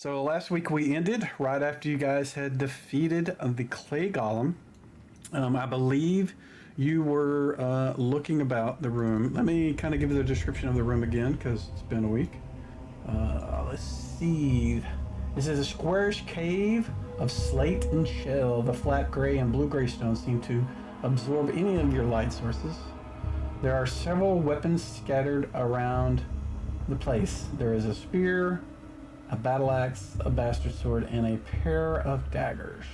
So last week we ended right after you guys had defeated the clay golem. I believe you were looking about the room. Let me kind of give you the description of the room again because it's been a week. Let's see. This is a squarish cave of slate and shell. The flat gray and blue-gray stones seem to absorb any of your light sources. There are several weapons scattered around the place. There is a spear, a battle axe, a bastard sword, and a pair of daggers.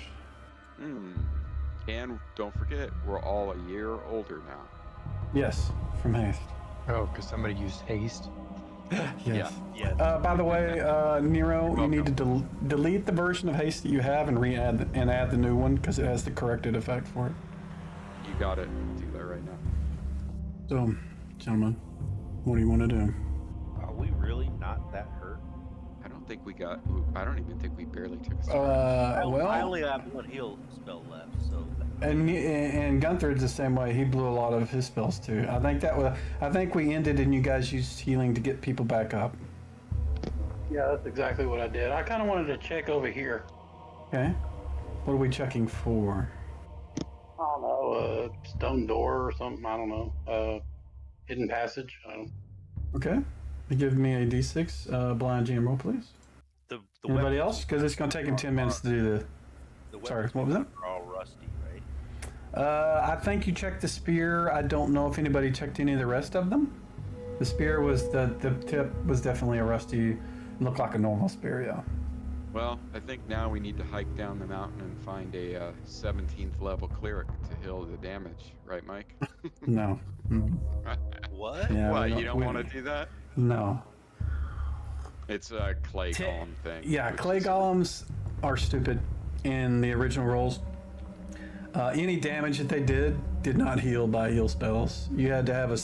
And don't forget, we're all a year older now. Yes, from haste. Oh, because somebody used haste. Yes. Yeah. By the way, Nero, you need to delete the version of haste that you have and add the new one because it has the corrected effect for it. You got it. Do that right now. So, gentlemen, what do you want to do? Are we really not that hurt? I don't think we got. I don't even think we barely took a step. I Well, only have one heal spell left, so. and Gunther's the same way. He blew a lot of his spells too. I think we ended and you guys used healing to get people back up. Yeah, that's exactly what I did. I kind of wanted to check over here. Okay. What are we checking for? I don't know, a stone door or something. I don't know. Hidden passage. I don't. Okay. Give me a D6 blind GM roll, please. The Anybody else? Because it's going to take him 10 minutes to do the Sorry, what was that? Are all rusty, right? I think you checked the spear. I don't know if anybody checked any of the rest of them. The spear was the tip was definitely a rusty, looked like a normal spear, yeah. Well, I think now we need to hike down the mountain and find a 17th level cleric to heal the damage, right, Mike? No. What? Yeah, What? we You don't we- want to do that? No. It's a clay golem thing. Yeah, which clay is- golems are stupid in the original rolls. Any damage that they did not heal by heal spells. You had to have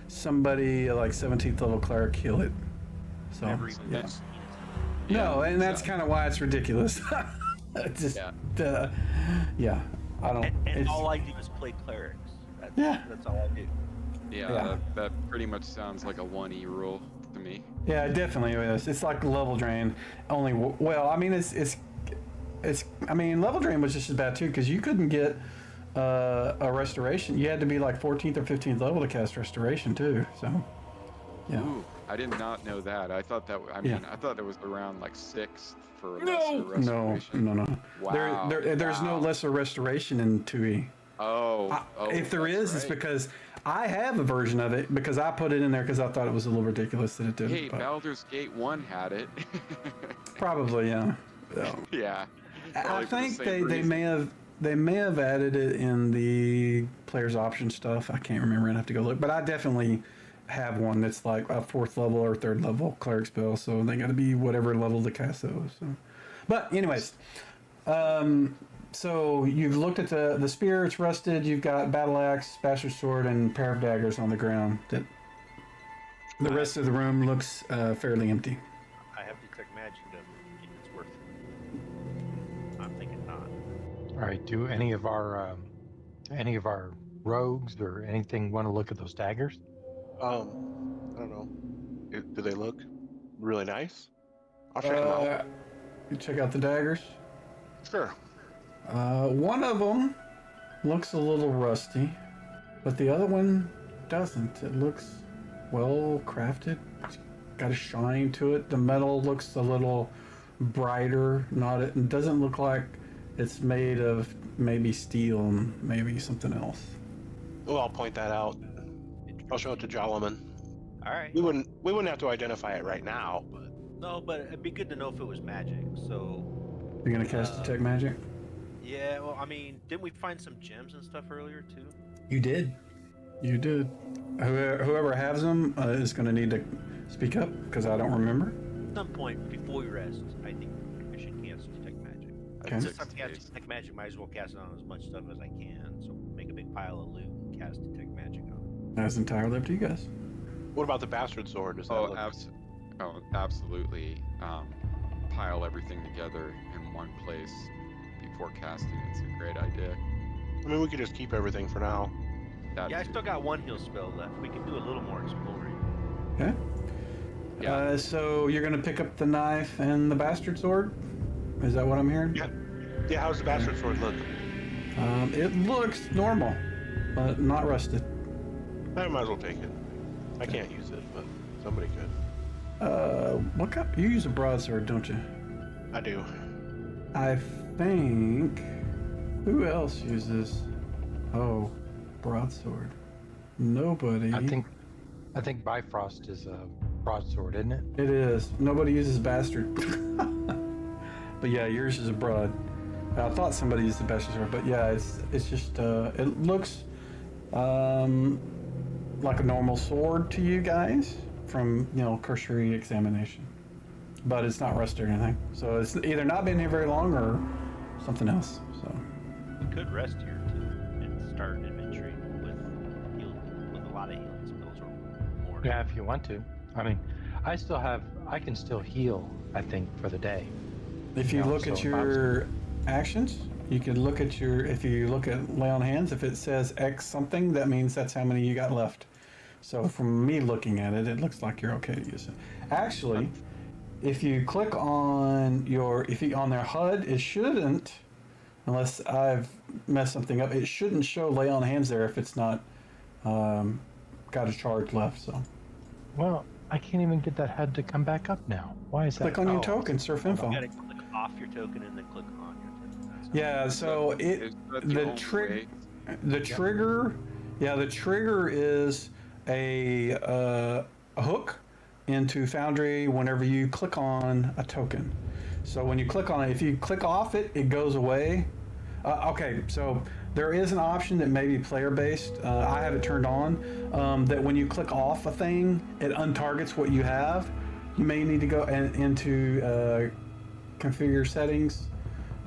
somebody like 17th level cleric heal it. So Never even yeah. seen No, and that's so- kind of why it's ridiculous. Just Yeah. I don't. And it's- all I do is play clerics. Yeah. That's all I do. Yeah, that pretty much sounds like a 1E rule to me. Yeah, it definitely is. It's like level drain. Only well, I mean, it's. I mean, level drain was just as bad too because you couldn't get a restoration. You had to be like 14th or 15th level to cast restoration too. So, yeah. Ooh, I did not know that. I thought that. I thought it was around like 6th for lesser No, restoration. no. Wow. There's no lesser restoration in 2E. Oh, If there is, that's it's right. because I have a version of it because I put it in there because I thought it was a little ridiculous that it didn't. Hey, but Baldur's Gate 1 had it. probably, yeah. Yeah. I Probably for the think same they may have added it in the player's option stuff. I can't remember. I'd have to go look. But I definitely have one that's like a 4th level or 3rd level cleric spell. So they got to be whatever level to cast those. So. But anyways, so you've looked at the spear. It's rusted. You've got battle axe, bastard sword, and pair of daggers on the ground. That the rest of the room looks fairly empty. I have detect magic to if it's worth it. I'm thinking not. All right. Do any of our rogues or anything want to look at those daggers? I don't know. Do they look really nice? I'll check them out. You check out the daggers. Sure. One of them looks a little rusty, but the other one doesn't. It looks well crafted. It's got a shine to it. The metal looks a little brighter. It doesn't look like it's made of maybe steel and maybe something else. Well, I'll point that out. I'll show it to Jalaman. All right. We wouldn't have to identify it right now, but No, but it'd be good to know if it was magic. So. You're gonna cast detect magic? Yeah. Well, I mean, didn't we find some gems and stuff earlier too? You did. Whoever has them is gonna need to speak up because I don't remember. At some point before we rest, I think I should cast detect magic. Okay. Since I'm casting detect magic, might as well cast it on as much stuff as I can. So make a big pile of loot and cast detect magic on it. That's entirely up to you guys. what about the bastard sword? Does that Oh, look... absolutely. Pile everything together in one place before casting. It's a great idea. I mean, we could just keep everything for now. That Yeah, I too. still got one heal spell left. We can do a little more exploring. Okay. Yeah. So you're gonna pick up the knife and the bastard sword? Is that what I'm hearing? Yeah. Yeah, how's the bastard sword look? It looks normal, but not rusted. I might as well take it. I can't use it, but somebody could. What kind? You use a broadsword, don't you? I do. I think. Who else uses? Oh, broadsword. Nobody. I think Bifrost is a broadsword, isn't it? It is. Nobody uses bastard. But yeah, yours is a broad. I thought somebody used the bastard sword, but yeah, it's just it looks like a normal sword to you guys from cursory examination, but it's not rusted or anything. So it's either not been here very long or something else. So We could rest here too and start adventuring with a lot of healing spells or more. Yeah, if you want to. I mean, I can still heal, I think, for the day. if you Yeah, look at so your actions, you can look at if you look at lay on hands, if it says X something, that means that's how many you got left. So from me looking at it, it looks like you're okay to use it. Actually, if you click on on their HUD, it shouldn't, unless I've messed something up, it shouldn't show lay on hands there if it's not got a charge left. So Well, I can't even get that HUD to come back up now. Why is that? click on your Oh, token, surf info. You gotta click off your token and then click on your token. That's how- Yeah, so Is that the only way? the trigger, the trigger is a hook into Foundry whenever you click on a token. So when you click on it, if you click off it, it goes away. Okay, so there is an option that may be player-based. I have it turned on that when you click off a thing, it untargets what you have. You may need to go into configure settings,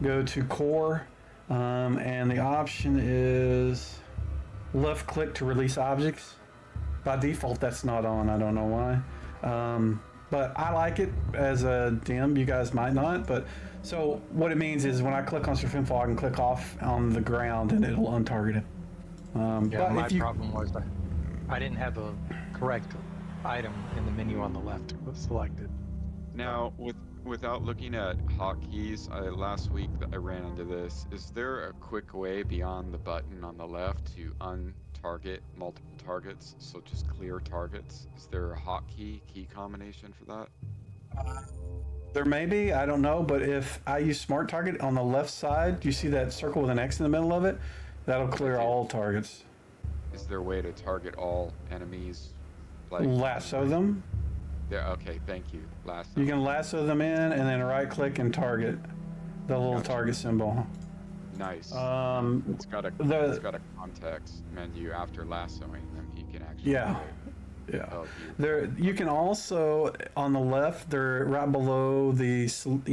go to core, and the option is left click to release objects. By default, that's not on. I don't know why. But I like it as a dim. You guys might not. But so what it means is when I click on Surf Info, I can click off on the ground and it'll untarget it. Yeah, But my if you, problem was I didn't have the correct item in the menu on the left selected. Now, without looking at hotkeys, last week I ran into this. Is there a quick way beyond the button on the left to untarget multiple targets? So just clear targets. Is there a hotkey key combination for that? there may be, I don't know, but if I use Smart Target on the left side, do you see that circle with an X in the middle of it? That'll clear all targets. Is there a way to target all enemies? Lasso them. Yeah. Okay. Thank you. Lasso. You can lasso them in and then right click and target the little Gotcha. target symbol. Nice. Um, It's got a the- context menu after lassoing them. You can actually. Yeah. do it. Yeah. Oh, beautiful. There, you can also on the left, there right below the,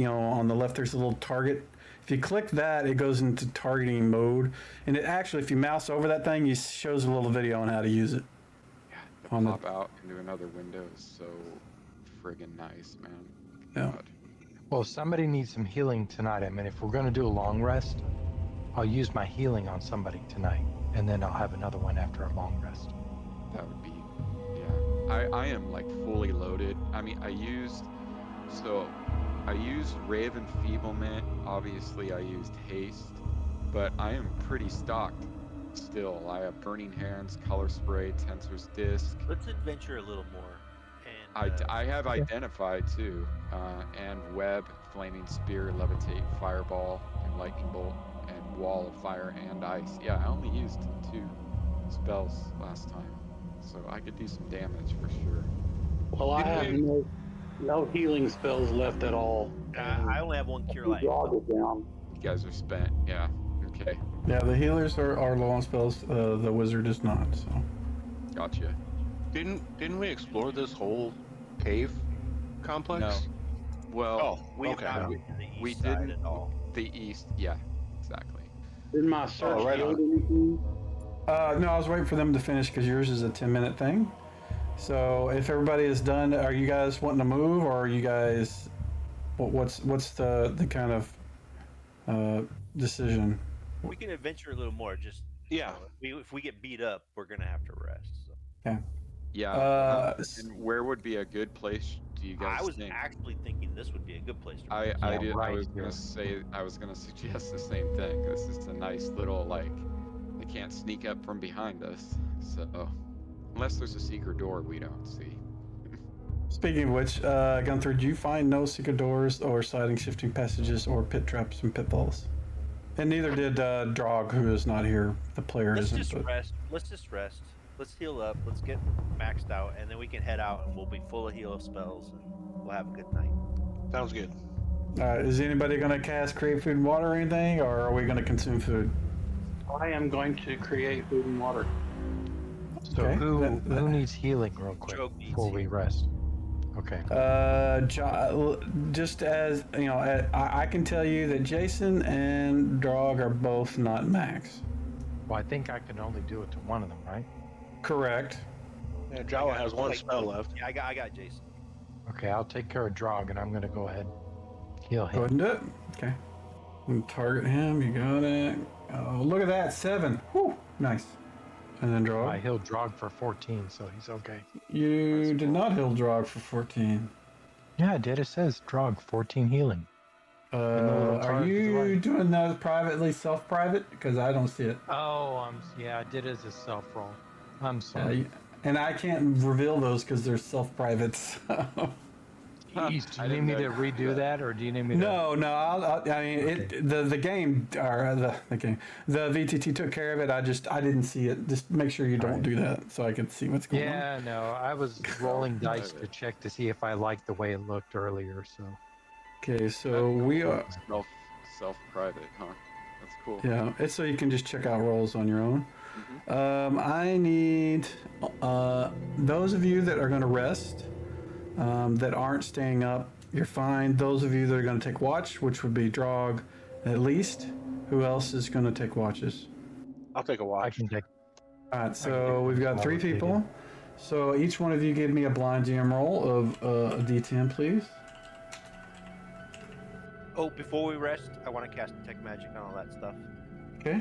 on the left, there's a little target. If you click that, it goes into targeting mode, and it actually, if you mouse over that thing, it shows a little video on how to use it. Yeah. To On the- pop out into another window is so friggin' nice, man. Yeah. God. Well, somebody needs some healing tonight. I mean, if we're going to do a long rest, I'll use my healing on somebody tonight, and then I'll have another one after a long rest. That would be, yeah. I am like fully loaded. I mean, I used Ray of Enfeeblement. Obviously, I used Haste, but I am pretty stocked still. I have Burning Hands, Color Spray, Tensor's Disc. Let's adventure a little more. And I have Identify too, and Web, Flaming Spear, Levitate, Fireball, and Lightning Bolt, and Wall of Fire and Ice. Yeah, I only used 2 spells last time, so I could do some damage for sure. Well, I have no healing spells left at all. I only have one cure light. Jog it down. You guys are spent, yeah. Okay, Yeah, the healers are low on spells. The wizard is not. So gotcha. Didn't we explore this whole cave complex? No. Well, We have Okay. not been to the east we side didn't. at all. The east, yeah, exactly. Did my search right load on. anything? no, I was waiting for them to finish because yours is a 10-minute thing. So if everybody is done, are you guys wanting to move, or are you guys? What's the kind of decision? We can adventure a little more. Just Yeah. if we get beat up, we're gonna have to rest. So. Yeah. Uh, and where would be a good place do you guys I was think? actually thinking this would be a good place to I rest. I Yeah, did. I right was here. gonna say. I was gonna suggest the same thing. This is a nice little like. They can't sneak up from behind us. So unless there's a secret door we don't see. Speaking of which, Gunther, do you find no secret doors or sliding shifting passages or pit traps and pitfalls? And neither did Drog, who is not here. The player Let's isn't. just But... rest. Let's just rest. Let's heal up. Let's get maxed out, and then we can head out, and we'll be full of heal spells, and we'll have a good night. Sounds good. Is anybody going to cast create food and water or anything, or are we going to consume food? I am going to create food and water. So Okay, who needs healing real quick Joke needs before we healing. rest? Okay. Just as you know, I can tell you that Jason and Drog are both not max. Well, I think I can only do it to one of them, right? Correct. Yeah, Jawa has one spell left. Yeah, I got Jason. Okay, I'll take care of Drog, and I'm going to go ahead and heal Go him. ahead and do it. Okay. And target him. You got it. Oh, look at that. 7. Whew. Nice. And then Drog. I healed Drog for 14, so he's okay. You did not heal Drog for 14. Yeah, I did. It says Drog, 14 healing. little Are target to the you right. doing those privately, self-private? Because I don't see it. Oh, yeah, I did as a self roll. I'm sorry. And I can't reveal those because they're self-privates. Jeez, do I you need didn't me know to you could do redo that, or do you need me to? No, I mean, Okay. the game, or the game, the VTT took care of it. I didn't see it. Just make sure you don't Alright. do that so I can see what's going on. Yeah, no, I was rolling dice to check to see if I liked the way it looked earlier, so. Okay, so we are, Self private, huh? That's cool. yeah, it's so you can just check out rolls on your own. Mhm. I need those of you that are going to rest, that aren't staying up, you're fine. Those of you that are going to take watch, which would be Drog at least. Who else is going to take watches? I'll take a I watch. can take. All right, I so can we've got take 3 one rotated. people. So each one of you give me a blind GM roll of a D10, please. Oh, before we rest, I want to cast detect magic on all that stuff. Okay.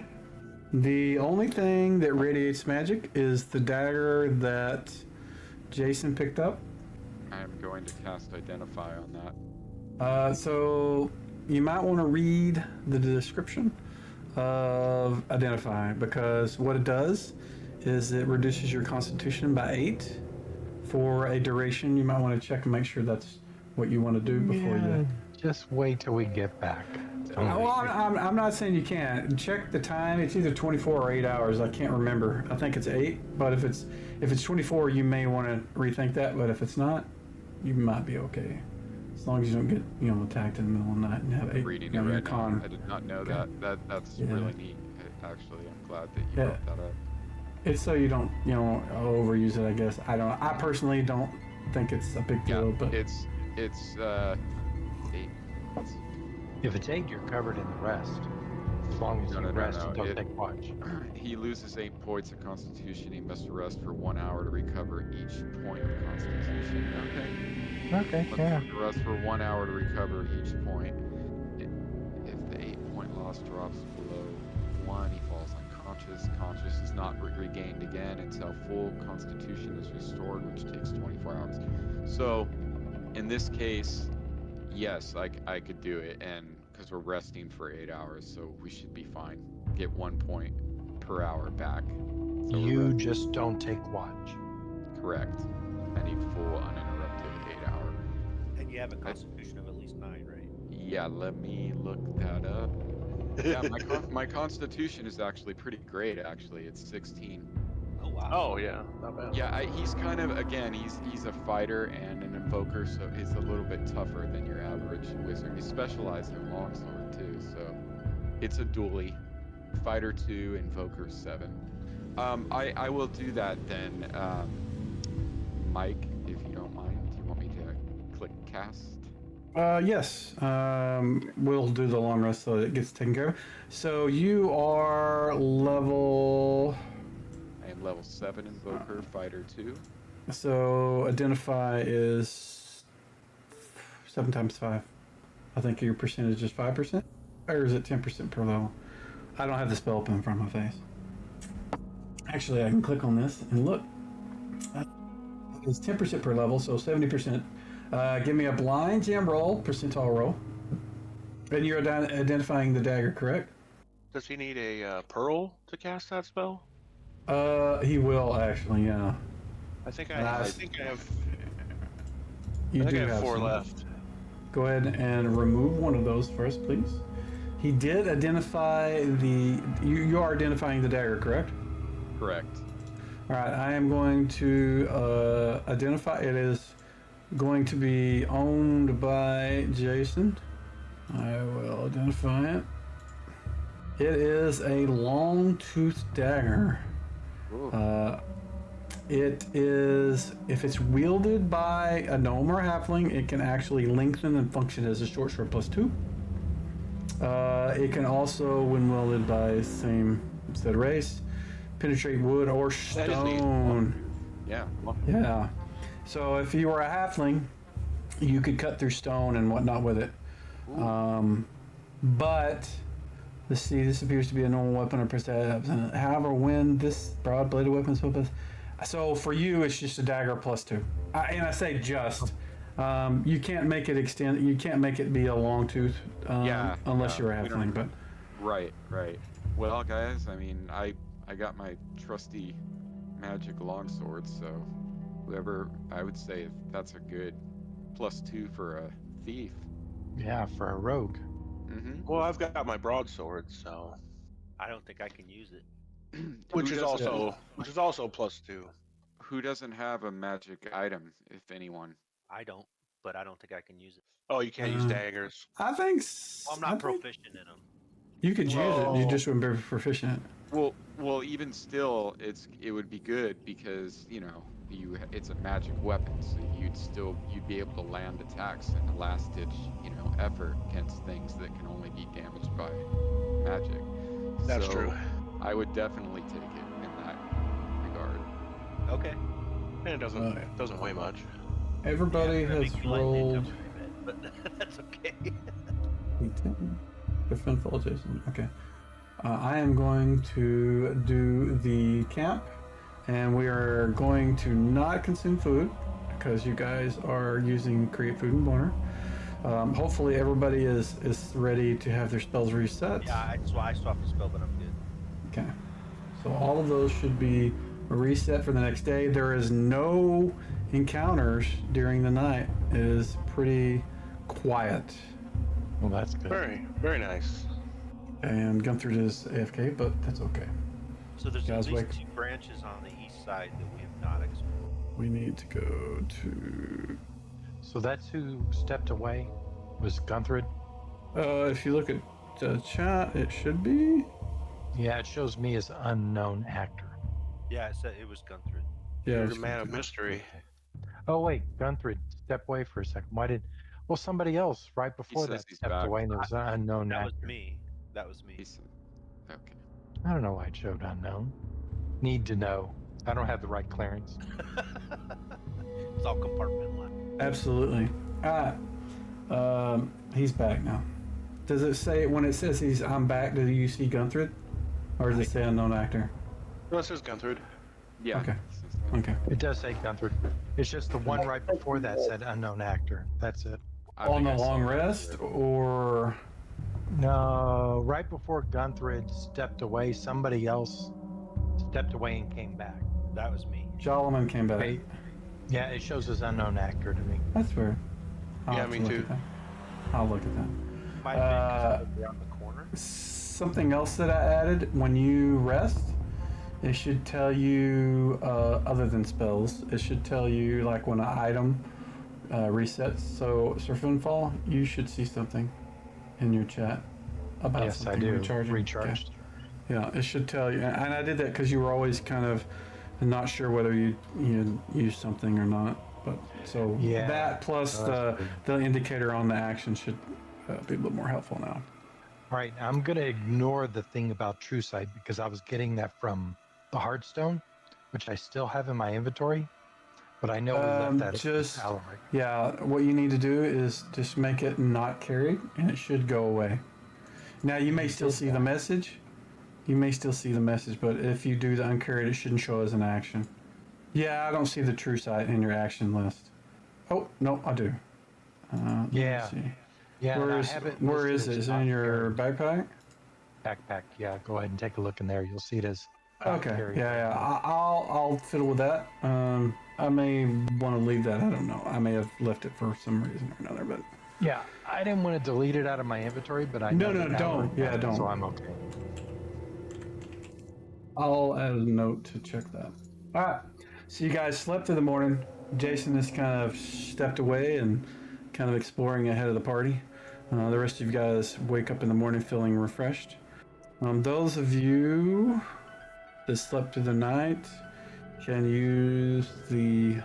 The only thing that radiates magic is the dagger that Jason picked up. I'm going to cast Identify on that. So you might want to read the description of Identify, because what it does is it reduces your Constitution by 8 for a duration. You might want to check and make sure that's what you want to do before you. Just wait till we get back. Don't Well, I'm not saying you can't. Check the time. It's either 24 or 8 hours. I can't remember. I think it's 8. But if it's 24, you may want to rethink that. But if it's not, you might be okay. As long as you don't get attacked in the middle of the night and have 8. Reading it your right now. con. I did not know Okay. that's Yeah. really neat. Actually, I'm glad that you Yeah. brought that up. It's so you don't overuse it. I guess I don't. I personally don't think it's a big deal. Yeah, But it's 8. It's- If it's 8, you're covered in the rest. As long as No, you no, no, rest no, and don't it- take watch. He loses 8 points of Constitution. He must rest for 1 hour to recover each point of Constitution. Okay. Okay, Must yeah. rest for 1 hour to recover each point. If the 8-point loss drops below 1, he falls unconscious. Conscious is not regained again until full Constitution is restored, which takes 24 hours. So, in this case, yes, I could do it, and because we're resting for 8 hours, so we should be fine. Get 1 point per hour back. So we're You resting. just don't take watch. Correct. I need full uninterrupted 8 hour. And you have a constitution of at least 9, right? Yeah, let me look that up. Yeah, my constitution is actually pretty great. Actually, it's 16. Oh, wow. Oh yeah, not bad. Yeah, he's kind of he's a fighter and an invoker, so he's a little bit tougher than your average wizard. He specializes in longsword too, so it's a dually. Fighter 2, invoker 7. I will do that then. Mike, if you don't mind, do you want me to click cast? yes, we'll do the long rest so it gets taken care of. So you are level. I am level 7 invoker, fighter 2. So identify is 7 times 5. I think your percentage is 5%, or is it 10% per level? I don't have the spell open in front of my face. Actually, I can click on this and look. It's 10% per level, so 70% Give me a blind jam roll, percentile roll. And you're identifying the dagger, correct? Does he need a pearl to cast that spell? He will actually, yeah. I think Nice. I think I have. You I think do I have 4 some. left. Go ahead and remove one of those first, please. He did identify the. You are identifying the dagger, correct? Correct. All right. I am going to identify. It is going to be owned by Jason. I will identify it. It is a long-toothed dagger. It is, if it's wielded by a gnome or a halfling, it can actually lengthen and function as a short sword +2. It can also, when wielded by same said race, penetrate wood or stone. Yeah. Yeah. So if you were a halfling, you could cut through stone and whatnot with it. But let's see, this appears to be a normal weapon or perhaps. However, when this broad-bladed weapon is weapon, so for you, it's just a dagger +2. And I say just. You can't make it extend. You can't make it be a long tooth. Unless you're a halfling. But Right. Well, guys, I mean, I got my trusty magic longsword, so whoever, I would say that's a good +2 for a thief. Yeah, for a rogue. Mm-hmm. Well, I've got my broadsword, so I don't think I can use it. which is also +2. Who doesn't have a magic item, if anyone? I don't, but I don't think I can use it. Oh, you can't use daggers. I think Well, I'm not proficient in them. you could use it. You Whoa. just wouldn't be proficient. Well, even still, it would be good because it's a magic weapon, so you'd be able to land attacks in a last ditch effort against things that can only be damaged by magic. That's So true. I would definitely take it in that regard. Okay. And it doesn't weigh much. Everybody has rolled. But that's okay. Defend full Jason. Okay. I am going to do the camp, and we are going to not consume food because you guys are using create food and boner. Hopefully everybody is ready to have their spells reset. Yeah, I swapped the spell, but I'm good. Okay. So all of those should be reset for the next day. There is no encounters during the night. It is pretty quiet. Well, that's good. Very, very nice. And Gunther is AFK, but that's okay. So there's Guys, at least wake. 2 branches on the east side that we have not explored. We need to go to. So that's who stepped away, was Gunthrid? If you look at the chat, it should be. Yeah, it shows me as unknown actor. Yeah, it said it was Gunthrid. Yeah. You're it's a man of Gunther. mystery. Oh wait, Gunthrid, step away for a second. Why did? Well, somebody else right before says that he's stepped back. away, and it was an unknown That was actor. me. That was me. Okay. I don't know why it showed unknown. Need to know. I don't have the right clearance. It's all compartmentalized. Absolutely. He's back now. Does it say when it says I'm back? Do you see Gunthrid, or does it say unknown actor? No, it says Gunthrid. Yeah. Okay. Okay. It does say Gunthrid. It's just the one right before that said unknown actor. That's it. On the long rest, or No, right before Gunthrid stepped away, somebody else stepped away and came back. That was me. Jolliman came back. Wait. Yeah, it shows as unknown actor to me. That's weird. I'll Yeah, have to me look too. at that. I'll look at that. Might have been 'cause we're around the corner. Something else that I added, when you rest, it should tell you, other than spells, it should tell you like when an item resets. So, Sir Finfall, you should see something in your chat about Yes, I something do. recharging. Recharged. Okay. Yeah, it should tell you. And I did that because you were always kind of not sure whether you used something or not. But so Yeah. that plus Oh, that's the indicator on the action should be a little more helpful now. All right, I'm going to ignore the thing about True Sight because I was getting that from the Hearthstone, which I still have in my inventory, but I know we left that just- at Alaric. Yeah, what you need to do is just make it not carried, and it should go away. Now you may still see the message. You may still see the message, but if you do the uncarried, it shouldn't show as an action. Yeah, I don't see the True Sight in your action list. Oh, no, I do. Let me Yeah. see. Yeah, and Where I is, have it where listed is it? as Is it not in your carried. backpack? Backpack? Yeah, go ahead and take a look in there. You'll see it as not Okay. carried. Yeah. I'll fiddle with that. I may want to leave that. I don't know. I may have left it for some reason or another, but Yeah, I didn't want to delete it out of my inventory, but I No, know that no, don't. Mallory Yeah, has it, don't. so I'm okay. I'll add a note to check that. All right. So you guys slept through the morning. Jason has kind of stepped away and kind of exploring ahead of the party. The rest of you guys wake up in the morning feeling refreshed. Those of you that slept through the night can use the.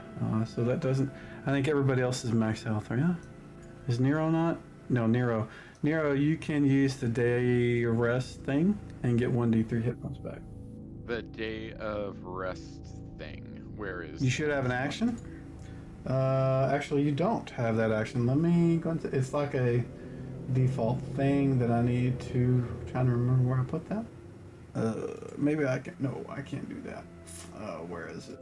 So that doesn't. I think everybody else is max health, are you? Is Nero not? No, Nero. Nero, you can use the day rest thing and get 1d3 hit points back. The day of rest thing. Where is You should have an action. Actually, you don't have that action. Let me go into. It's like a default thing that I need to. Trying to remember where I put that. Maybe I can. No, I can't do that. Where is it?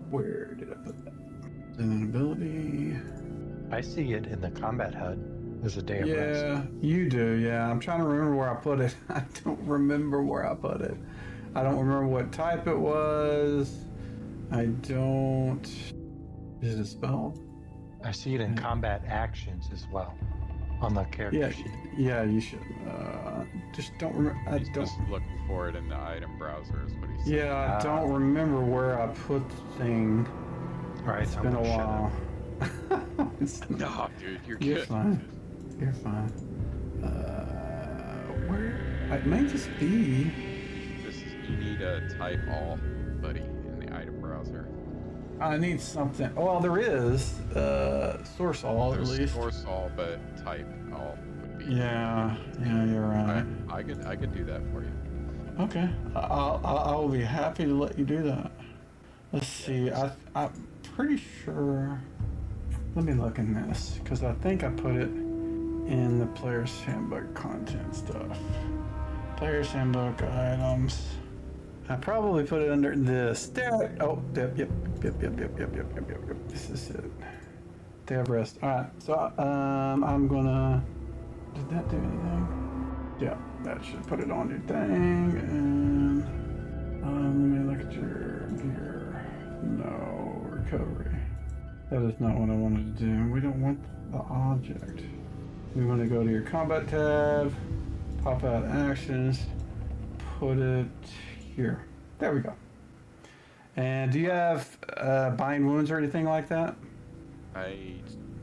Where did I put that? An ability. I see it in the combat HUD as a day of rest. Yeah, you do. Yeah, I'm trying to remember where I put it. I don't remember where I put it. I don't remember what type it was. I don't. Is it a spell? I see it in combat actions as well on the character Yeah, sheet. yeah, you should. Just don't remember. I He's don't. just looking for it in the item browser is what he said. Yeah, I don't remember where I put the thing. All right, It's I'm been a gonna shut while. up. It's not- No, dude, you're You're good. fine. You're fine. Where? It may just be. This is, you need to type all, buddy, in the item browser. I need something. Well, there is. Source all at There's least. source all, but type all would be. Yeah, you're right. I could do that for you. Okay, I will be happy to let you do that. Let's see. I'm pretty sure. Let me look in this because I think I put it in the player's handbook content stuff. Player's handbook items. I probably put it under this. There. Oh, yep. This is it. Day of rest. All right. So I'm gonna. Did that do anything? Yeah, that should put it on your thing. And let me look at your gear. No recovery. That is not what I wanted to do. We don't want the object. We want to go to your combat tab, pop out actions, put it here. There we go. And do you have bind wounds or anything like that?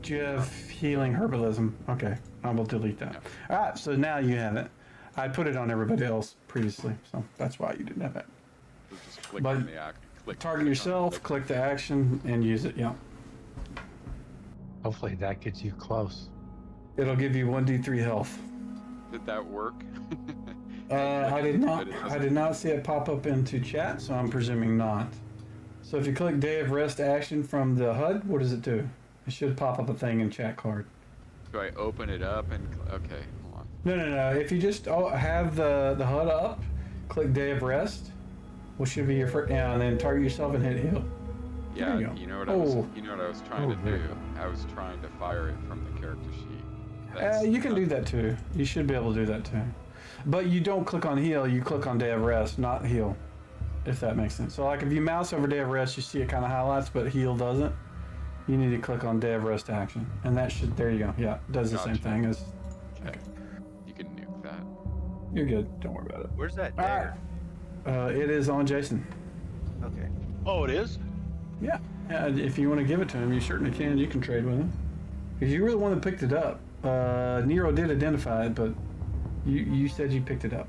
Do you have healing herbalism? Okay, I will delete that. Yeah. All right, so now you have it. I put it on everybody else previously, so that's why you didn't have that. So just click But on the act. Target yourself, click the action, and use it. Yeah, Hopefully that gets you close. it'll give you 1d3 health. Did that work? I did not. But it I did not see it pop up into chat, so I'm presuming not. So if you click Day of Rest action from the HUD, what does it do? It should pop up a thing in chat card. Do I open it up and okay, hold on. No. If you just have the HUD up, click Day of Rest, which should be your first. Yeah, and then target yourself and hit heal. Yeah, you go. you know what Oh. I was trying to there do. you go. I was trying to fire it from the character sheet. You can do that too. You should be able to do that too. But you don't click on heal, you click on Day of Rest, not heal. If that makes sense. So like if you mouse over Day of Rest, you see it kind of highlights, but heal doesn't. You need to click on Day of Rest action. And that should, there you go. Yeah, it does the same Gotcha. thing as, Okay. You can nuke that. you're good. Don't worry about it. Where's that All right. dagger? It is on Jason. Okay. Oh, it is? Yeah. Yeah, if you want to give it to him, you certainly can. You can trade with him. Because you were the one that picked it up. Nero did identify it, but you said you picked it up.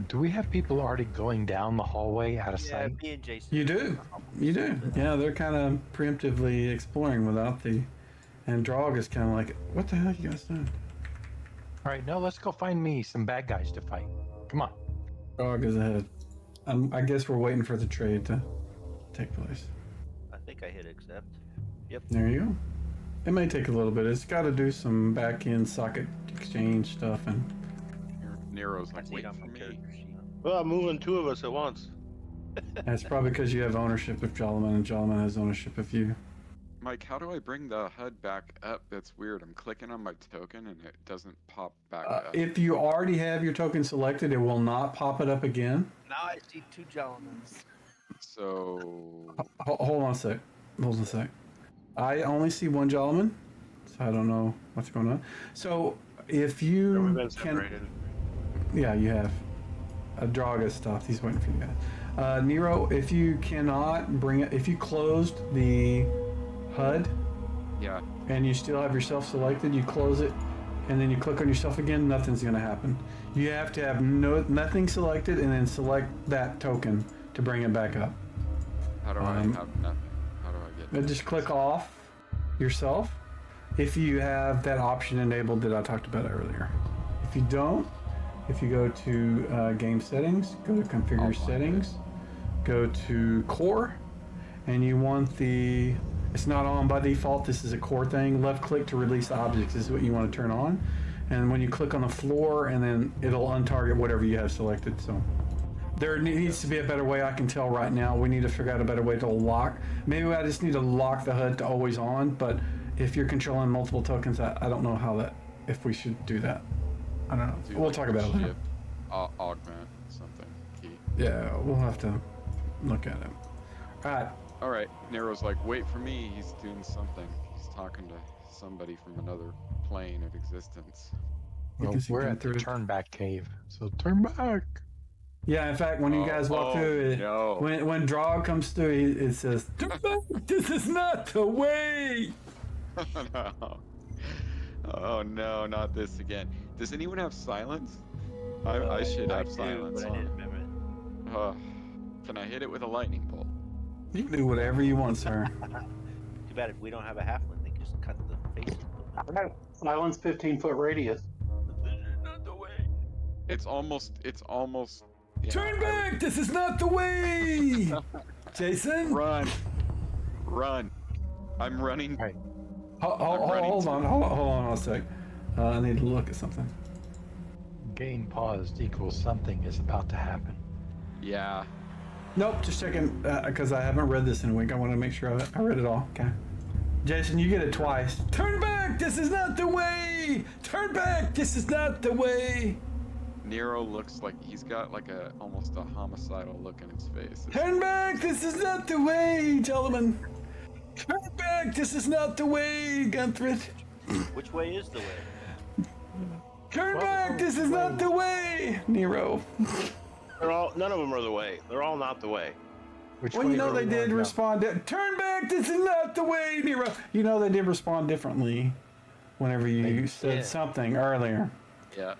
Do we have people already going down the hallway out of Yeah, sight? me and Jason. You do. You do. Yeah, they're kind of preemptively exploring without the... And Drog is kind of like, what the hell are you guys doing? All right, no, let's go find me some bad guys to fight. Come on. Drog is ahead. I guess we're waiting for the trade to take place. I think I hit accept. There you go. It may take a little bit. It's got to do some back-end socket exchange stuff, and Nero's I like, see it wait on for my me. character sheet. Well, I'm moving two of us at once. that's probably because you have ownership of Jalaman, and Jalaman has ownership of you. Mike, how do I bring the HUD back up? That's weird. I'm clicking on my token and it doesn't pop back up. If you already have your token selected, it will not pop it up again. Now I see two gentlemen. So Hold on a sec. Hold on a sec. I only see one gentleman, so I don't know what's going on. So if We've you been can, separated. yeah, you have. Draga stopped. He's waiting for you guys. Nero, if you cannot bring it, if you closed the HUD yeah, and you still have yourself selected, you close it, and then you click on yourself again, nothing's going to happen. You have to have nothing selected and then select that token to bring it back up. how do I have nothing? How do I get Then just click off yourself if you have that option enabled that I talked about earlier. If you don't, if you go to game settings, go to configure settings, go to core, and you want the, it's not on by default, this is a core thing. Left click to release objects is what you want to turn on. And when you click on the floor, and then it'll untarget whatever you have selected. So there needs to be a better way. I can tell right now we need to figure out a better way to lock. Maybe I just need to lock the HUD to always on, but if you're controlling multiple tokens, I don't know how that, if we should do that. I don't know. do We'll like talk about it later. shift, augment something key. Yeah, we'll have to look at it. All All right, Nero's like, wait for me. He's doing something. He's talking to somebody from another plane of existence. You Well, can see we're come at the through. turn back cave, so turn back. Yeah, in fact, when you guys walk through it, no. when Drog comes through, it says, "This is not the way." No. Oh no, not this again. Does anyone have silence? I should have silence But I on. didn't remember it. Can I hit it with a lightning bolt? You can do whatever you want, sir. Too bad if we don't have a halfling, they just cut the face. Silence 15-foot radius. Not the way. It's almost. Yeah, Turn back! This is not the way! Jason? Run. I'm running. Right. Hold on a sec. I need to look at something. Gain paused equals something is about to happen. Yeah. Nope, just checking, because I haven't read this in a week. I want to make sure I read it all. Okay. Jason, you get it twice. Turn back! This is not the way! Turn back! This is not the way! Nero looks like he's got like almost a homicidal look in his face. Turn back! This is not the way, gentlemen! Turn back! This is not the way, Gunthrid! Which way is the way? Turn back! This is not the way, Nero. None of them are the way. They're all not the way. Which Well, way you know do they we did wanna go? respond. Turn back! This is not the way, Nero. You know they did respond differently whenever you They said did. something earlier. Yeah.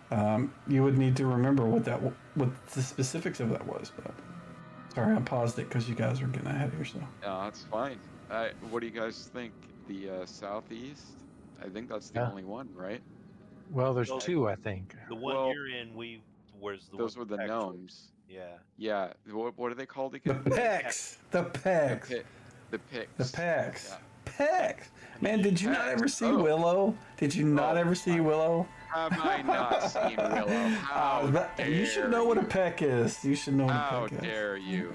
You would need to remember what the specifics of that was. But sorry, I paused it because you guys were getting ahead of yourself. No, that's fine. What do you guys think? The southeast? I think that's the Yeah. only one, right? Well, there's Well, two, I think. The one Well, you're in, was the Those one were the Pex gnomes. Yeah. Yeah. What are they called The again? pecs. The pecs. The picks. The pecs. Yeah. Pecs. Man, did you not Pecs. ever see Oh. Willow? Did you not Oh, ever see Willow? Have I not seen Willow? How dare You should know what a peck is. You should know what How a peck is. dare you?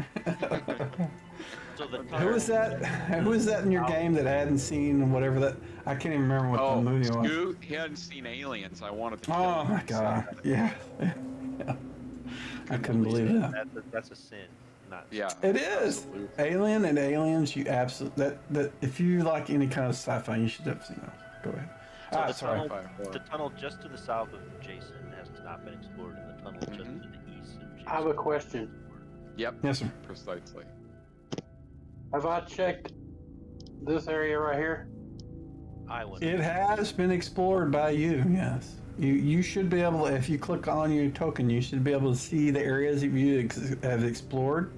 So the Who is that? Who is that in your game that hadn't seen whatever that? I can't even remember what the Oh, movie was. Scoot, he hadn't seen Aliens. I wanted to kill Oh him. my god! Yeah. I couldn't believe that. That's a sin. Not. Yeah. It is. absolutely. Alien and Aliens. You absolutely that if you like any kind of sci-fi, you should have seen those. Go ahead. So the sorry. tunnel, the tunnel just to the south of Jason has not been explored, and the tunnel just Mhm. to the east of Jason. I have a question. Yep. Yes, sir. Precisely. Have I checked this area right here? Island. It has been explored by you. Yes. You should be able to, if you click on your token, you should be able to see the areas that you have explored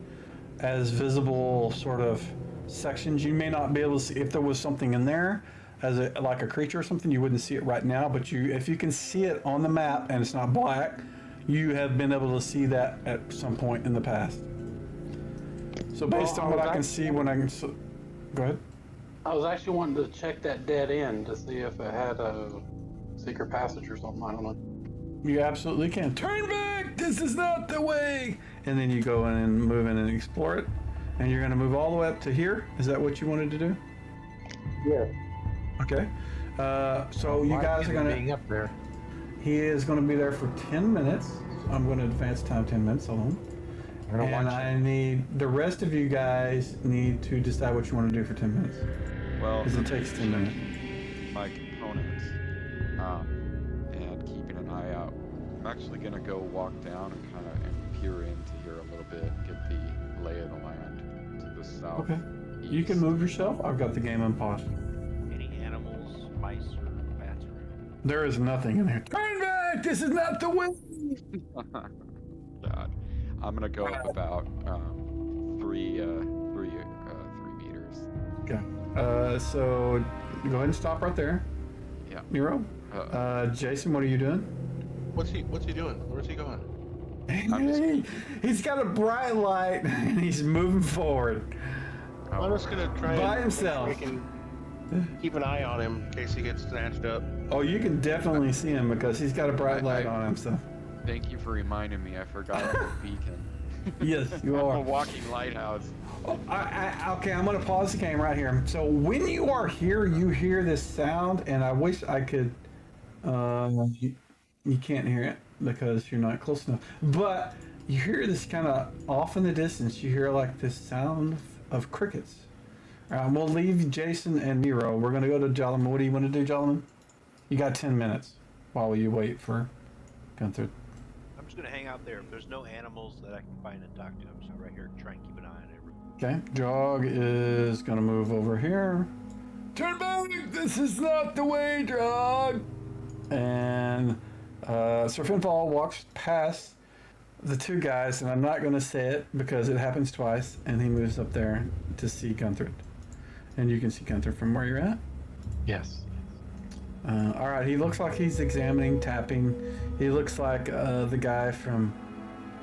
as visible sort of sections. You may not be able to see if there was something in there as like a creature or something. You wouldn't see it right now, but if you can see it on the map and it's not black, you have been able to see that at some point in the past. So based on what I can see, when I can, go ahead. I was actually wanting to check that dead end to see if it had a secret passage or something. I don't know. You absolutely can. Turn back! This is not the way! And then you go in and move in and explore it. And you're going to move all the way up to here? Is that what you wanted to do? Yeah. Okay. So you Like guys are him gonna. being up there. He is gonna be there for 10 minutes. So I'm gonna advance time 10 minutes alone. I'm gonna And watch I him. need the rest of you guys need to decide what you want to do for 10 minutes Well, because it takes 10 minutes. my components, and keeping an eye out. I'm actually gonna go walk down and kind of peer into here a little bit, get the lay of the land to the south. Okay. You can move yourself. I've got the game unpaused. Any animals, mice, or bats around? There is nothing in here. Turn back! This is not the way. God, I'm gonna go up about 3 meters. Okay. So go ahead and stop right there. Yeah. Nero. Jason, what are you doing? What's he doing? Where's he going? Hey, he's got a bright light and he's moving forward. I'm just gonna try By and himself. We can keep an eye on him in case he gets snatched up. Oh, you can definitely see him because he's got a bright light on him. So Thank you for reminding me. I forgot the beacon. yes, you I'm a are. walking lighthouse. Okay, I'm gonna pause the game right here. So when you are here, you hear this sound, and I wish I could. You can't hear it because you're not close enough. But you hear this kind of off in the distance. You hear like this sound of crickets. We'll leave Jason and Nero. We're gonna go to Jalaman. What do you want to do, Jalaman? You got 10 minutes while you wait for Gunther. I'm just gonna hang out there. If there's no animals that I can find and talk to, I'm just right here trying to keep an eye on everything. Okay, Jog is gonna move over here. Turn back! This is not the way, Jog! And Sir Finfall walks past the two guys, and I'm not gonna say it because it happens twice, and he moves up there to see Gunther. And you can see Gunther from where you're at. Yes. Alright, he looks like he's examining, tapping. He looks like the guy from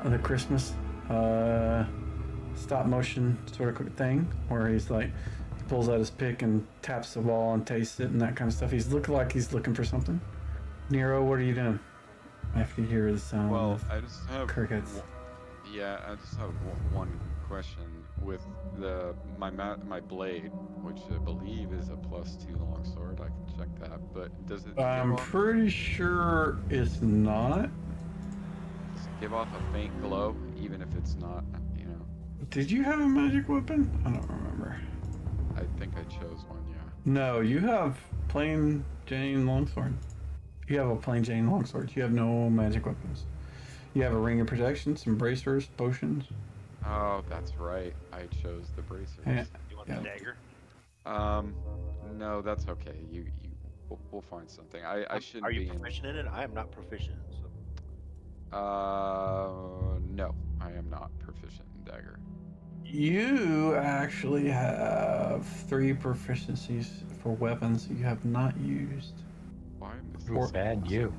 the Christmas stop motion sort of thing, where he's like, he pulls out his pick and taps the wall and tastes it and that kind of stuff. He's looking like he's looking for something. Nero, what are you doing? After you hear the sound Well, of I just have crickets. I just have one question with my blade, which I believe is a +2 longsword. I can check that, but does it? I'm pretty sure it's not. Does it give off a faint glow, even if it's not? You know, Did you have a magic weapon? I don't remember. I think I chose one. Yeah. No, you have plain Jane longsword. You have a plain Jane longsword. You have no magic weapons. You have a ring of protection, some bracers, potions. Oh, that's right. I chose the bracers. Yeah. You want Yeah. the dagger? No, that's okay. We'll find something. I shouldn't Are be you proficient in it? I am not proficient. So. No, I am not proficient in dagger. You actually have 3 proficiencies for weapons that you have not used. Why is Poor this bad you.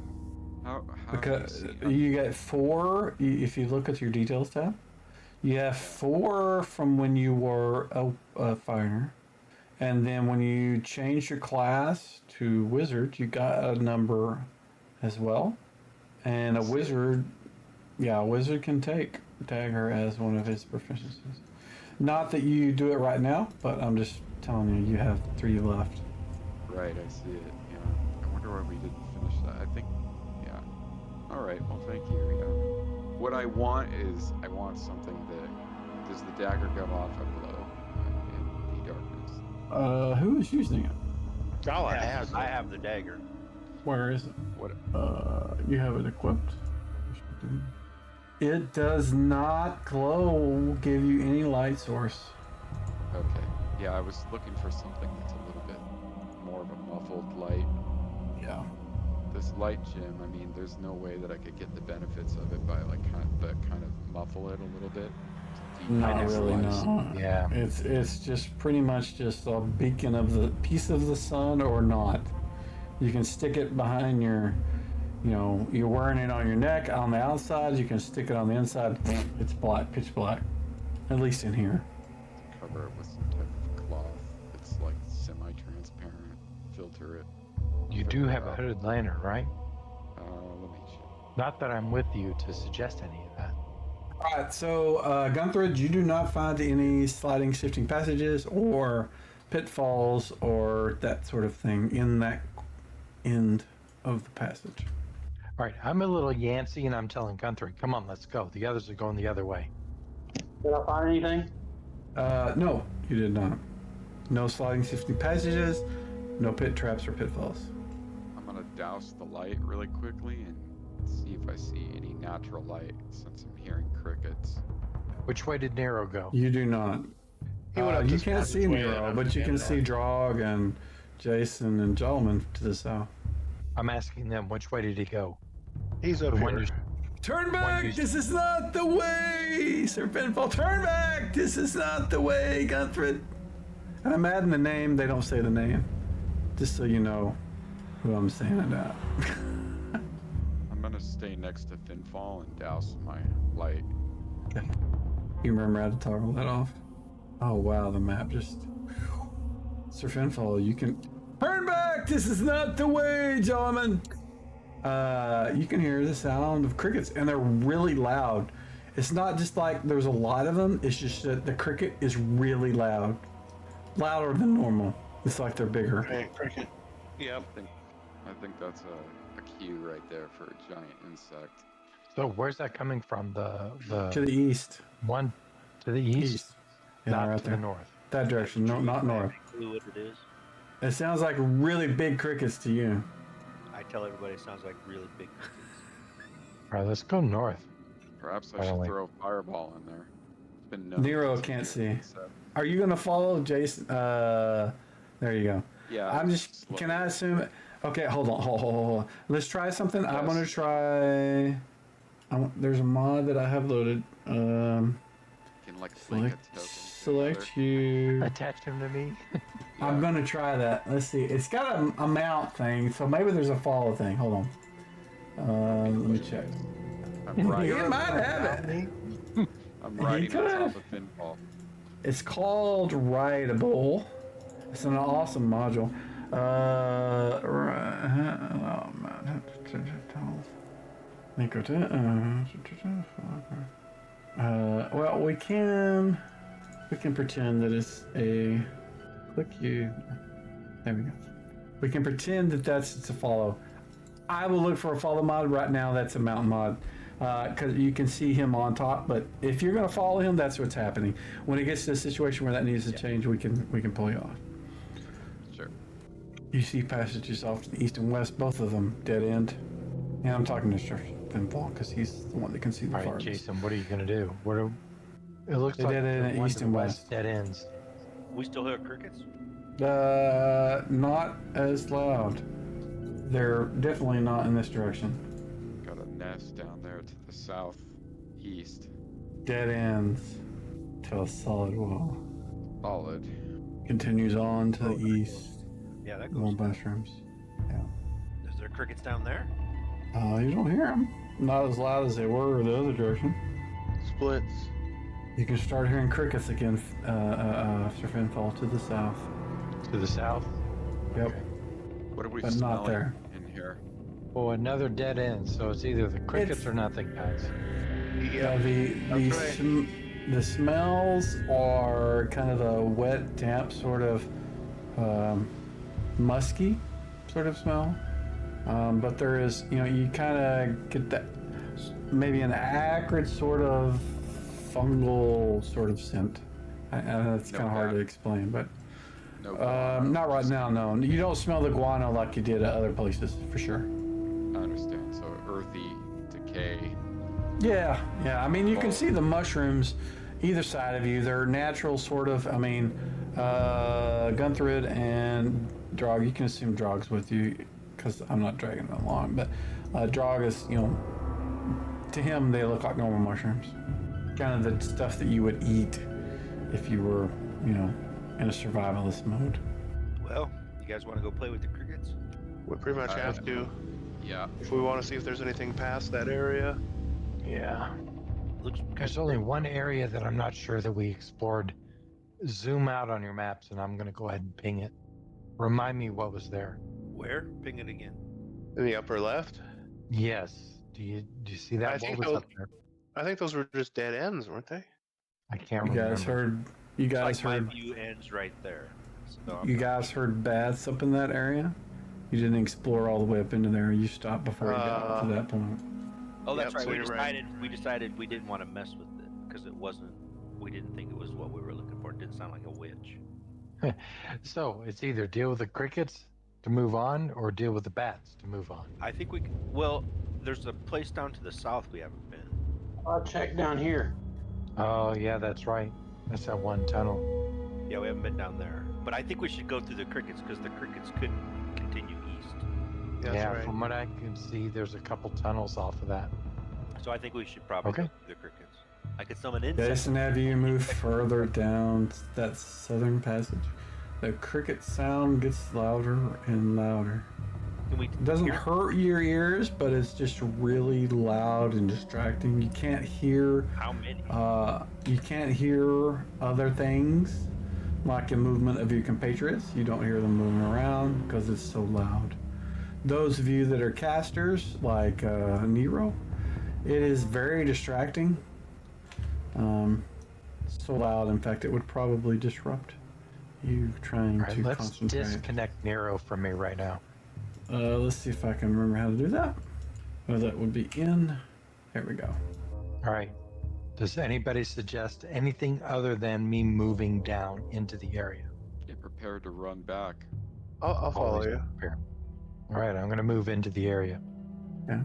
How Because do you see you get 4, if you look at your details tab, you have 4 from when you were a fighter. And then when you change your class to wizard, you got a number as well. And a wizard can take dagger as one of his proficiencies. Not that you do it right now, but I'm just telling you, you have 3 left. Right, I see it. Yeah. I wonder why we didn't finish that. I think, yeah. All right. Well, thank you. Yeah. What I want is, something that does the dagger give off a glow in the darkness? Who is using it? Gala Yeah, has I it. have the dagger. Where is it? What? You have it equipped. It does not glow, give you any light source. Okay. Yeah, I was looking for something that's a little bit more of a muffled light. Yeah. This light gem, I mean, there's no way that I could get the benefits of it by like kind of muffle it a little bit. Not It's really, nice. no. Yeah. It's just pretty much just a beacon of the piece of the sun or not. You can stick it behind your, you're wearing it on your neck on the outside. You can stick it on the inside. It's black, pitch black. At least in here. Cover it with some type of cloth that's like semi-transparent. Filter it. You do have a hooded lantern, right? Let me check. Not that I'm with you to suggest any of that. All right, so Gunther, you do not find any sliding, shifting passages or pitfalls or that sort of thing in that end of the passage. All right, I'm a little Yancey, and I'm telling Guthrie, come on, let's go. The others are going the other way. Did I find anything? No, you did not. No sliding shifting passages, no pit traps or pitfalls. I'm gonna douse the light really quickly and see if I see any natural light since I'm hearing crickets. Which way did Nero go? You do not. He went up You this can't see passageway and Nero, I'm but you can standing see Drog and Jason and Jolman to the south. I'm asking them, which way did he go? He's up The here. one you- Turn back! This is not the way! Serpentfall, turn back! This is not the way, Guthrie! And I'm adding the name, they don't say the name. Just so you know who I'm saying it at. I'm gonna stay next to Finfall and douse my light. You remember how to toggle that off? Oh wow, the map just... Sir Finfall, you can... Turn back! This is not the way, gentlemen! You can hear the sound of crickets, and they're really loud. It's not just like there's a lot of them, it's just that the cricket is really loud. Louder than normal. It's like they're bigger. Hey, cricket. Yep. I think that's a cue right there for a giant insect. So where's that coming from? To The the east. one to the east, Yeah, not right to there. the north. That direction, no, not north. Clue what it is. It sounds like really big crickets to you. I tell everybody it sounds like really big crickets. All right, let's go north. Perhaps I Finally. should throw a fireball in there. It's been known Nero to can't scare see. insects. Are you gonna follow Jason? There you go. Yeah. I'm just. slowly. Can I assume? Okay, hold on. Let's try something. I'm Yes. gonna try. There's a mod that I have loaded. Can like link a token. to Select you. Attach him to me. I'm gonna try that. Let's see. It's got a mount thing, so maybe there's a follow thing. Hold on. Let me check. another. I'm He riding, might have it. I'm riding on could. top of Finfall. It's called Rideable. It's an awesome module. Well, we can pretend that it's a click you. There we go. We can pretend that it's a follow. I will look for a follow mod right now. That's a mountain mod. Because you can see him on top, but if you're going to follow him, that's what's happening. When it gets to a situation where that needs to change, we can pull you off. Sure. You see passages off to the east and west, both of them dead end. And I'm talking to Sir Finfall because he's the one that can see the All right, farthest. Jason, what are you gonna do? It looks They like did it the at one east to and the west. dead ends. We still hear crickets? Not as loud. They're definitely not in this direction. Got a nest down there to the southeast. Dead ends to a solid wall. Solid. Continues on to the east. Yeah, that More goes. mushrooms. Is there crickets down there? You don't hear them. Not as loud as they were the other direction. Splits. You can start hearing crickets again, Sir Finfall, to the south. To the south. Yep. Okay. What are we But not smelling there. in here? Oh, another dead end. So it's either the crickets or nothing, guys. Yeah. The right. the smells are kind of a wet, damp sort of musky sort of smell. But there is, you kind of get that maybe an acrid sort of fungal sort of scent. I know it's No kind of hard to doubt. explain, but No. not right now. No, you don't smell the guano like you did at other places for sure. I understand. So earthy decay. Yeah. I mean, you can see the mushrooms either side of you. They're natural sort of. I mean, Gunther and Drog. You can assume Drog's with you because I'm not dragging them along. But Drog is, to him they look like normal mushrooms, kind of the stuff that you would eat if you were, in a survivalist mode. Well, you guys want to go play with the crickets? We pretty much I have have to Yeah. if we want to see if there's anything past that area. Yeah. Looks. There's only one area that I'm not sure that we explored. Zoom out on your maps, and I'm gonna go ahead and ping it. Remind me what was there. Where? Ping it again. In the upper left. Yes. Do you see that? I What think was those- up there? I think those were just dead ends, weren't they? I can't You remember. guys heard? You guys Like my heard? view ends right there. So You guys heard bats up in that area? You didn't explore all the way up into there. You stopped before you got to that point. Oh, that's Yep, right. so We you're decided right. we decided we didn't want to mess with it because it wasn't. We didn't think it was what we were looking for. It didn't sound like a witch. So it's either deal with the crickets to move on or deal with the bats to move on. I think we. Well, there's a place down to the south we haven't been. I'll check down here. Oh, yeah, that's right. That's that one tunnel. Yeah, we haven't been down there. But I think we should go through the crickets because the crickets could continue east. That's yeah, right. from what I can see, there's a couple tunnels off of that. So I think we should probably Okay. go through the crickets. I could summon insects. Jason, have you moved further down that southern passage? The cricket sound gets louder and louder. Can we? It doesn't hear? hurt your ears, but it's just really loud and distracting. You can't hear. How many? You can't hear other things like the movement of your compatriots. You don't hear them moving around because it's so loud. Those of you that are casters, like Nero, it is very distracting. So loud, in fact, it would probably disrupt you trying All right, to let's concentrate. disconnect Nero from me right now. Let's see if I can remember how to do that. Oh, that would be in. There we go. All right. Does anybody suggest anything other than me moving down into the area? Get prepared to run back. I'll follow Always you. prepare. All right, I'm going to move into the area. From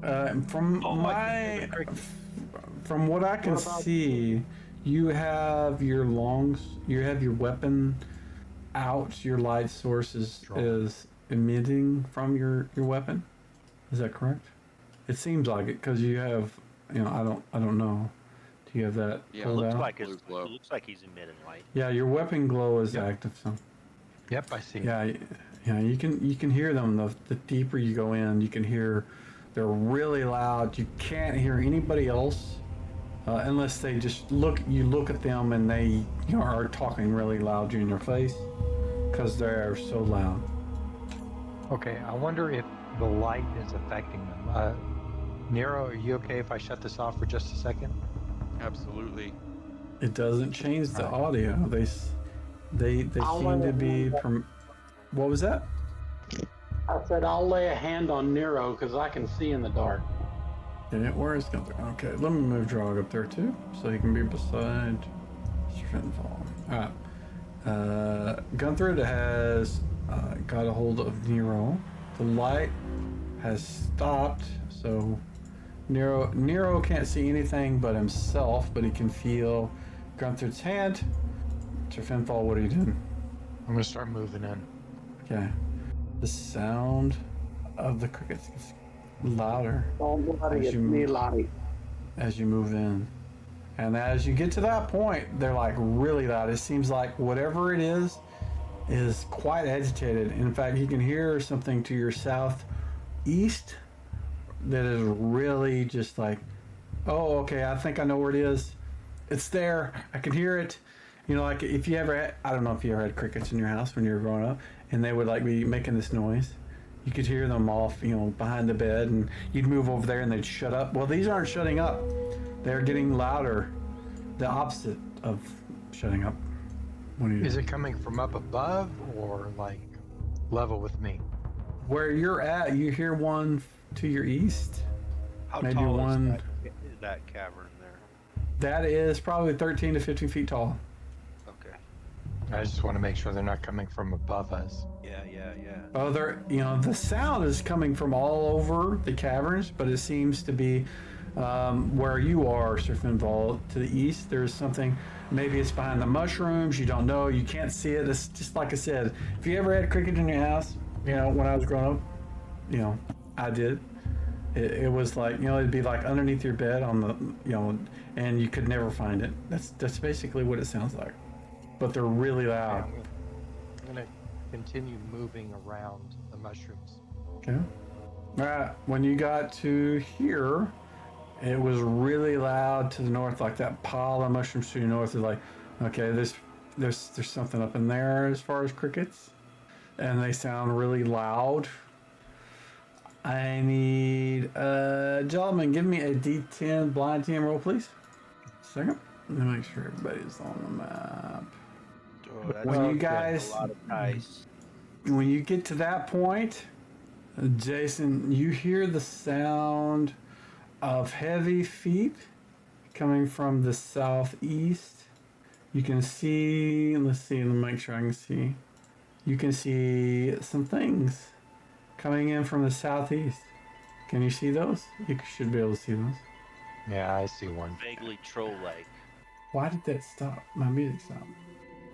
Oh, I can hear my, the crickets. from what I can What about- see, you have your weapon out. Your light source Strong. is emitting from your weapon. Is that correct? It seems like it because you have, I don't know. Do you have that Yeah, pulled Looks out? like Blue glow. it looks like he's emitting light. Yeah, your weapon glow is Yep. active. So Yep, I see. yeah, you can hear them. The deeper you go in, you can hear. They're really loud. You can't hear anybody else unless they just look. You look at them and they are talking really loud in your face because they're so loud. Okay, I wonder if the light is affecting them. Nero, are you okay if I shut this off for just a second? Absolutely. It doesn't change the Alright. audio. They I'll seem let to it be. know. What was that? I said I'll lay a hand on Nero because I can see in the dark. Yeah, where is Gunther? Okay, let me move Drog up there too, so he can be beside Strindfall. Alright. Gunther has got a hold of Nero. The light has stopped, so Nero can't see anything but himself, but he can feel Gunther's hand. Finfall, what are you doing? I'm going to start moving in. Okay. The sound of the crickets gets louder Don't worry, As it's you me move- light. as you move in. And as you get to that point, they're like really loud. It seems like whatever it is quite agitated. In fact, you can hear something to your southeast that is really just like, oh, okay, I think I know where it is. It's there. I can hear it. Like if you ever had, I don't know if you ever had crickets in your house when you were growing up, and they would like be making this noise. You could hear them off, behind the bed, and you'd move over there and they'd shut up. Well, these aren't shutting up. They're getting louder. The opposite of shutting up. What do you? Is it coming from up above or like level with me? Where you're at, you hear one to your east. How Maybe tall one- is that cavern there? That is probably 13 to 15 feet tall. Okay. I just want to make sure they're not coming from above us. Yeah. Oh, the sound is coming from all over the caverns, but it seems to be where you are, Sir Finval, to the east. There's something, maybe it's behind the mushrooms, you don't know, you can't see it. It's just like I said, if you ever had cricket in your house, when I was growing up, I did. It was like, it'd be like underneath your bed on the, and you could never find it. That's basically what it sounds like. But they're really loud. I'm going to continue moving around the mushrooms. Okay. All right. When you got to here, it was really loud to the north, like that pile of mushrooms to your north is like, okay, there's something up in there as far as crickets, and they sound really loud. I need gentlemen, give me a D10 blind team roll, please. Second. Let me make sure everybody's on the map. that's When you Okay. guys, a lot of dice. when you get to that point, Jason, you hear the sound of heavy feet coming from the southeast. You can see, let me make sure I can see. You can see some things coming in from the southeast. Can you see those? You should be able to see those. Yeah, I see one. Vaguely troll-like. Why did that stop? My music stopped.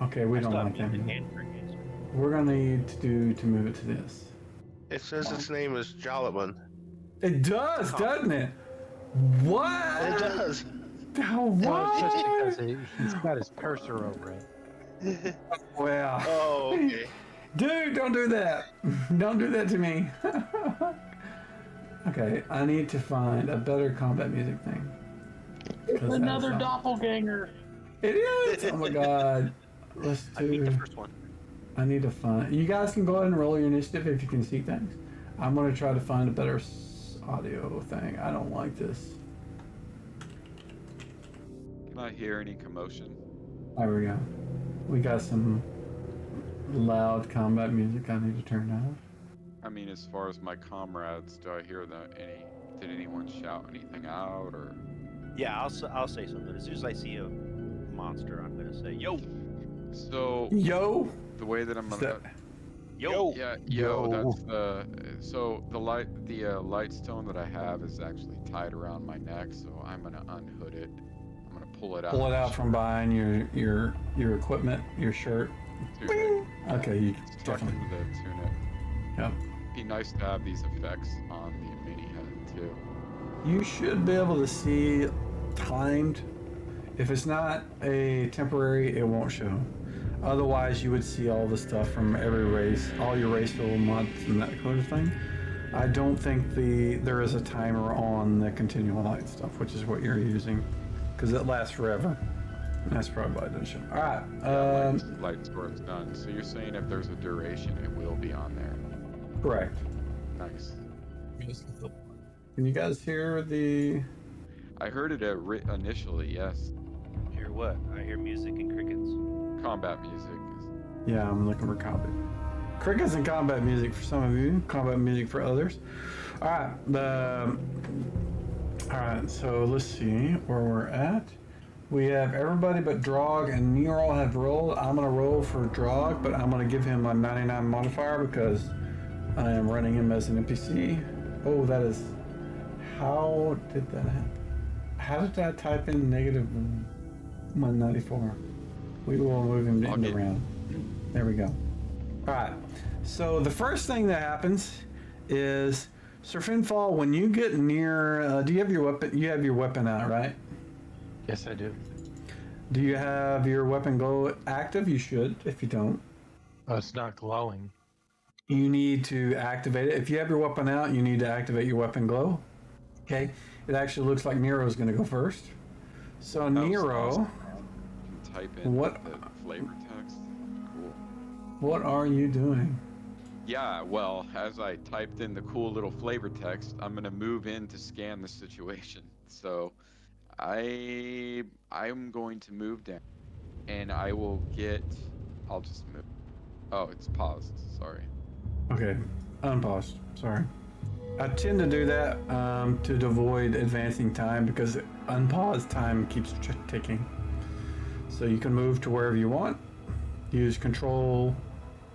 Okay, we I don't stopped like that music music. and crickets. We're gonna need to move it to this. It says its name is Jolliman. It does, doesn't it? What? It does. Oh, Well, it's just what? because he's got his cursor over it. Well, Oh, okay. dude, don't do that. Don't do that to me. Okay, I need to find a better combat music thing. 'Cause Another that's doppelganger. It is. Oh my god. Let's I beat the do. first one. I need to find. You guys can go ahead and roll your initiative if you can see things. I'm gonna try to find a better audio thing. I don't like this. Can I hear any commotion? There we go. We got some loud combat music I need to turn down. I mean, as far as my comrades, do I hear did anyone shout anything out or? Yeah, I'll say something. As soon as I see a monster, I'm gonna say, "Yo, So Yo! the way that I'm Is gonna, that- yo." yeah, Yo. that's the light stone that I have is actually tied around my neck, so I'm gonna unhood it. I'm gonna pull it out. Pull it out from behind your equipment, your shirt. Tunic. Okay, you It's tucked definitely. into the tunic. Yep. Be nice to have these effects on the mini head too. You should be able to see timed. If it's not a temporary, it won't show. Otherwise, you would see all the stuff from every race, all your racial mods and that kind of thing. I don't think there is a timer on the continual light stuff, which is what you're using, because it lasts forever. That's probably why it doesn't show. All right. Light store's done. So you're saying if there's a duration, it will be on there. Correct. Nice. Can you guys hear the? I heard it initially. Yes. Hear what? I hear music and crickets. Combat music. Yeah, I'm looking for combat. Crickets and combat music for some of you, combat music for others. All right. All right. So let's see where we're at. We have everybody but Drog and Nero have rolled. I'm gonna roll for Drog, but I'm gonna give him a 99 modifier because I am running him as an NPC. Oh, that is. How did that happen? How did I type in negative 194? We will move him in the round. There we go. All right. So the first thing that happens is Sir Finfall. When you get near, do you have your weapon? You have your weapon out, right? Yes, I do. Do you have your weapon glow active? You should. If you don't, Oh, it's not glowing. you need to activate it. If you have your weapon out, you need to activate your weapon glow. Okay. It actually looks like Nero's going to go first. So That was Nero, awesome. You can type in What- the flavor text. Cool. what are you doing? Yeah, well, as I typed in the cool little flavor text, I'm gonna move in to scan the situation. So, I'm going to move down, and I'll just move. Oh, it's paused. Sorry. Okay, unpaused. Sorry. I tend to do that to avoid advancing time because unpaused time keeps ticking. So you can move to wherever you want. Use control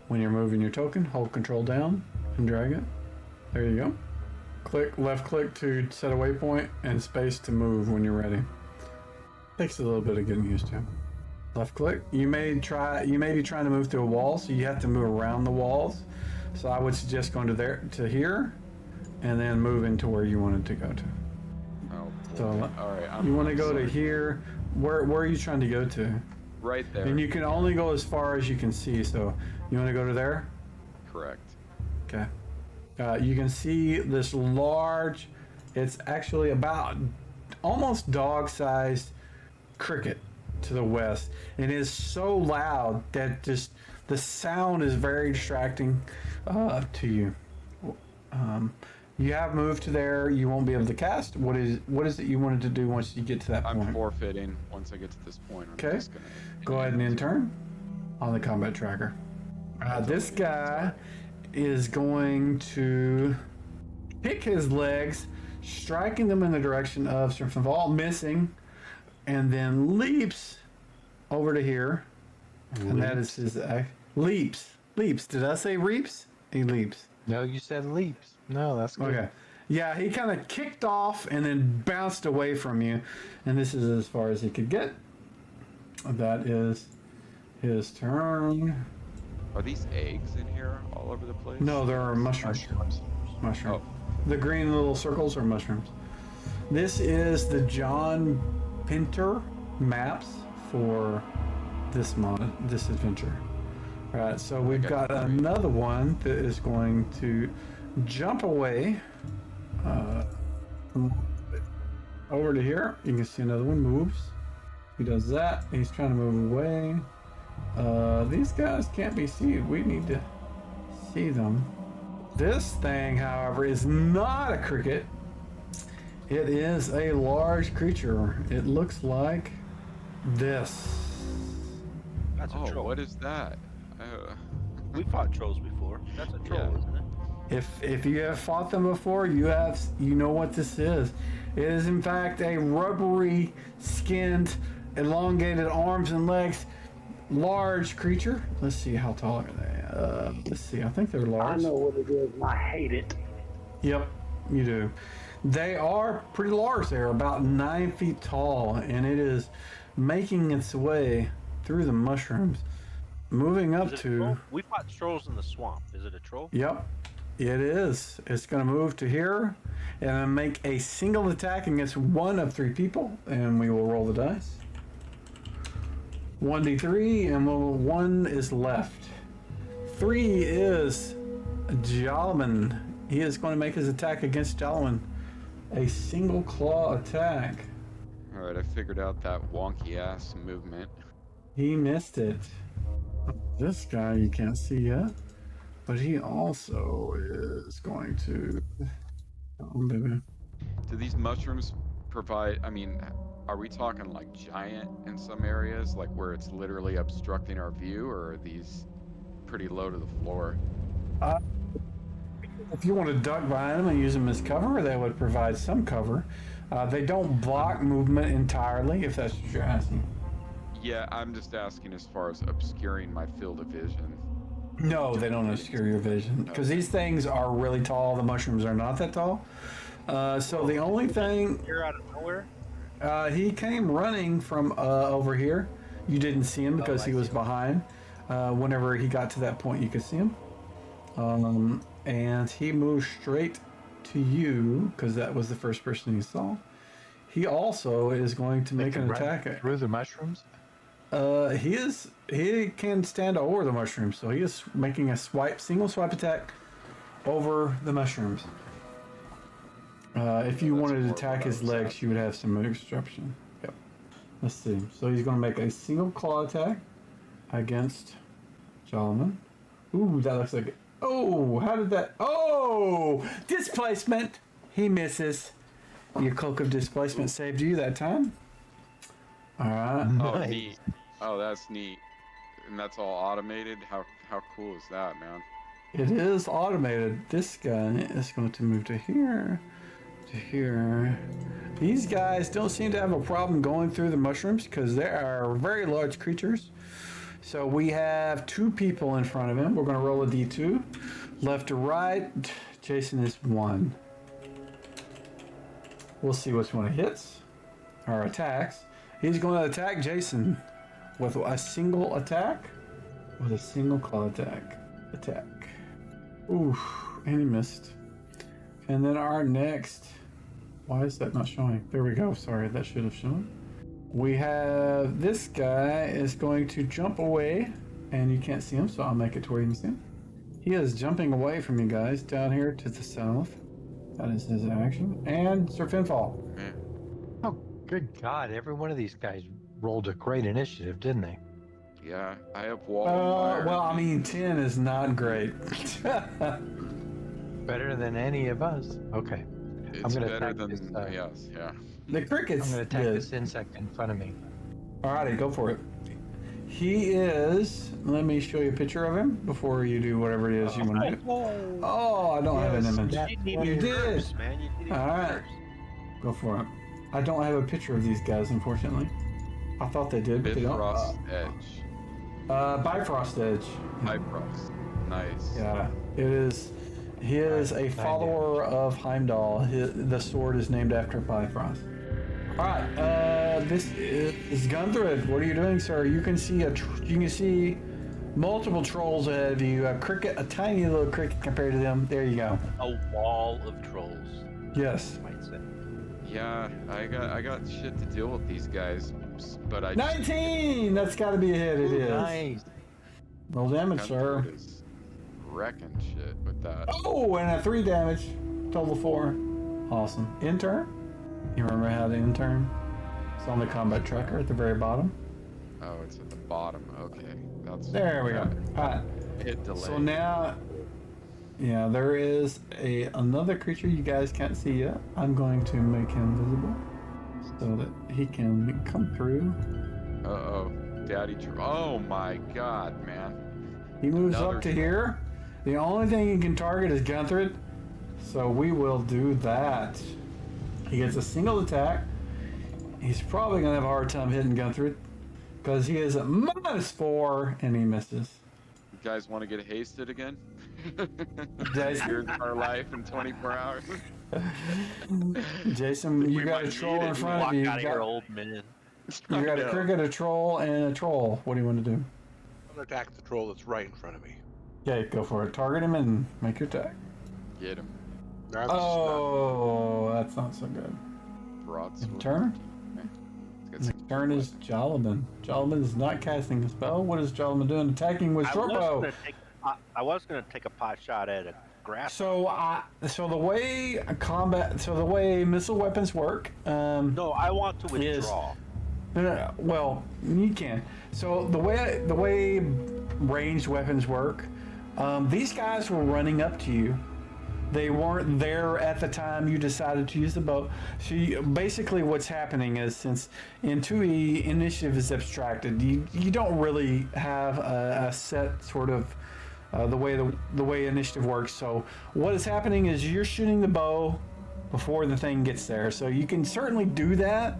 when you're moving your token. Hold control down and drag it. There you go. Left click to set a waypoint and space to move when you're ready. Takes a little bit of getting used to. Left click. You may be trying to move through a wall, so you have to move around the walls. So I would suggest going to here, and then move into where you wanted to go to. Oh, So all right. you want to go to sorry. here. Where are you trying to go to? Right there. And you can only go as far as you can see. So you want to go to there? Correct. Okay. You can see this large. It's actually about almost dog-sized cricket to the west. It is so loud that just the sound is very distracting to you. You have moved to there. You won't be able to cast. What is it you wanted to do once you get to that I'm point? forfeiting once I get to this point. I'm Okay. just gonna Go ahead and intern. on the combat tracker. This guy is going to pick his legs, striking them in the direction of Serpentine, missing, and then leaps over to here. And that is his leaps. Did I say reaps? He leaps. No, you said leaps. No, that's good. Okay. Yeah, he kind of kicked off and then bounced away from you. And this is as far as he could get. That is his turn. Are these eggs in here all over the place? No, there are mushrooms. Mushroom. The green little circles are mushrooms. This is the John Pinter maps for this adventure. All right, so we've got another one that is going to jump away over to here. You can see another one moves. He does that. He's trying to move away. These guys can't be seen. We need to see them. This thing, however, is not a cricket. It is a large creature. It looks like this. That's a troll. What is that? We fought trolls before. That's a troll, isn't it? If you have fought them before, you know what this is. It is in fact a rubbery skinned, elongated arms and legs, large creature. Let's see, how tall are they? Let's see, I think they're large. I know what it is, and I hate it. Yep, you do. They are pretty large. They're about 9 feet tall, and it is making its way through the mushrooms, moving up to. We fought trolls in the swamp. Is it a troll? Yep, it is. It's going to move to here and make a single attack against one of 3 people, and we will roll the dice. 1d3, and 1 is left. 3 is Jalaman. He is going to make his attack against Jalaman. A single claw attack. Alright, I figured out that wonky ass movement. He missed it. This guy you can't see yet, but he also is going to. Oh, baby. Do these mushrooms provide, are we talking like giant in some areas, like where it's literally obstructing our view, or are these pretty low to the floor? If you want to duck behind them and use them as cover, they would provide some cover. They don't block movement entirely, if that's what you're asking. Yeah, I'm just asking as far as obscuring my field of vision. No, they don't obscure your vision, because these things are really tall. The mushrooms are not that tall. So the only thing... You're out of nowhere? He came running from over here. You didn't see him because he was behind. Whenever he got to that point, you could see him. And he moved straight to you because that was the first person you saw. He also is going to make an attack through the mushrooms. He can stand over the mushrooms, so he is making a single swipe attack over the mushrooms. If you wanted to attack his legs, you would have some disruption. Yep. Let's see. So he's going to make a single claw attack against Jalaman. Ooh, that looks like it. Oh, how did that? Oh, displacement. He misses. Your cloak of displacement saved you that time. All right. Oh, neat. Oh, that's neat. And that's all automated? How cool is that, man? It is automated. This guy is going to move to here. To here. These guys don't seem to have a problem going through the mushrooms because they are very large creatures. So we have 2 people in front of him. We're going to roll a d2. Left to right. Jason is 1. We'll see which one it hits. Or attacks. He's going to attack Jason with a single attack. With a single claw attack. Oof. And he missed. And then our next... Why is that not showing? There we go. Sorry, that should have shown. We have this guy is going to jump away, and you can't see him, so I'll make it to where you can see him. He is jumping away from you guys down here to the south. That is his action. And Sir Finfall. Oh, good God. Every one of these guys rolled a great initiative, didn't they? Yeah, I have wall of fire. Well, 10 is not great. Better than any of us. Okay. It's I'm gonna better attack than this, yes, yeah. The crickets. I'm going to attack this insect in front of me. Alrighty, go for it. He is. Let me show you a picture of him before you do whatever it is you want to do. Oh, I don't have an Yes, image. that- You need You your did. curse, man. You need your All right. curse. Go for it. I don't have a picture of these guys, unfortunately. I thought they did, but they don't. Bifrost Edge. Bifrost Edge. Bifrost. Nice. Yeah, it is. He is a follower of Heimdall. The sword is named after Bifrost. All right, this is Gunthred. What are you doing, sir? You can see you can see multiple trolls ahead of you. A cricket, a tiny little cricket compared to them. There you go. A wall of trolls, Yes. you might say. Yeah, I got shit to deal with these guys, but I 19. That's got to be a hit. It is. Nice. Roll damage, sir. Gunthroat is wrecking shit with that. Oh, and a 3 damage. Total 4. Awesome. Intern. You remember how to intern? It's on the combat tracker at the very bottom. Oh, it's at the bottom. Okay, that's There we go. All right. Hit delay. So now, yeah, there is another creature you guys can't see yet. I'm going to make him visible so that he can come through. Uh-oh, Daddy. Oh my God, man. He moves Another up to troll. here. The only thing he can target is Gunthred, so we will do that. He gets a single attack. He's probably going to have a hard time hitting Gunthred because he is at -4 and he misses. You guys want to get hasted again? Jason, Here's our life in 24 hours. Jason, you We got a might troll need in it. front of Walk you. You out of here, got, old man. you got a cricket, a troll, and a troll. What do you want to do? I'm gonna attack the troll that's right in front of me. Okay, go for it. Target him and make your attack. Get him. That's Oh, that's not so good. Broadsword. Turn? Let's get The some turn is Jalaban. Jalaban is not casting a spell. What is Jalaban doing? Attacking with short bow. I was gonna take a pot shot at a grass. So the way missile weapons work. No, I want to Yes. withdraw. No. Well, you can. So the way ranged weapons work, these guys were running up to you. They weren't there at the time you decided to use the bow. So basically what's happening is, since in 2E initiative is abstracted, you don't really have a set sort of the way initiative works. So what is happening is you're shooting the bow before the thing gets there. So you can certainly do that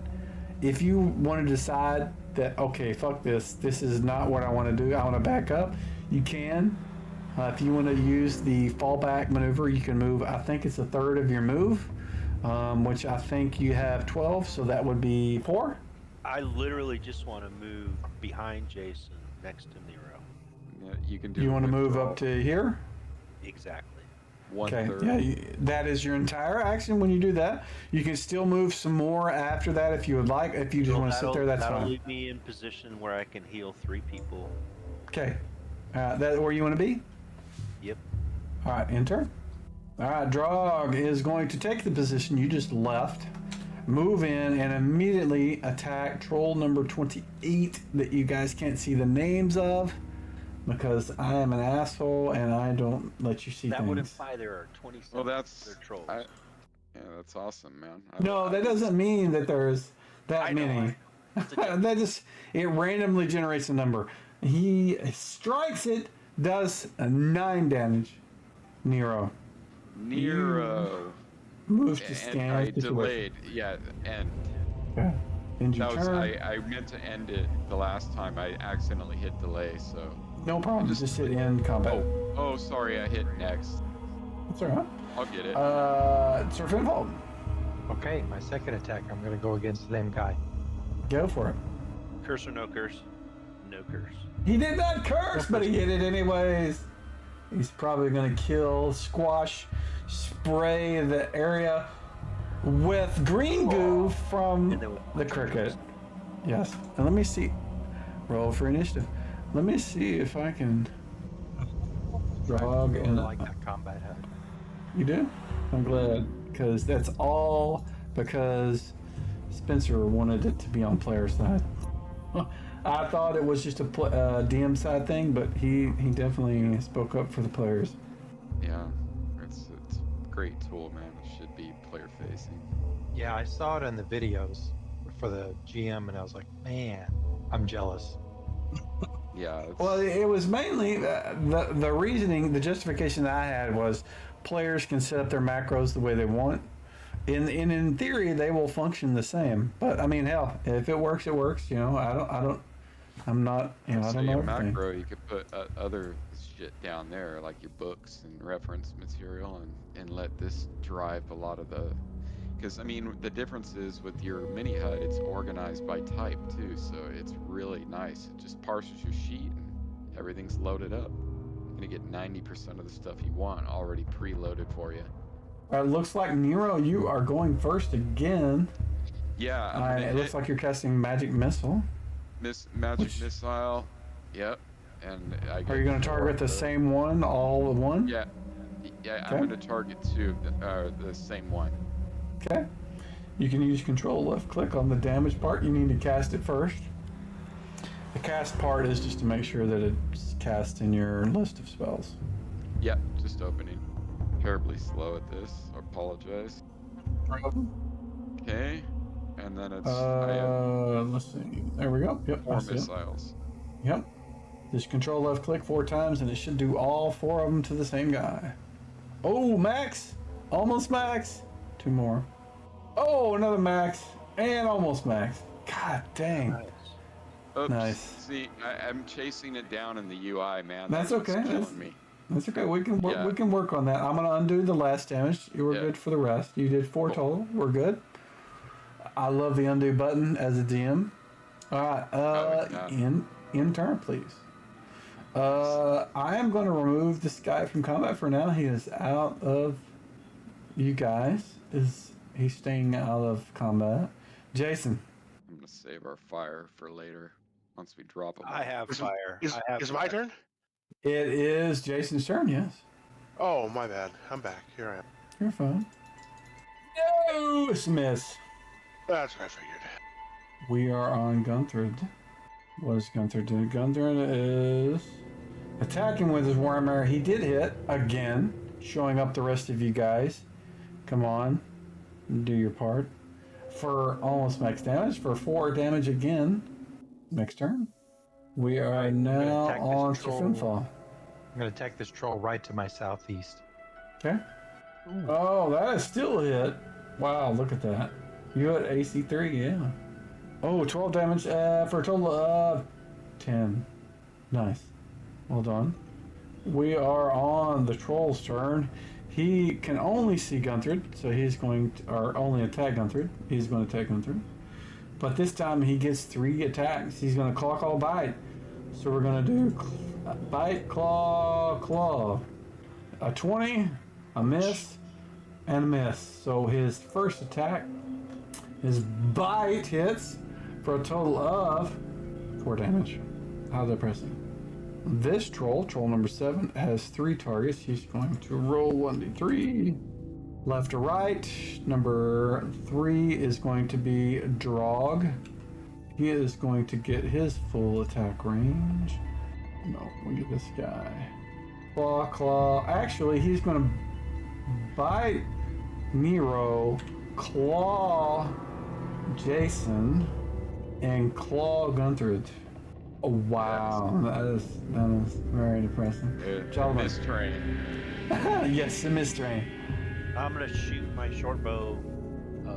if you want to decide that, okay, fuck this is not what I want to do, I want to back up. You can. If you want to use the fallback maneuver, you can move, I think it's a third of your move, which I think you have 12, so that would be 4. I literally just want to move behind Jason, next to Nero. Yeah, you can do. You want to move withdrawal. up to here? Exactly. One Okay, third. yeah, that is your entire action when you do that. You can still move some more after that if you would like. If you just So want to sit there, that's that'll fine. leave me in position where I can heal 3 people. Okay, that where you want to be? Yep. All right, enter. All right, Drog is going to take the position you just left, move in, and immediately attack troll number 28 that you guys can't see the names of because I am an asshole and I don't let you see That things. would imply there are 27 Well, that's. other trolls. Yeah, that's awesome, man. No, that doesn't mean that there's that I know, many. It's a joke. That just, it randomly generates a number. He strikes it, does 9 damage. Nero Nero. moves to And scan. I situation. delayed. Yeah, and Okay. End your that was turn. I meant to end it the last time. I accidentally hit delay, so. No problem. Just hit end combat. Oh, sorry. I hit next. That's all right. I'll get it. Sir Finfald, Okay, my second attack, I'm going to go against the same guy. go for it. Curse or no curse? No curse. He did not curse, but he hit it anyways. He's probably going to kill, squash, spray the area with green goo from And then with the cricket. Yes. And let me see. Roll for initiative. Let me see if I can. Drog I and like that combat hut. You do? I'm glad, because that's all because Spencer wanted it to be on player side. I thought it was just a DM side thing, but he definitely spoke up for the players. Yeah, it's a great tool, man. It should be player facing. Yeah, I saw it in the videos for the GM, and I was like, man, I'm jealous. Yeah. Well, it was mainly the reasoning, the justification that I had was players can set up their macros the way they want. In theory, they will function the same. But I mean, hell, if it works, it works. You know, I'm not, you know, I So don't know your everything. macro, you could put other shit down there, like your books and reference material, and let this drive a lot of the. Because, I mean, the difference is with your mini HUD, it's organized by type, too, so it's really nice. It just parses your sheet, and everything's loaded up. You're going to get 90% of the stuff you want already preloaded for you. It looks like, Nero, you are going first again. Yeah, It looks like you're casting Magic Missile. Magic Missile, yep. And I Are you going to target the same one, all at one? Yeah, Okay. I'm going to target the same one. Okay. You can use Control left click on the damage part. You need to cast it first. The cast part is just to make sure that it's cast in your list of spells. Yep, just opening. Terribly slow at this. I apologize. Okay, and then it's let's see. There we go. Yep. 4 I see it. missiles. Yep. Just Control left click 4 times, and it should do all 4 of them to the same guy. Oh, max! Almost max. 2 more. Oh, another max, and almost max. God dang. Nice. Oops. Nice. See, I'm chasing it down in the UI, man. That's what's okay. killing me. That's okay. We can Yeah. we can work on that. I'm gonna undo the last damage. You were Yeah. good for the rest. You did 4 total. We're good. I love the undo button as a DM. All right. yeah. In turn, please. I am going to remove this guy from combat for now. He is out of. You guys he's staying out of combat. Jason. I'm gonna save our fire for later. Once we drop them. I have Is- fire. Is, I have is my fire. turn? It is Jason's turn. Yes. Oh, my bad. I'm back. Here I am. You're fine. No, it's a miss. That's what I figured. We are on Gunthrid. What does Gunthrid do? Gunthrid is attacking with his Warhammer. He did hit again, showing up the rest of you guys. Come on, do your part. For almost max damage, for 4 damage again. Next turn. We are now attack this on to troll. Finfall. I'm going to attack this troll right to my southeast. Okay. Oh, that is still a hit. Wow, look at that. You at AC 3, yeah. Oh, 12 damage for a total of 10. Nice. Well done. We are on the troll's turn. He can only see Gunthrid, so he's going to, or only attack Gunthrid. He's going to attack Gunthrid. But this time he gets 3 attacks. He's going to claw, claw, bite. So we're going to do bite, claw, claw. A 20, a miss, and a miss. So his first attack, his bite hits for a total of 4 damage. How depressing. This troll number 7, has 3 targets. He's going to roll 1d3. Left to right. Number 3 is going to be Drog. He is going to get his full attack range. No, look at this guy. Claw, claw. Actually, he's going to bite Nero, claw Jason, and claw Gunthrid. Oh, wow, that is very depressing. Gentlemen. Miss train. Yes, the mistrain. I'm gonna shoot my short bow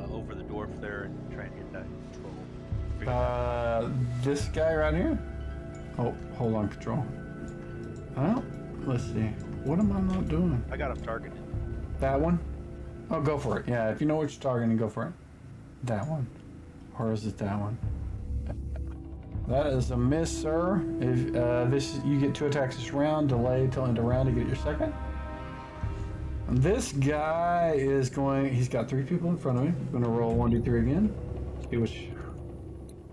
over the dwarf there and try and hit that troll. This guy right here. Oh, hold on, control. Well, let's see. What am I not doing? I got him targeted. That one? Oh, go for it. Yeah, if you know what you're targeting, go for it. That one. Or is it that one? That is a miss, sir. If you get 2 attacks this round, delay till end of round to get your second. And this guy is going. He's got 3 people in front of him. Going to roll 1d3 again. Which,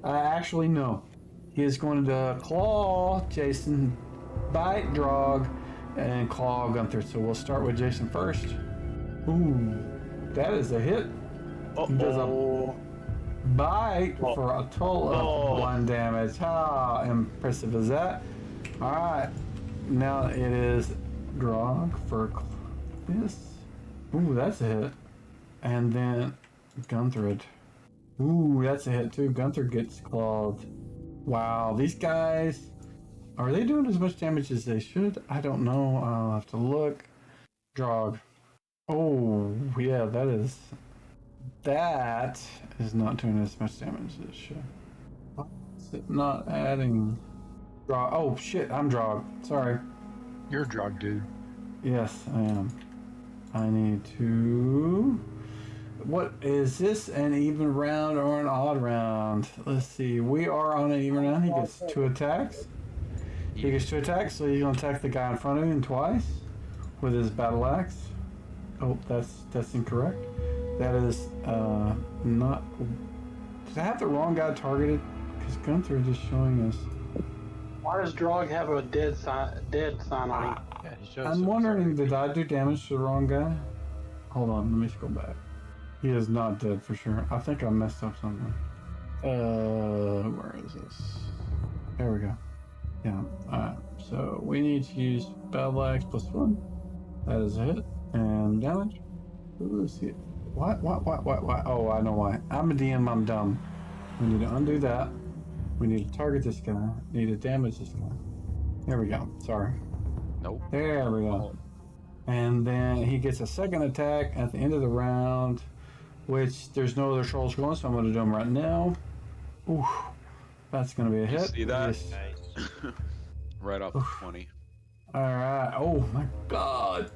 actually no. He is going to claw Jason, bite Drog, and claw Gunther. So we'll start with Jason first. Ooh, that is a hit. He does a bite for a total of 1 damage. How impressive is that? Alright, now it is Drog for this. Ooh, that's a hit. And then Gunthrid. Ooh, that's a hit too. Gunther gets clawed. Wow, these guys Are they doing as much damage as they should? I don't know. I'll have to look. Drog. Oh, yeah, that is not doing as much damage as it should. Why is it not adding? Drog. Oh, shit, I'm Drog. Sorry. You're a drug dude. Yes, I am. I need to... What is this, an even round or an odd round? Let's see. We are on an even round. He gets 2 attacks. He gets 2 attacks, so you're going to attack the guy in front of him twice with his battle axe. Oh, that's incorrect. That is not... Did I have the wrong guy targeted? Because Gunther is just showing us... Why does Drog have a dead sign on him? Yeah, he shows I'm some wondering, sorry. did I do damage to the wrong guy? Hold on, let me just go back. He is not dead for sure. I think I messed up something. Where is this? There we go. Yeah, alright. So we need to use battle axe +1. That is a hit. And damage. Ooh, see it. What? Oh, I know why. I'm a DM, I'm dumb. We need to undo that. We need to target this guy. Need to damage this guy. There we go. Sorry. Nope. There we go. And then he gets a second attack at the end of the round, which there's no other trolls going, so I'm going to do them right now. Ooh, that's going to be a You hit. see that? Yes. Nice. Right off the 20. All right. Oh my God.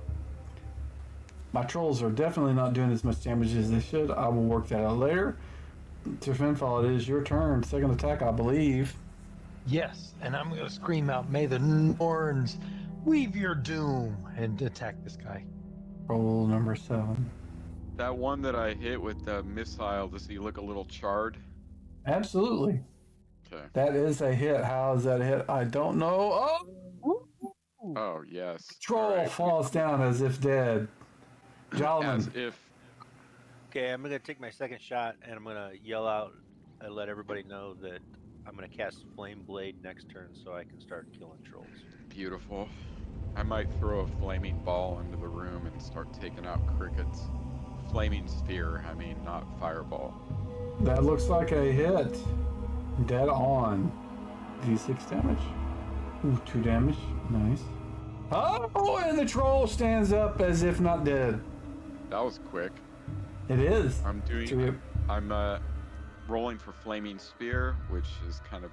My trolls are definitely not doing as much damage as they should. I will work that out later. To Finfall, it is your turn. Second attack, I believe. Yes, and I'm going to scream out, "May the Norns weave your doom," and attack this guy. Roll number 7. That one that I hit with the missile, does he look a little charred? Absolutely. Okay. That is a hit. How is that a hit? I don't know. Oh! Oh, yes. Troll Alright. falls down as if dead. As Jolman. if. Okay, I'm gonna take my second shot and I'm gonna yell out and let everybody know that I'm gonna cast Flame Blade next turn so I can start killing trolls. Beautiful. I might throw a flaming ball into the room and start taking out crickets. Flaming sphere, I mean, not fireball. That looks like a hit. Dead on. D6 damage. Ooh, 2 damage. Nice. Oh, and the troll stands up as if not dead. That was quick. It is. I'm Three- rolling for flaming spear, which is kind of,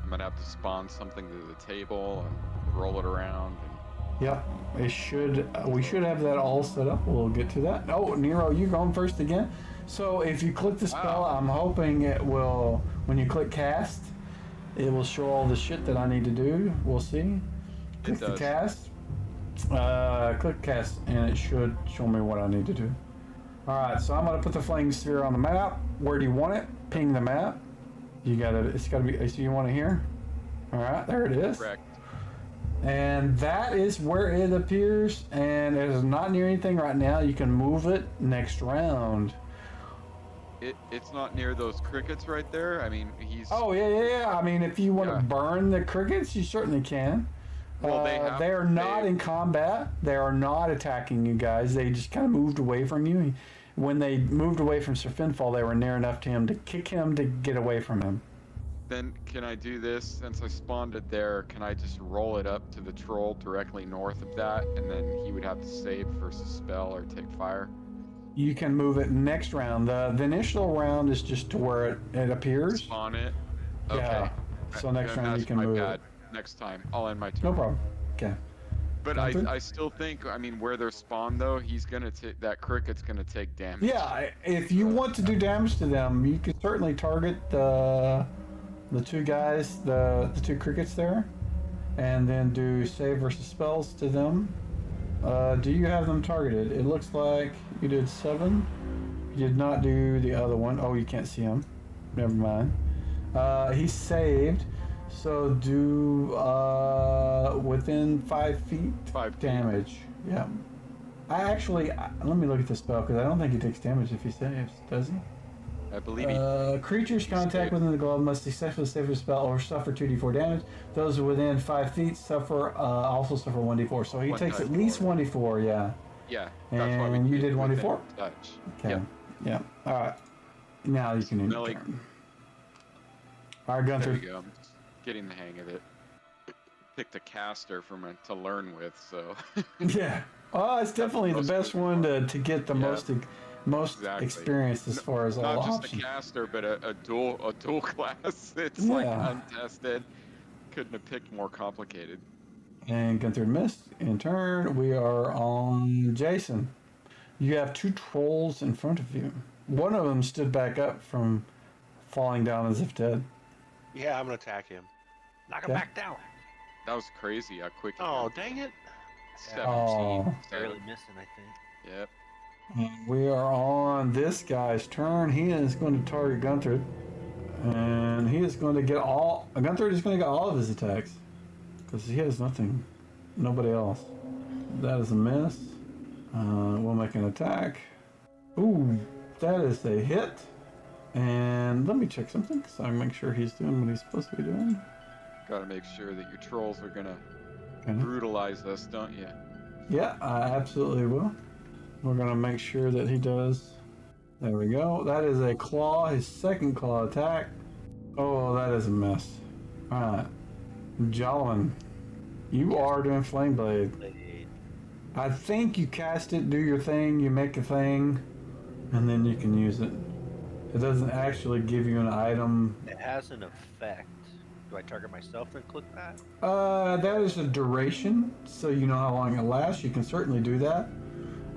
I'm gonna have to spawn something to the table and roll it around. Yep. It should. We should have that all set up. We'll get to that. Oh, Nero, you going first again. So if you click the spell, Wow. I'm hoping it will. When you click cast, it will show all the shit that I need to do. We'll see. Click the does. cast. Click cast, and it should show me what I need to do. All right. So I'm gonna put the flaming sphere on the map. Where do you want it? Ping the map. You got it. It's gotta be. So you want it here? All right. There it is. Correct. And that is where it appears, and it is not near anything right now. You can move it next round. It's not near those crickets right there. I mean, he's. Oh, yeah. I mean, if you want Yeah. to burn the crickets, you certainly can. Well, they are not in combat. They are not attacking you guys. They just kind of moved away from you. When they moved away from Sir Finfall, they were near enough to him to kick him to get away from him. Then can I do this? Since I spawned it there, can I just roll it up to the troll directly north of that, and then he would have to save versus spell or take fire? You can move it next round. The initial round is just to where it appears. Spawn it. Okay. Yeah. So next Then round you that's can my move bad. it. Next time, I'll end my turn. No problem. Okay. But Gunther? I still think, I mean, where they're spawned though, he's gonna take that cricket's gonna take damage. Yeah, if you want to do damage to them, you can certainly target the 2 guys, the 2 crickets there, and then do save versus spells to them. Do you have them targeted? It looks like you did 7. You did not do the other one. Oh, you can't see him. Never mind. He saved. So do within 5 feet 5 feet. damage. Yeah. Let me look at the spell because I don't think he takes damage if he saves. Does he? I believe he. Creatures contact saved. within the globe must successfully save a spell or suffer 2d4 damage. Those within 5 feet also suffer 1d4. So he takes at least 1d4. Yeah. Yeah. That's why we And you keep did within 1d4? touch. Okay. Yep. Yeah. All right. Now you can end your Smelly. turn. All right, There Gunther. we go. I'm getting the hang of it. picked a caster to learn with, so. Yeah. Oh, it's definitely the Most best good. one to get the Yeah, most exactly. experience as far as all Not the just options. a caster, but a dual class. It's like Yeah. untested. Couldn't have picked more complicated. And Gunther missed. In turn, we are on Jason. You have two trolls in front of you. One of them stood back up from falling down as if dead. Yeah, I'm gonna attack him. Knock him Okay. back down. That was crazy how quick. Oh, dang it! 17. Oh. Barely missing, I think. Yep. And we are on this guy's turn. He is going to target Gunther. And he is going to get all... Gunther is going to get all of his attacks. Because he has nothing. Nobody else. That is a miss. We'll make an attack. Ooh, that is a hit. And let me check something so I make sure he's doing what he's supposed to be doing. Gotta make sure that your trolls are gonna Okay. brutalize us, don't you? Yeah, I absolutely will. We're going to make sure that he does. There we go. That is a claw, his second claw attack. Oh, that is a miss. Alright. Jolin, you are doing Flame Blade. Blade. I think you cast it, do your thing, you make a thing, and then you can use it. It doesn't actually give you an item. It has an effect. Do I target myself and click that? That is a duration, so you know how long it lasts. You can certainly do that.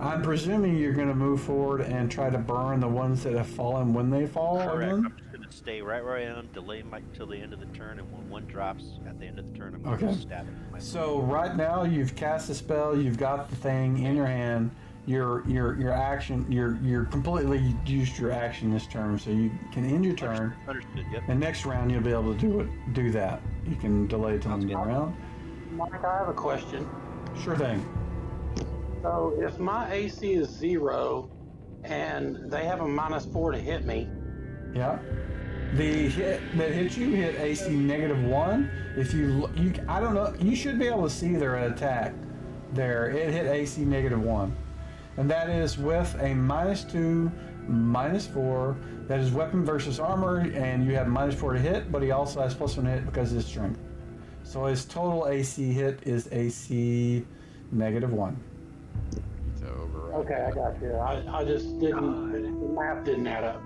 I'm presuming you're going to move forward and try to burn the ones that have fallen when they fall Correct. again? I'm just going to stay right where I am, delay till the end of the turn, and when one drops at the end of the turn, I'm going Okay. to stab it with my So right now you've cast a spell, you've got the thing in your hand. Your action, you're completely used your action this turn, so you can end your turn. Understood, yep. And next round you'll be able to do that. You can delay till the end of the round. Mike, I have a question. Sure thing. So if my AC is 0 and they have a -4 to hit me, Yeah. The hit that hit you hit AC -1. If you I don't know, you should be able to see their attack there. It hit AC -1. And that is with a -2, -4. That is weapon versus armor, and you have -4 to hit, but he also has +1 hit because of his strength. So his total AC hit is AC -1. To override. okay, I got you. I just didn't, the math didn't add up.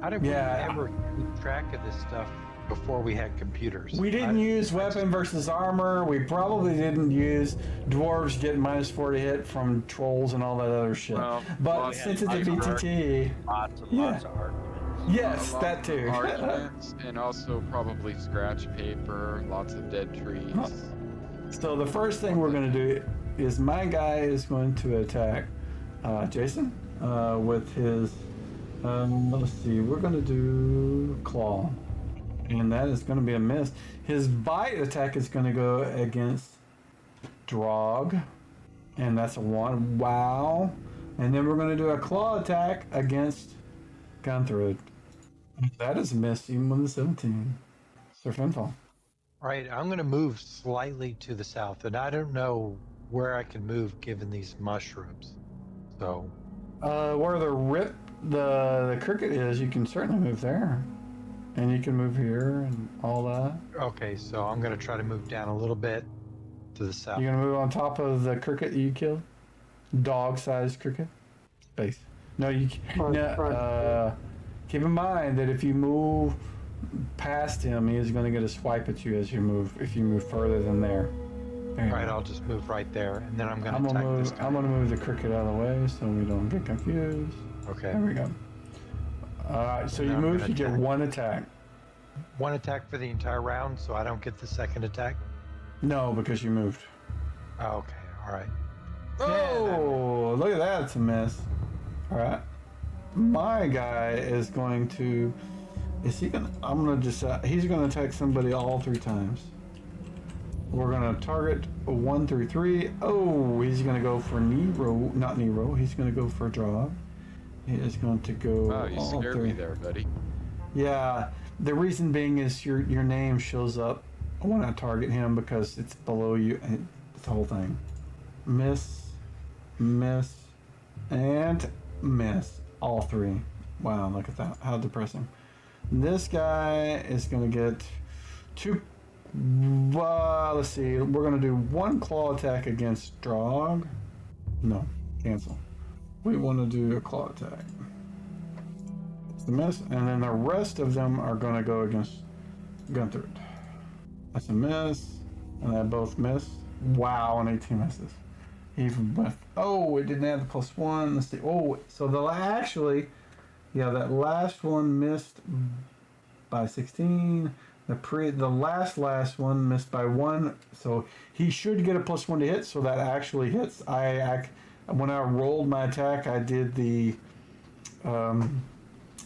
How did we Yeah. ever keep track of this stuff before we had computers? We didn't use weapon versus armor. We probably didn't use dwarves getting -4 to hit from trolls and all that other shit. Well, but lots since it's a of BTT, Lots and Yeah. lots of arguments. yes, A lot that of too. Arguments, and also probably scratch paper, lots of dead trees. Huh. So the first thing we're going to do is my guy is going to attack Jason with his. Let's see. We're going to do claw, and that is going to be a miss. His bite attack is going to go against Drog, and that's a 1. Wow. And then we're going to do a claw attack against Gunther. That is a miss, even with the 17. Sir Finfall. All right, I'm going to move slightly to the south, and I don't know where I can move given these mushrooms. So, Where the cricket is, you can certainly move there. And you can move here and all that. okay, so I'm going to try to move down a little bit to the south. You're gonna move on top of the cricket that you killed? Dog-sized cricket? Space. No, you no, keep in mind that if you move past him, he is gonna get a swipe at you as you move, if you move further than there. There you All right, go. I'll just move right there, and then I'm going I'm to gonna attack this move. guy. I'm gonna move the cricket out of the way so we don't get confused. Okay, There we go. Alright, so And you I'm move, gonna you get attack. 1 attack. one attack for the entire round, so I don't get the second attack. No, because you moved. Oh, okay, all right. Oh, look at that, it's a miss. Alright. My guy is going to... Is he gonna... I'm gonna just... he's gonna attack somebody all 3 times. We're gonna target 1 through 3. Oh, he's gonna go for Nero. Not Nero. He's gonna go for draw. He is going to go Wow, you all scared 3. me there, buddy. Yeah, the reason being is your name shows up when I target him because it's below you. And it's the whole thing. Miss, miss, and miss. All 3. Wow, look at that. How depressing. This guy is going to get 2 Let's see. We're gonna do one claw attack against Drog. No, cancel. We want to do a claw attack. It's the miss, and then the rest of them are gonna go against Gunther. That's a miss, and they both miss. Wow, and 18 misses. Even with it didn't add the +1. Let's see. So that last one missed by 16. The last one missed by 1, so he should get a +1 to hit. So that actually hits. When I rolled my attack, I did the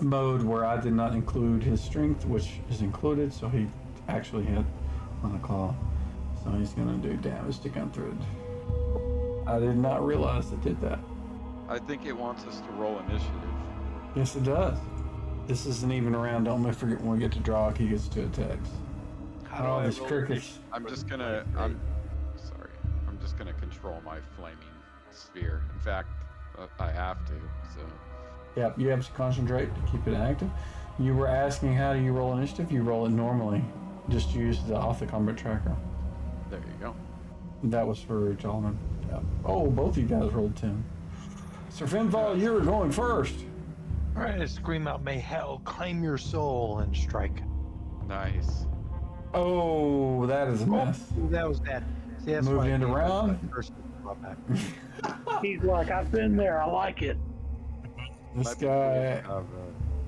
mode where I did not include his strength, which is included. So he actually hit on the claw. So he's gonna do damage to Gunther. I did not realize it did that. I think it wants us to roll initiative. Yes, it does. This isn't even around. Don't forget when we get to draw, he gets 2 attacks. How do I These roll crickets. I'm for just the gonna. flame I'm just gonna control my flaming sphere. In fact, I have to. So. Yep, you have to concentrate to keep it active. You were asking how do you roll initiative? You roll it normally. Just use the off the combat tracker. There you go. That was for Jolman. Yep. Oh, both of you guys rolled 10. Sir Finfall, you were going first. All right, I scream out, "May hell claim your soul," and strike. Nice. Oh, that is a mess. That was bad. See, that's Move why I into gave round. my first draw back. He's like, I've been there. I like it. This Might be guy. good to have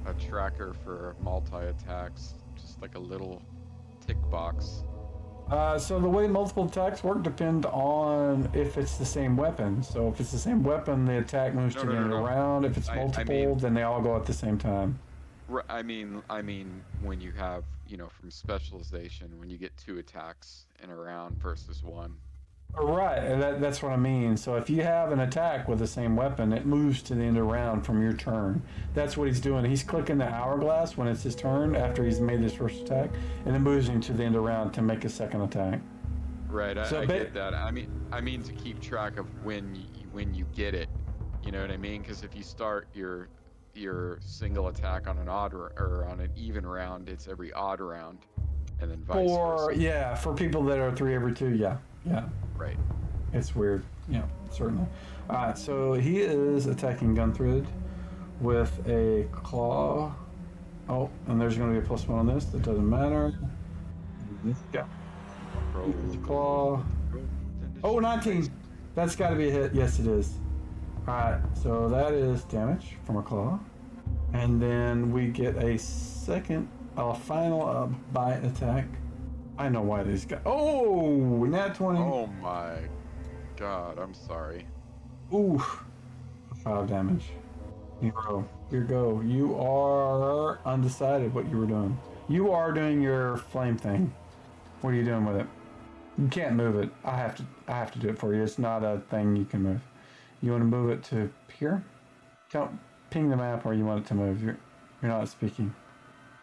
a tracker for multi-attacks, just like a little tick box. So the way multiple attacks work depend on if it's the same weapon. So if it's the same weapon, the attack moves to the end of the round. If it's multiple, then they all go at the same time. I mean, when you have, from specialization, when you get 2 attacks in a round versus 1. Right, and that's what I mean. So if you have an attack with the same weapon, it moves to the end of the round from your turn. That's what he's doing. He's clicking the hourglass when it's his turn after he's made his first attack, and then moves him to the end of the round to make his second attack. Right, I get that. I mean to keep track of when you get it. You know what I mean? Because if you start your single attack on an odd or on an even round, it's every odd round, and then vice versa. For people that are 3 every 2, yeah. Right. It's weird. Yeah, certainly. Alright, so he is attacking Gunthrid with a claw. Oh, and there's going to be a +1 on this. That doesn't matter. Yeah. Claw. Oh, 19! That's got to be a hit. Yes, it is. Alright, so that is damage from a claw. And then we get a final bite attack. I know why these guys. Oh, nat 20. Oh my god, I'm sorry. Ooh, 5 damage. Hero, here go. You are undecided what you were doing. You are doing your flame thing. What are you doing with it? You can't move it. I have to do it for you. It's not a thing you can move. You want to move it to here? Don't ping the map where you want it to move. You're not speaking.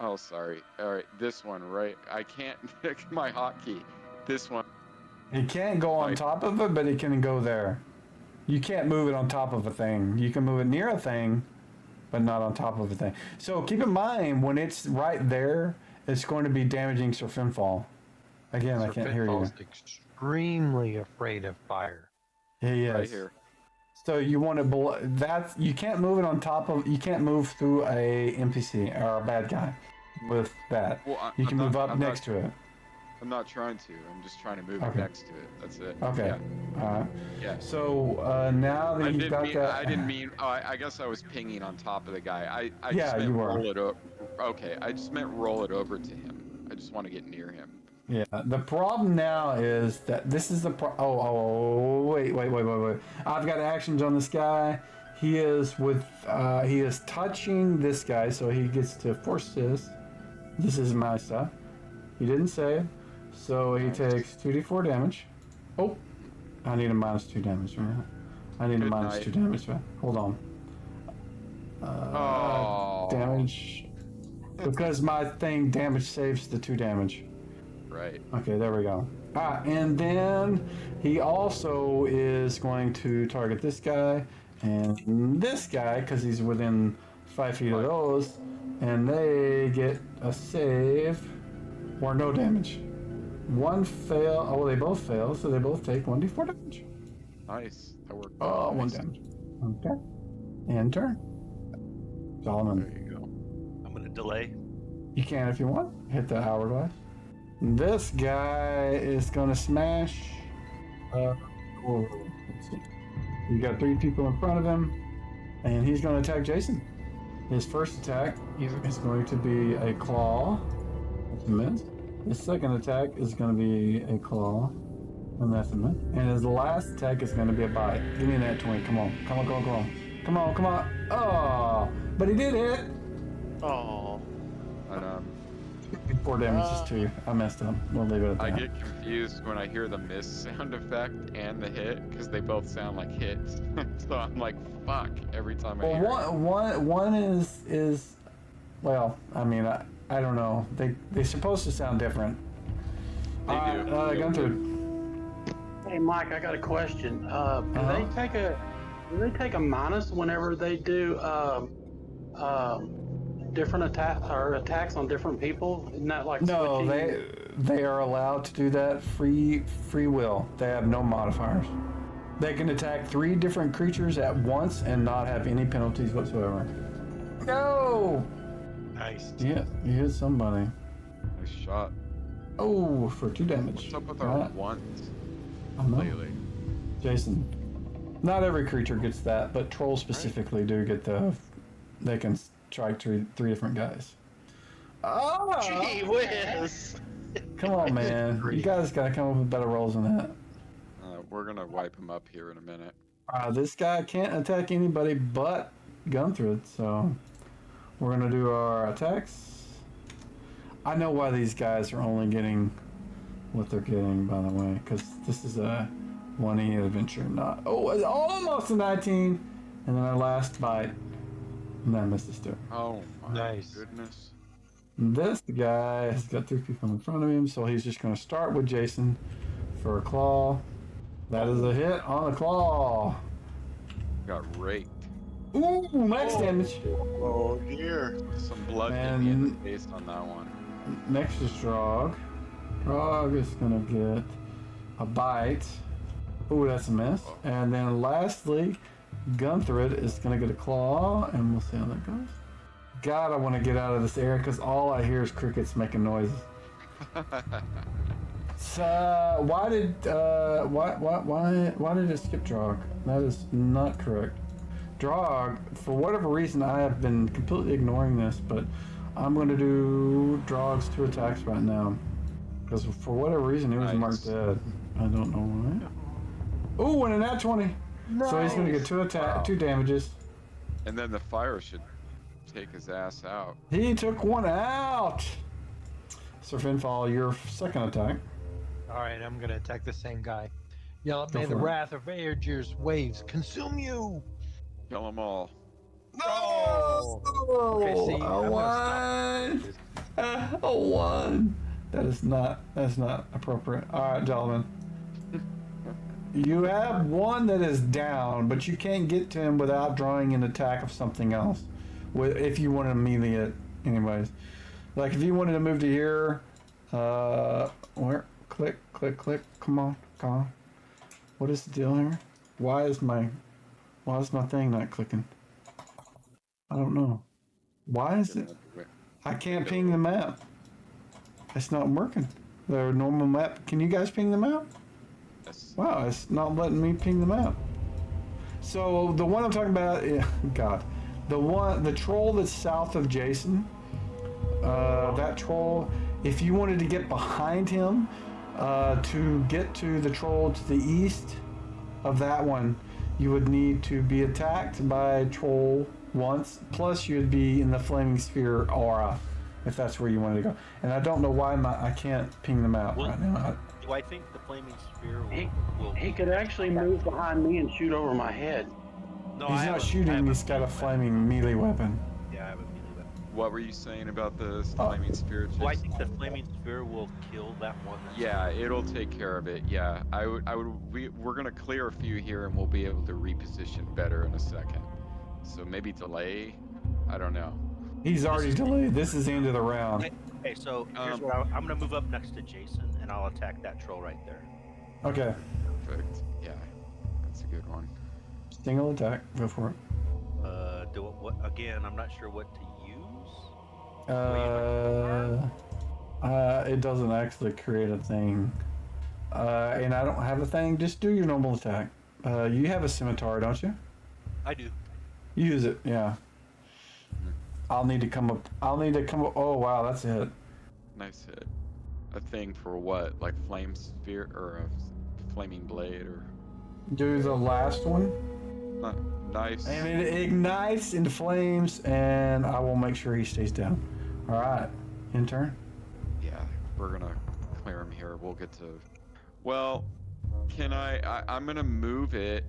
Oh, sorry. All right, this one, right? I can't pick my hotkey. This one. It can't go on top of it, but it can go there. You can't move it on top of a thing. You can move it near a thing, but not on top of a thing. So keep in mind, when it's right there, it's going to be damaging Sir Finfall. Again, Sir I can't hear you. Finfall's extremely afraid of fire. He is. Right here. So you want it below that. You can't move it on top of. You can't move through a NPC or a bad guy with that. Well, you can move up next to it. I'm not trying to. I'm just trying to move it next to it. That's it. Okay. Yeah. Yeah. So now that you've got that, I didn't mean. Oh, I guess I was pinging on top of the guy. I Yeah, just meant you were. roll it over. Okay. I just meant roll it over to him. I just want to get near him. Yeah, the problem now is that this is the wait. I've got actions on this guy. He is touching this guy, so he gets to force this. This is my stuff. He didn't save, so he takes 2d4 damage. Oh, I need a -2 damage, right? I need a -2 damage, right? Hold on. Damage. Because my thing damage saves the 2 damage. Right. Okay, there we go. And then he also is going to target this guy and this guy because he's within 5 feet of those, and they get a save or no damage. One fail. Oh, they both fail, so they both take 1d4 damage. Nice. That worked. Oh, out 1 nice. damage. Okay. And turn. Solomon. There you go. I'm gonna delay. You can if you want. Hit the hourglass. This guy is gonna smash. Let's see. You got 3 people in front of him, and he's gonna attack Jason. His first attack is going to be a claw. That's a miss. His second attack is going to be a claw, and that's a miss. And his last attack is going to be a bite. Give me that 20. Come on. Come on, come on, come on. Come on, come on. Oh, but he did hit. Oh. And 4 damages to you. I messed up. We'll leave it at that. I get confused when I hear the miss sound effect and the hit because they both sound like hits. So I'm like, fuck, every time I hear it. One is well, I mean, I don't know. They're supposed to sound different. They do. Gunther. Hey, Mike, I got a question. Do they take a minus whenever they do different attacks on different people? Isn't that like No, switching? they are allowed to do that free will. They have no modifiers. They can attack 3 different creatures at once and not have any penalties whatsoever. No! Nice. Yeah, you hit somebody. Nice shot. Oh, for 2 damage. What's up with our ones Oh no, lately? Jason. Not every creature gets that, but trolls specifically do get they can strike 3 different guys. Oh! Gee whiz. Come on, man. You guys gotta come up with better rolls than that. We're gonna wipe him up here in a minute. This guy can't attack anybody but Gunther, so we're gonna do our attacks. I know why these guys are only getting what they're getting, by the way, because this is a 1E adventure, not... Oh, it's almost a 19! And then our last bite, and I missed this too. Oh my Nice. goodness. This guy has got 3 people in front of him, so he's just gonna start with Jason for a claw. That is a hit on the claw. Got raked. Ooh, max damage. Oh dear. Some blood hit me in the face on that one. Next is Drog. Drog is gonna get a bite. Ooh, that's a miss. And then lastly, Gunther is gonna get a claw, and we'll see how that goes. God, I want to get out of this area because all I hear is crickets making noises. So why did it skip Drog? That is not correct. Drog, for whatever reason, I have been completely ignoring this, but I'm going to do Drog's 2 attacks right now because for whatever reason he was marked dead. I don't know why. Ooh, and a nat 20. No. So he's going to get 2 damages. And then the fire should take his ass out. He took 1 out. Sir Finfall, your second attack. All right, I'm gonna attack the same guy. Yell at Go me, the for it. wrath of Aegir's waves consume you. Kill them all. No. Okay, see, a I'm 1. A 1. That's not appropriate. All right, gentlemen. You have one that is down, but you can't get to him without drawing an attack of something else. If you want to melee it, anyways. Like if you wanted to move to here, where? Click, click, click. Come on, come on. What is the deal here? Why is my thing not clicking? I don't know. Why is it? I can't ping the map. It's not working. The normal map. Can you guys ping the map? Yes. Wow, it's not letting me ping the map. So the one I'm talking about, God, the troll that's south of Jason. That troll. If you wanted to get behind him, to get to the troll to the east of that one, you would need to be attacked by a troll once, plus you'd be in the flaming sphere aura, if that's where you wanted to go. And I don't know why I can't ping them out right now. Do I think the flaming sphere will... He could actually move behind me and shoot over my head. No, He's not shooting, he's got a flaming melee weapon. Yeah, I have a melee weapon. What were you saying about the flaming spirit? Do I think the flaming sphere will kill that one? Yeah, it'll take care of it. Yeah, we're gonna clear a few here, and we'll be able to reposition better in a second. So maybe delay. I don't know. He's already delayed. This is the end of the round. Okay, so here's what I'm gonna move up next to Jason, and I'll attack that troll right there. Okay. Perfect. Yeah, that's a good one. Single attack. Go for it. Do what again? I'm not sure what to use. It doesn't actually create a thing. And I don't have a thing. Just do your normal attack. You have a scimitar, don't you? I do. Use it. Yeah. I'll need to come up. Oh wow, that's a hit. Nice hit. A thing for what? Like flame sphere or a flaming blade or? Do the last one. Nice. And it ignites into flames, and I will make sure he stays down. All right, in turn. Yeah, we're gonna clear him here. We'll get to. Well, can I'm gonna move it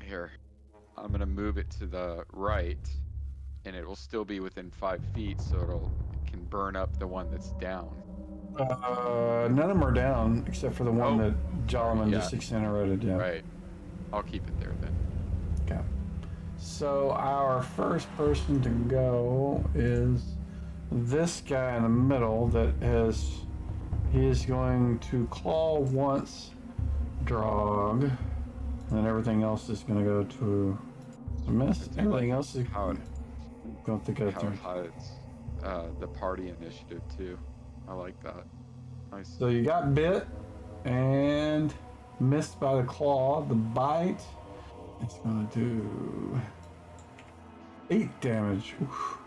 here. I'm gonna move it to the right, and it will still be within 5 feet, so it can burn up the one that's down. None of them are down except for the one that Jolliman just incinerated. Yeah. Right. I'll keep it there then. Okay. So our first person to go is this guy in the middle he is going to claw once, Drog, and then everything else is going to go to a miss. Everything else is how going to go how through. it hides the party initiative too. I like that. Nice. So you got bit and missed by the claw. The bite is going to do 8 damage. Oof.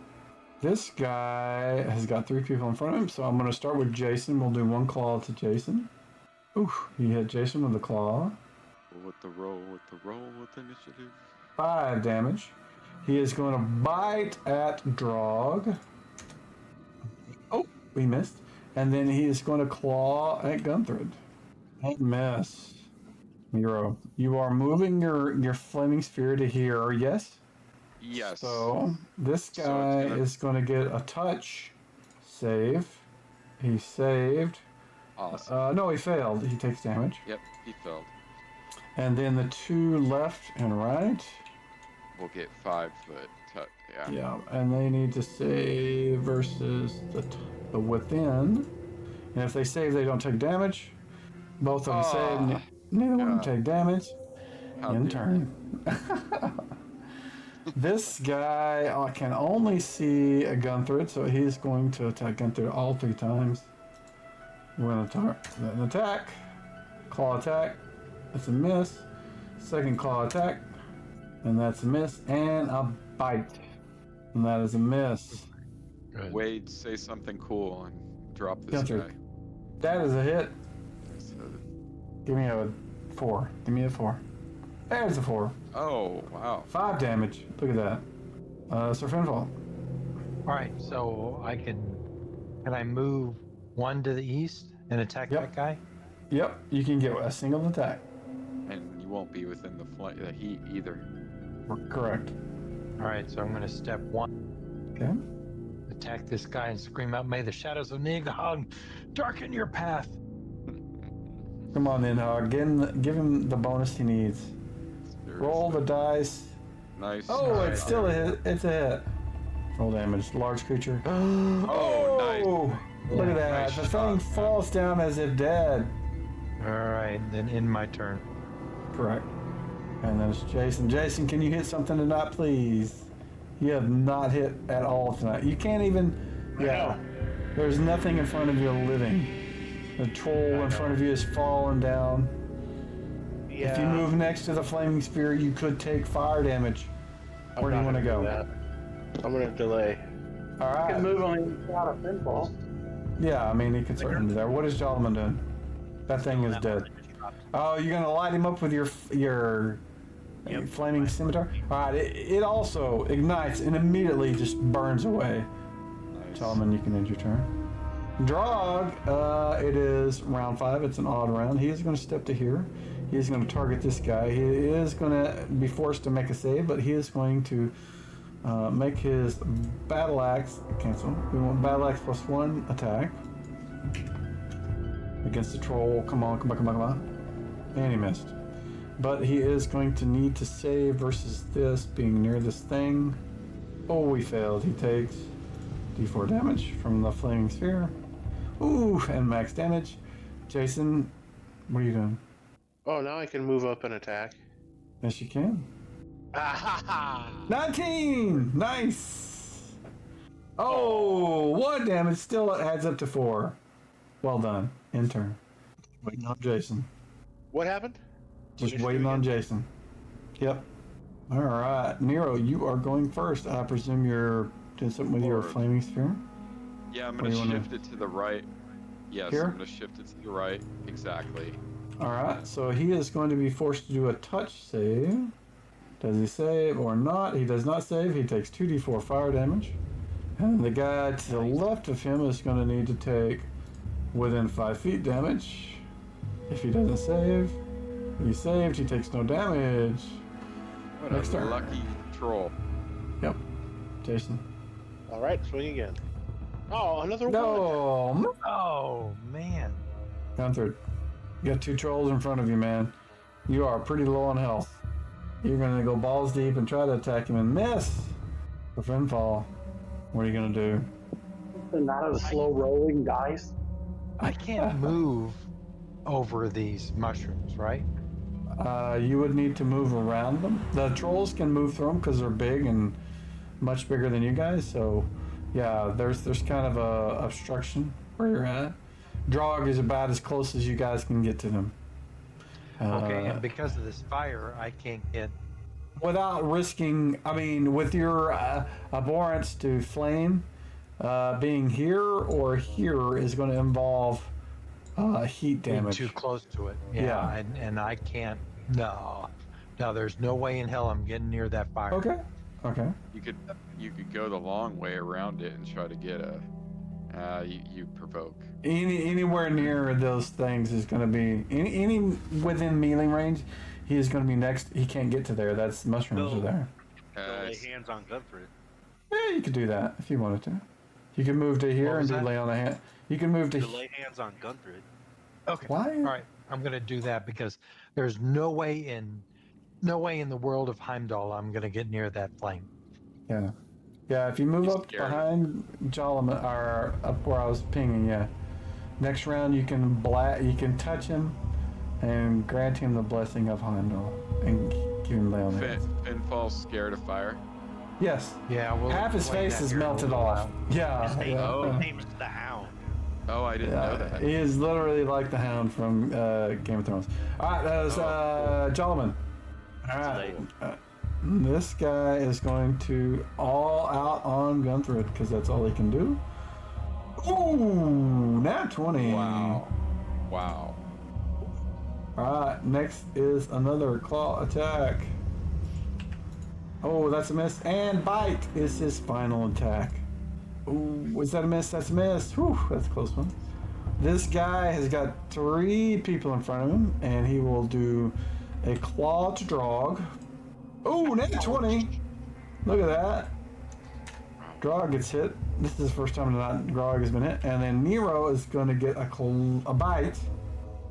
This guy has got 3 people in front of him, so I'm going to start with Jason. We'll do 1 claw to Jason. Oof, he hit Jason with the claw. With the roll with initiative. 5 damage. He is going to bite at Drog. Oh, we missed. And then he is going to claw at Gunthred. And miss. Miro, you are moving your flaming sphere to here, yes? Yes. So this guy is going to get a touch save. He saved. Awesome. No, he failed. He takes damage. Yep, he failed. And then the 2 left and right. We'll get 5 foot. Yeah. Yeah, and they need to save versus the within. And if they save, they don't take damage. Both of them save. Neither one of them take damage. In turn. This guy can only see a Gunthred, so he's going to attack Gunthred all 3 times. We're going to an attack, claw attack, that's a miss. Second claw attack, and that's a miss. And a bite, and that is a miss. Good. Wade, say something cool and drop this Gunthred. guy. That is a hit. So, Give me a 4. Give me a 4. There's a 4. oh, wow. 5 damage. Look at that. Sir Finfall. All right, so can I move 1 to the east and attack that guy? Yep, you can get a single attack. And you won't be within the heat either. Correct. All right, so I'm going to step 1. Okay. Attack this guy and scream out, "May the shadows of Nidhogg darken your path." Come on, Nidhogg. Give him the bonus he needs. Roll the dice. Nice. Oh, it's still a hit. It's a hit. Roll damage. Large creature. Oh, nice. Look at that. Nice The shot. thing falls down as if dead. All right, then in my turn. Correct. And then it's Jason. Jason, can you hit something tonight, please? You have not hit at all tonight. You can't even... Yeah. There's nothing in front of you living. The troll in front of you is falling down. Yeah. If you move next to the flaming spear, you could take fire damage. Where do you want to go? I'm gonna delay. All I can right. move on the shot of pinball. Yeah, I mean, he can certainly do that. What is Jolliman doing? That thing is dead. Oh, you're gonna light him up with your flaming scimitar? All right. It also ignites and immediately just burns away. Nice. Jolliman, you can end your turn. Drog, it is round 5. It's an odd round. He is going to step to here. He is going to target this guy. He is going to be forced to make a save, but he is going to make his battle axe cancel. We want battle axe plus 1 attack against the troll. Come on. And he missed. But he is going to need to save versus this being near this thing. Oh, he failed. He takes D4 damage from the flaming sphere. Ooh, and max damage. Jason, what are you doing? Oh, now I can move up and attack. Yes, you can. Ah ha ha! 19! Nice! Oh, 1 damage still adds up to 4. Well done. In turn. Waiting on Jason. What happened? Just Finish waiting it on again? Jason. Yep. All right, Nero, you are going first. I presume you're doing something with your Forward. flaming sphere. Yeah, I'm Where gonna you wanna- shift it to the right. Yes, Here? I'm gonna shift it to the right. Exactly. All right, so he is going to be forced to do a touch save. Does he save or not? He does not save. He takes 2d4 fire damage. And the guy to the left of him is going to need to take within 5 feet damage. If he doesn't save, he saved, he takes no damage. What Next a turn. lucky troll. Yep. Jason. All right, swing again. Oh, another one. No! Oh man. Gunther, you got 2 trolls in front of you, man. You are pretty low on health. You're going to go balls deep and try to attack him and miss. For Finfall, what are you going to do? Not a slow rolling dice. I can't move over these mushrooms, right? You would need to move around them. The trolls can move through them because they're big and much bigger than you guys. So, yeah, there's kind of a obstruction where you're at. Drog is about as close as you guys can get to them. Okay, and because of this fire, I can't get. Without risking, I mean, with your abhorrence to flame, being here or here is going to involve heat being damage. too close to it. Yeah. And I can't. No, there's no way in hell I'm getting near that fire. Okay. Okay. You could go the long way around it and try to get a. You provoke. Anywhere near those things is going to be any within melee range. He is going to be next. He can't get to there. That's mushrooms No. are there. Don't lay It's- hands on Gunther. Yeah, you could do that if you wanted to. You can move to here What and was do that? lay on a hand. You can move to. To lay hands on Gunther. Okay. Why? All right. I'm gonna do that because there's no way in the world of Heimdall I'm gonna get near that flame. Yeah. Yeah, if you move He's up scared. behind Jolliman, or up where I was pinging, yeah. Next round, you can touch him and grant him the blessing of Heimdall and give him lay on hands. Finfall's scared of fire. Yes. Yeah. Well, Half his face is melted off. Yeah. His name, Oh. his name is the Hound. Oh, I didn't know that. He is literally like the Hound from Game of Thrones. All right, that was Jolliman. All right. This guy is going to all out on Gunthred because that's all he can do. Ooh, nat 20. Wow. All right, next is another claw attack. Oh, that's a miss. And bite is his final attack. Ooh, is that a miss? That's a miss. Whew, that's a close one. This guy has got 3 people in front of him, and he will do a claw to Drog. Ooh, nat 20. Look at that. Grog gets hit. This is the first time that Grog has been hit. And then Nero is going to get a bite.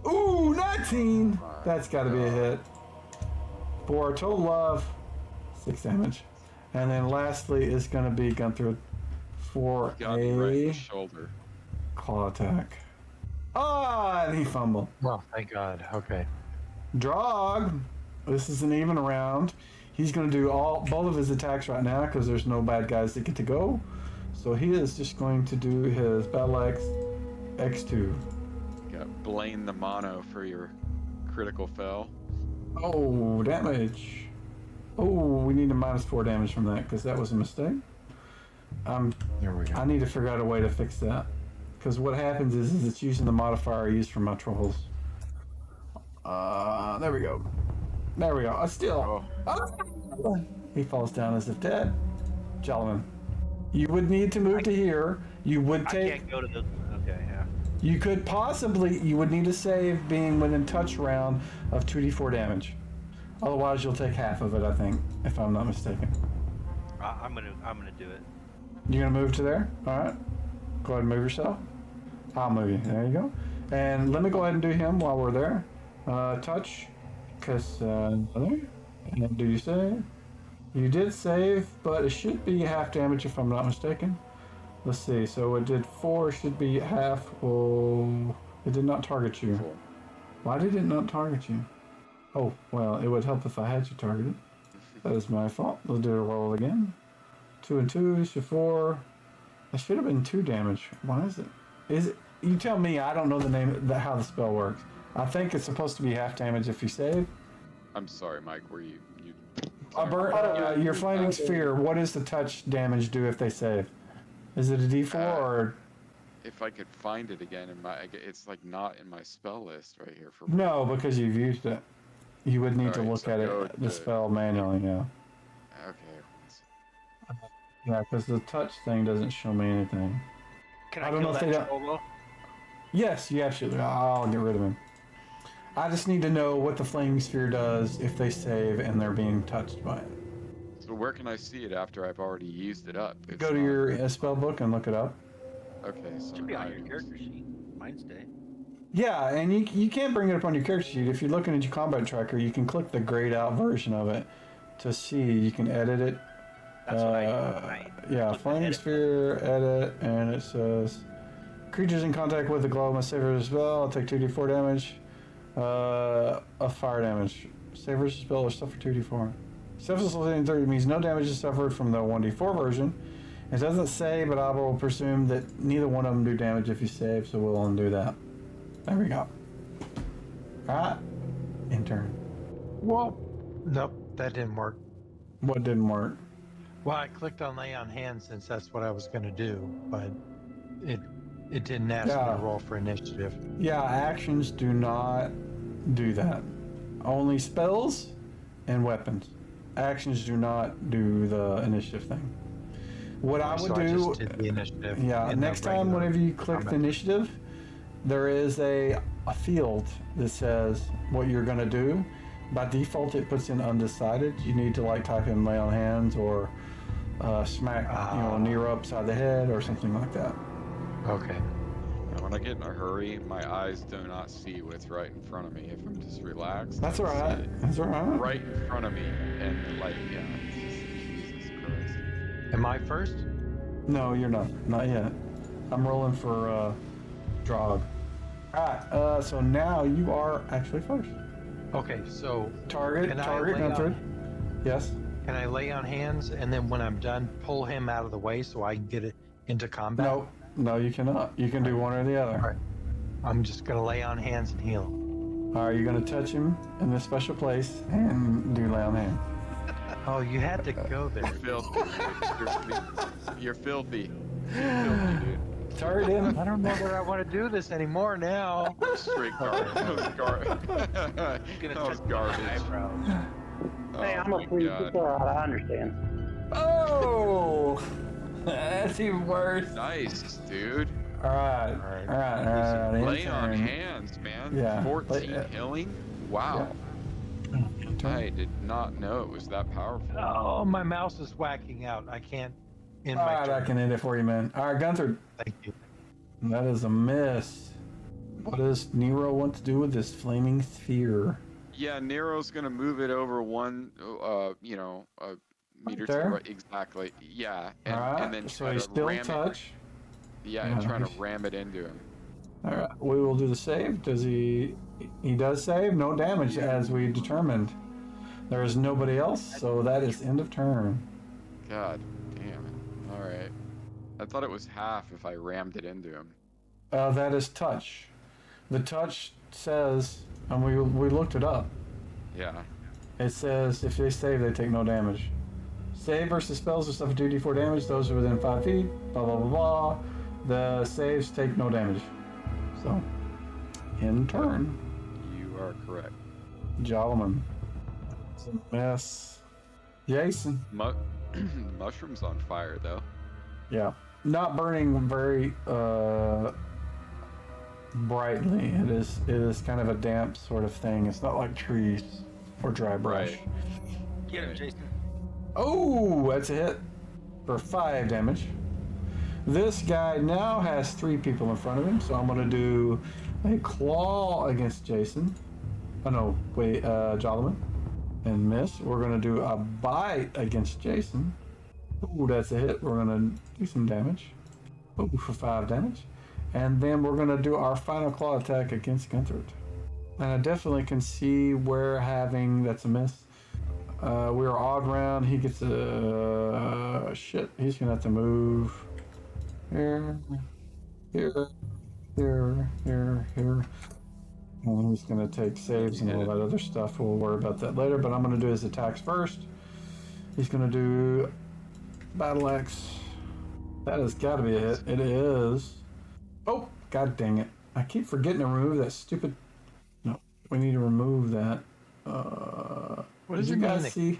Ooh, 19. That's got to be a hit. For a total of 6 damage. And then lastly is going to be Gunther for Got me right in a the shoulder. claw attack. Ah, and he fumbled. Well, thank God. Okay. Drog, this is an even round. He's going to do both of his attacks right now because there's no bad guys that get to go. So he is just going to do his Battle Axe X2. Got Blaine the mono for your critical fell. Oh, damage. Oh, we need a -4 damage from that because that was a mistake. There we go. I need to figure out a way to fix that. Because what happens is it's using the modifier I use for my trolls. There we go. There we go. Still. He falls down as if dead. Gentlemen, you would need to move to here. You would I take. can't go to the. Okay, yeah. You could possibly. You would need to save being within touch round of 2d4 damage. Otherwise, you'll take half of it. I think, if I'm not mistaken. I'm gonna do it. You're gonna move to there. All right. Go ahead and move yourself. I'll move you. There you go. And let me go ahead and do him while we're there. Touch. Because, and do you save? You did save, but it should be half damage if I'm not mistaken. Let's see. So it did 4. Should be half. Oh, it did not target you. 4. Why did it not target you? Oh, well, it would help if I had you targeted. That is my fault. Let's do a roll again. 2 and 2, so 4. That should have been 2 damage. Why is it? Is it? You tell me. I don't know the name, how the spell works. I think it's supposed to be half damage if you save. I'm sorry, Mike. Were you? Your flaming sphere. What does the touch damage do if they save? Is it a D4 or? If I could find it again in my, it's like not in my spell list right here for. No, because you've used it. You would need to Alright, look so at go it, the to- spell manually. Yeah. Okay. Yeah, because the touch thing doesn't show me anything. Can I I, don't kill know if that they don't- troll though? Yes, you absolutely. I'll get rid of him. I just need to know what the flaming sphere does if they save and they're being touched by it. So where can I see it after I've already used it up? It's Go to not- your spell book and look it up. Okay, so Should be on your items. character sheet. Mine's day. Yeah, and you can't bring it up on your character sheet. If you're looking at your combat tracker, you can click the grayed out version of it to see. You can edit it. That's what I Yeah, click the flaming edit sphere, edit, and it says creatures in contact with the glow must save versus spell, take 2d4 damage of fire damage. Save versus spell or suffer 2d4. Self-sustaining 30 means no damage is suffered from the 1d4 version. It doesn't say, but I will presume that neither one of them do damage if you save, so we'll undo that. There we go. Alright. Intern. Well, nope, that didn't work. What didn't work? Well, I clicked on lay on hands since that's what I was going to do, but it didn't ask me Yeah. to roll for initiative. Yeah, actions do not do that. Only spells and weapons. Actions do not do the initiative thing. What I would So I do, just did the initiative. yeah, in the next time regular whenever you click the combat. initiative, there is a field that says what you're going to do. By default, it puts in undecided. You need to like type in lay on hands or smack, Nero upside the head or something like that. Okay. And when I get in a hurry, my eyes do not see what's right in front of me. If I'm just relaxed, That's I all see right. it That's all right. right in front of me, and like, yeah, it's just, Jesus Christ. Am I first? No, you're not. Not yet. I'm rolling for Drog. Alright, so now you are actually first. Okay, so Target, Can I target, lay Gunther. Yes. can I lay on hands and then when I'm done, pull him out of the way so I can get it into combat? No, no, you cannot. You can do one or the other. Alright. I'm just going to lay on hands and heal him. Alright, you're going to touch him in this special place and do lay on hand. Oh, you had to go there. Filthy, dude. You're filthy. You're filthy, dude. Target him. I don't know that I want to do this anymore now. Straight garbage. That was garbage. That was garbage. Eyebrows. Hey, Oh I'm my asleep. God. It's all right. I understand. Oh! That's even worse. Nice, dude. Alright, alright. Lay on intern. hands, man. Yeah. 14 healing? Wow. I did not know it was that powerful. Oh, my mouse is whacking out. I can't end my Alright, I turn. can end it for you, man. Alright, Gunther. Thank you. That is a miss. What does Nero want to do with this flaming sphere? Yeah, Nero's gonna move it over one, meter to the there? right. Exactly. Yeah, and, Alright, and then so try he's to still ram touch. it. Yeah, and Yeah, trying to he's- ram it into him. Alright, we will do the save. Does he does save? No damage as we determined. There is nobody else, so that is end of turn. God damn it. All right. I thought it was half if I rammed it into him. That is touch. The touch says, and we looked it up. Yeah. It says if they save, they take no damage. Save versus spells will suffer 2d4 damage. Those are within 5 feet. Blah blah blah blah. The saves take no damage. So, in turn, You are correct. Jolliman. It's a mess. Jason. Mushrooms on fire though. Yeah. Not burning very brightly. It is kind of a damp sort of thing. It's not like trees or dry brush. Right. Get him, Jason. Oh, that's a hit for 5 damage. This guy now has 3 people in front of him, so I'm going to do a claw against Jason. Oh no, wait, Jolliman. And miss. We're going to do a bite against Jason. Ooh, that's a hit. We're going to do some damage. Oh, for 5 damage. And then we're going to do our final claw attack against Gunther. And I definitely can see where having that's a miss. We're odd round. He gets a shit. He's gonna have to move here, here, here. And he's gonna take saves and all that other stuff. We'll worry about that later. But I'm gonna do his attacks first. He's gonna do battle axe. That has got to be a hit. It is. Oh, god dang it! I keep forgetting to remove that stupid. No, we need to remove that. What Did does you it mean guys that see?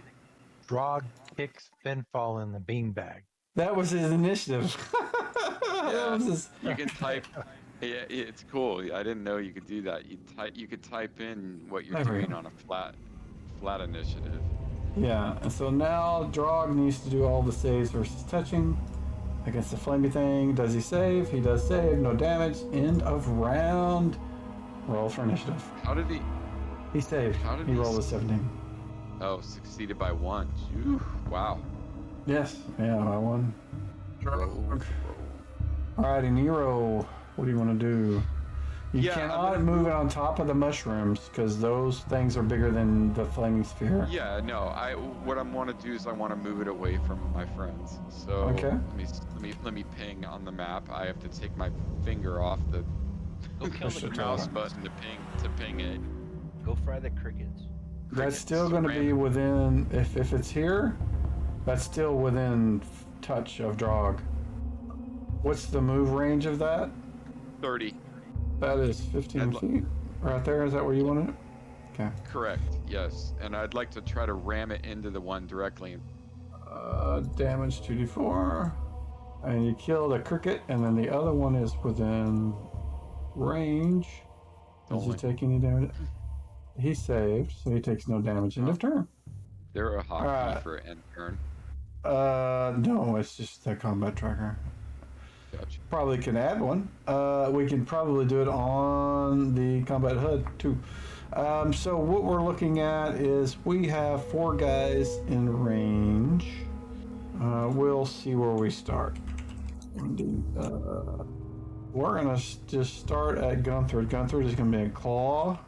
Drog kicks Finfall in the beanbag? That was his initiative. That was his. You can type. Yeah, it's cool. I didn't know you could do that. You could type in what you're There we doing go. on a flat initiative. Yeah, and so now Drog needs to do all the saves versus touching against the flamey thing. Does he save? He does save. No damage. End of round. Roll for initiative. How did he? He saved. How did He he rolled a 17. Oh, succeeded by 1. Phew, wow. Yes. Yeah, I won. Drog. Alrighty, Nero. What do you want to do? You Yeah, I'm cannot gonna move it on top of the mushrooms because those things are bigger than the flaming sphere. Yeah, no. What I want to do is I want to move it away from my friends. So Okay. let me ping on the map. I have to take my finger off the Go kill Push the it mouse crickets. button to ping it. Go fry the crickets. That's still Crickets, going to be ram- within, if it's here, that's still within touch of Drog. What's the move range of that? 30. That is 15 I'd feet. Right there, is that where you want it? Okay. Correct. Yes, and I'd like to try to ram it into the one directly. Damage 2d4. And you kill the cricket, and then the other one is within range. Does he Only. take any damage? He saved, so he takes no damage. End of turn. They're a hotkey Alright. for end turn. No, it's just the combat tracker. Gotcha. Probably can add one. We can probably do it on the combat HUD too. So what we're looking at is we have 4 guys in range. We'll see where we start. We're gonna just start at Gunther. Gunther is gonna be a claw.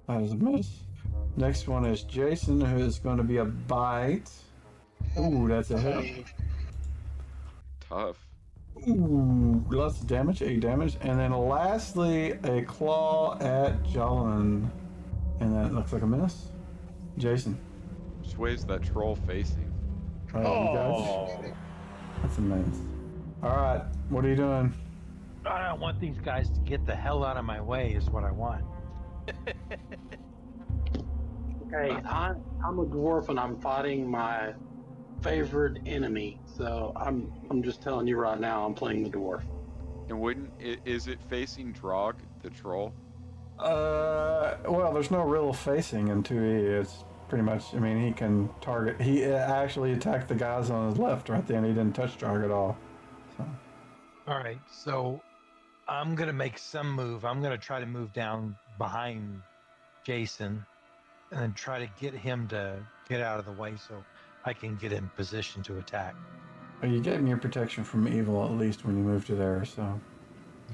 That is a miss. Next one is Jason, who is going to be a bite. Ooh, that's a hit. Tough. Ooh, lots of damage, 8 damage. And then lastly, a claw at Jolin. And that looks like a miss. Jason. Which way is that troll facing? You guys? That's a miss. Alright, what are you doing? I don't want these guys to get the hell out of my way is what I want. Okay, I'm a dwarf and I'm fighting my favorite enemy. So I'm just telling you right now, I'm playing the dwarf. And is it facing Drog, the troll? Well, there's no real facing in 2E. It's pretty much, I mean, he can target. He actually attacked the guys on his left right then. He didn't touch Drog at all. So. All right, so I'm going to make some move. I'm going to try to move down behind Jason and then try to get him to get out of the way so I can get in position to attack. Well, you get your protection from evil at least when you move to there, so.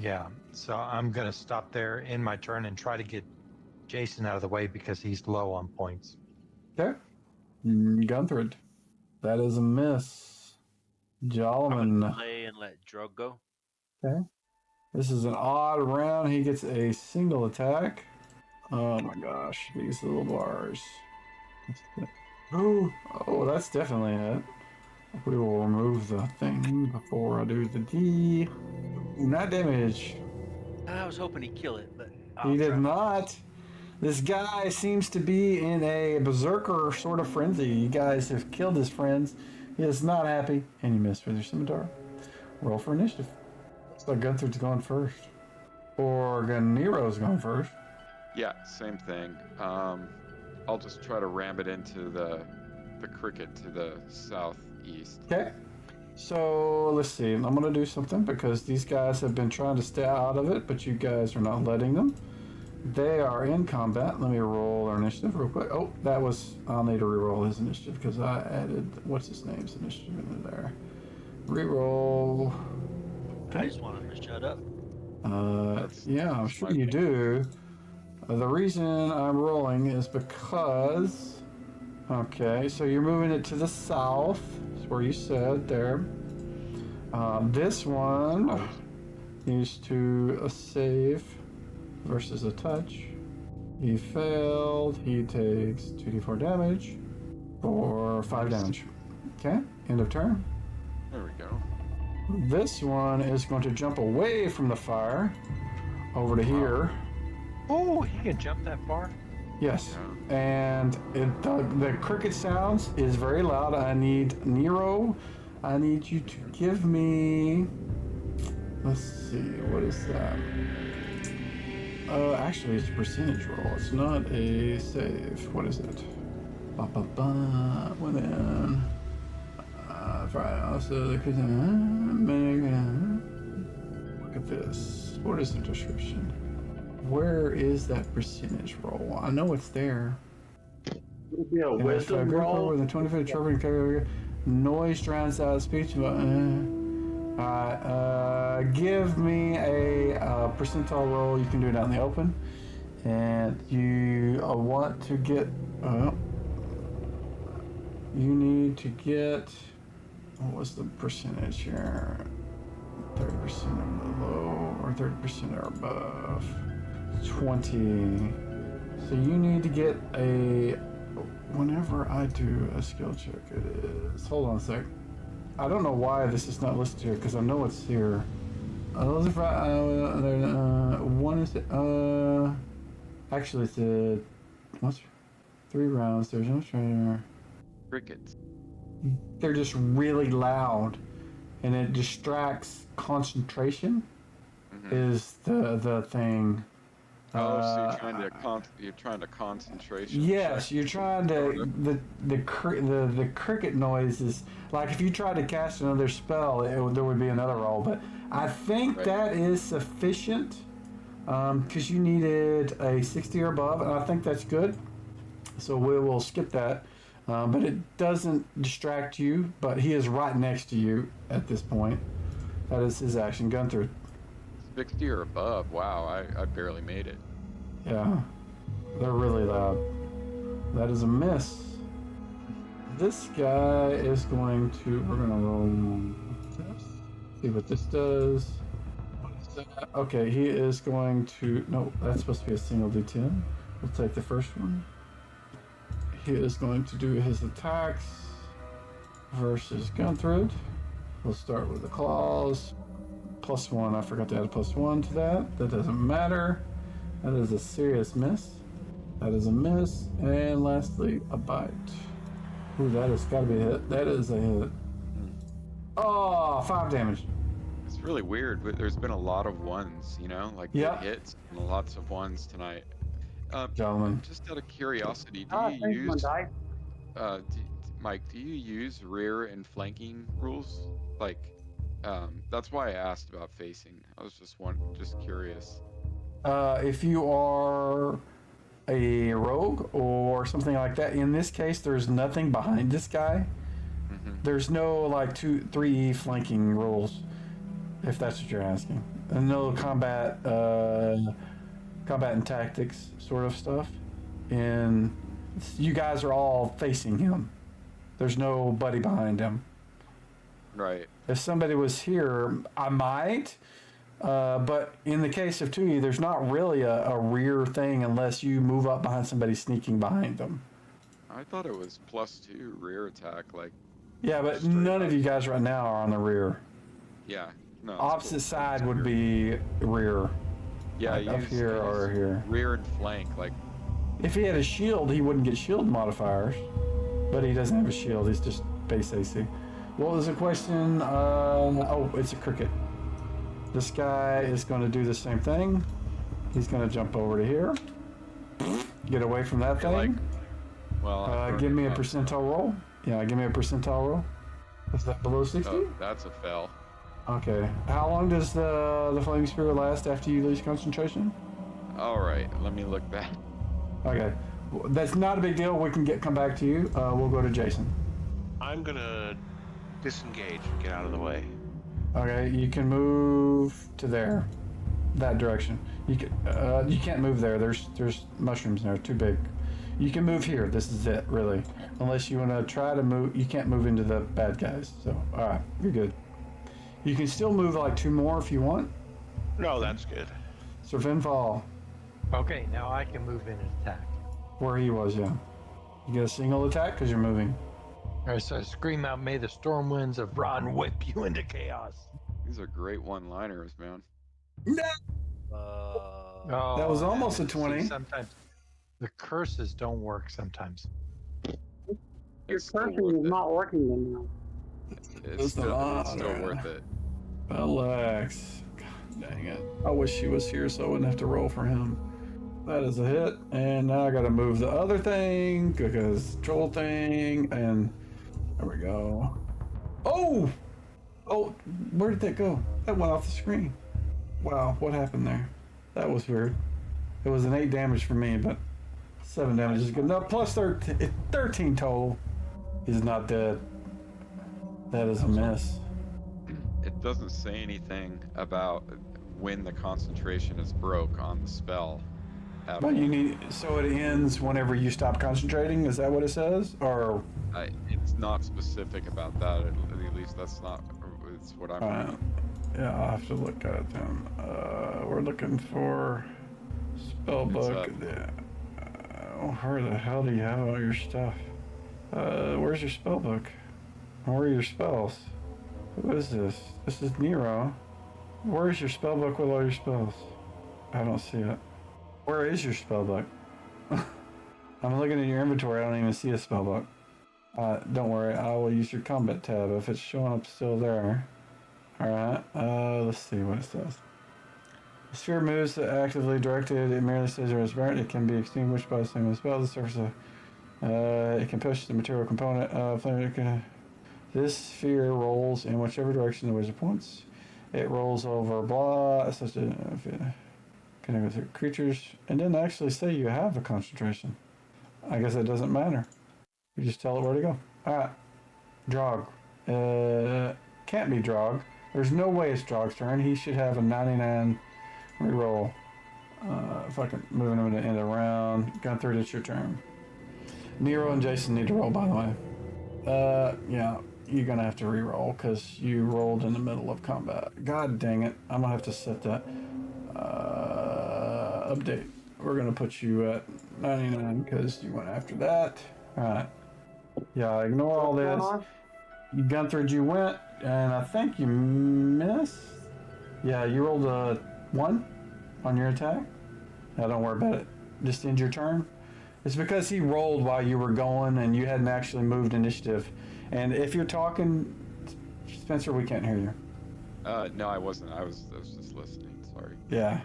Yeah, so I'm going to stop there in my turn and try to get Jason out of the way because he's low on points. Okay. Gunther. That is a miss. I'm Jolman. gonna play and let Drug go. Okay. This is an odd round. He gets a single attack. Oh my gosh, these little bars. Oh, that's definitely it. We will remove the thing before I do the D. Not damage. I was hoping he'd kill it, but He did not. This guy seems to be in a berserker sort of frenzy. You guys have killed his friends. He is not happy. And you missed with your scimitar. Roll for initiative. So Gunther's going first. Or Nero's going first. Yeah, same thing. I'll just try to ram it into the cricket to the southeast. Okay. So let's see. I'm going to do something because these guys have been trying to stay out of it, but you guys are not letting them. They are in combat. Let me roll their initiative real quick. Oh, that was... I'll need to reroll his initiative because I added... What's his name's initiative into there? Reroll. I just want him to shut up. Yeah, I'm that's sure my you fault. do. The reason I'm rolling is because... Okay, so you're moving it to the south. That's where you said there. This one needs to save versus a touch. He failed. He takes 2d4 damage for 5 damage. Okay, end of turn. There we go. This one is going to jump away from the fire over to here. Oh, he can jump that far? Yes, and the cricket sounds is very loud. I need Nero. I need you to give me. Let's see, what is that? Actually, it's a percentage roll. It's not a save. What is it? Within. Also, look at this. What is the description? Where is that percentage roll? I know it's there. Would it be a wisdom Group roll? with a 20-foot trophy noise drowns out speech. Give me a percentile roll. You can do it out in the open, and you want to get. You need to get. What was the percentage here? 30% or below, or 30% or above. 20. So you need to get a. Whenever I do a skill check, it is. Hold on a sec. I don't know why this is not listed here because I know it's here. One is actually it's a. What's 3 rounds? There's no trainer. Crickets. They're just really loud, and it distracts concentration. Is the thing. Oh, so you're trying to concentration. Yes, you're trying to the cricket noise is like if you tried to cast another spell, there would be another roll. But I think that is sufficient because you needed a 60 or above, and I think that's good. So we will skip that. But it doesn't distract you. But he is right next to you at this point. That is his action. Gun through. 60 or above. Wow, I barely made it. Yeah, they're really loud. That is a miss. This guy is going to. We're gonna roll. See what this does. What is that? Okay, he is going to. No, that's supposed to be a single D10. We'll take the first one. He is going to do his attacks versus Gunthrud. We'll start with the claws. +1. I forgot to add a +1 to that. That doesn't matter. That is a serious miss. That is a miss. And lastly, a bite. Ooh, that has got to be a hit. That is a hit. Oh, 5 damage. It's really weird, but there's been a lot of ones, like good hits and lots of ones tonight. Gentlemen. Just out of curiosity, do Thanks, you use Monday. Mike? Do you use rear and flanking rules? Like, that's why I asked about facing. I was just curious. If you are a rogue or something like that, in this case, there's nothing behind this guy. There's no like 2-3 flanking rules, if that's what you're asking, and no combat and tactics sort of stuff. And you guys are all facing him. There's nobody behind him. Right. If somebody was here, I might. But in the case of 2E, there's not really a rear thing unless you move up behind somebody sneaking behind them. I thought it was +2 rear attack, like. Yeah, but none of you guys right now are on the rear. Yeah. No. Opposite side would be rear. Yeah, like up here or here. Rear and flank, like. If he had a shield, he wouldn't get shield modifiers. But he doesn't have a shield. He's just base AC. What was the question? Oh, it's a cricket. This guy is going to do the same thing. He's going to jump over to here. Get away from that thing. Give me a percentile roll. Yeah, give me a percentile roll. Is that below 60? Oh, that's a fail. Okay. How long does the flaming spear last after you lose concentration? All right, let me look back. Okay. That's not a big deal. We can come back to you. We'll go to Jason. I'm gonna disengage and get out of the way. Okay, you can move to there, that direction. You can't move there. There's mushrooms there, too big. You can move here. This is it, really. Unless you want to try to move, you can't move into the bad guys. So, all right, you're good. You can still move like 2 more if you want. No, that's good. So Finfall, Okay, now I can move in and attack. where he was, yeah. You get a single attack because you're moving. All right, so I scream out, "May the storm winds of Ron whip you into chaos." These are great one-liners, man. Oh, That was almost a see, 20. sometimes the curses don't work sometimes. Your It's still cursing worth is it. not working then now. It's still worth it. Alex. God dang it. I wish he was here so I wouldn't have to roll for him. That is a hit. And now I gotta move the other thing because troll thing. And there we go. Oh! Oh, where did that go? That went off the screen. Wow, what happened there? That was weird. It was an 8 damage for me, but 7 damage is good enough. Plus 13 total. He's not dead. That is a miss. It doesn't say anything about when the concentration is broke on the spell. At But all. you need, so it ends whenever you stop concentrating? Is that what it says? Or, It's not specific about that. At least that's not. It's what I'm. yeah, I'll have to look at it then. We're looking for spellbook. Where the hell do you have all your stuff? Where's your spellbook? Where are your spells? Who is this? This is Nero. Where's your spellbook with all your spells? I don't see it. Where is your spellbook? I'm looking at your inventory. I don't even see a spellbook. Don't worry. I will use your combat tab if it's showing up still there. Alright. Let's see what it says. The sphere moves actively directed. It merely stays there as burnt. It can be extinguished by the same spell. The surface of it can push the material component of this sphere rolls in whichever direction the wizard points. It rolls over blah such a connect with creatures and didn't actually say you have a concentration. I guess it doesn't matter. You just tell it where to go. Alright. Drog. Can't be Drog. There's no way it's Drog's turn. He should have a 99 reroll. Fucking moving him to the end of the round. Gunther, it's your turn. Nero and Jason need to roll, by the way. Yeah, you're gonna have to re-roll because you rolled in the middle of combat. God dang it! I'm gonna have to set that. Update. We're gonna put you at 99 because you went after that. All right. Yeah, ignore all this. You Gunther, you went, and I think you missed. Yeah, you rolled a 1 on your attack. Yeah, don't worry about it. Just end your turn. It's because he rolled while you were going and you hadn't actually moved initiative. And if you're talking, Spencer, we can't hear you. No, I wasn't. I was just listening. Sorry. Yeah.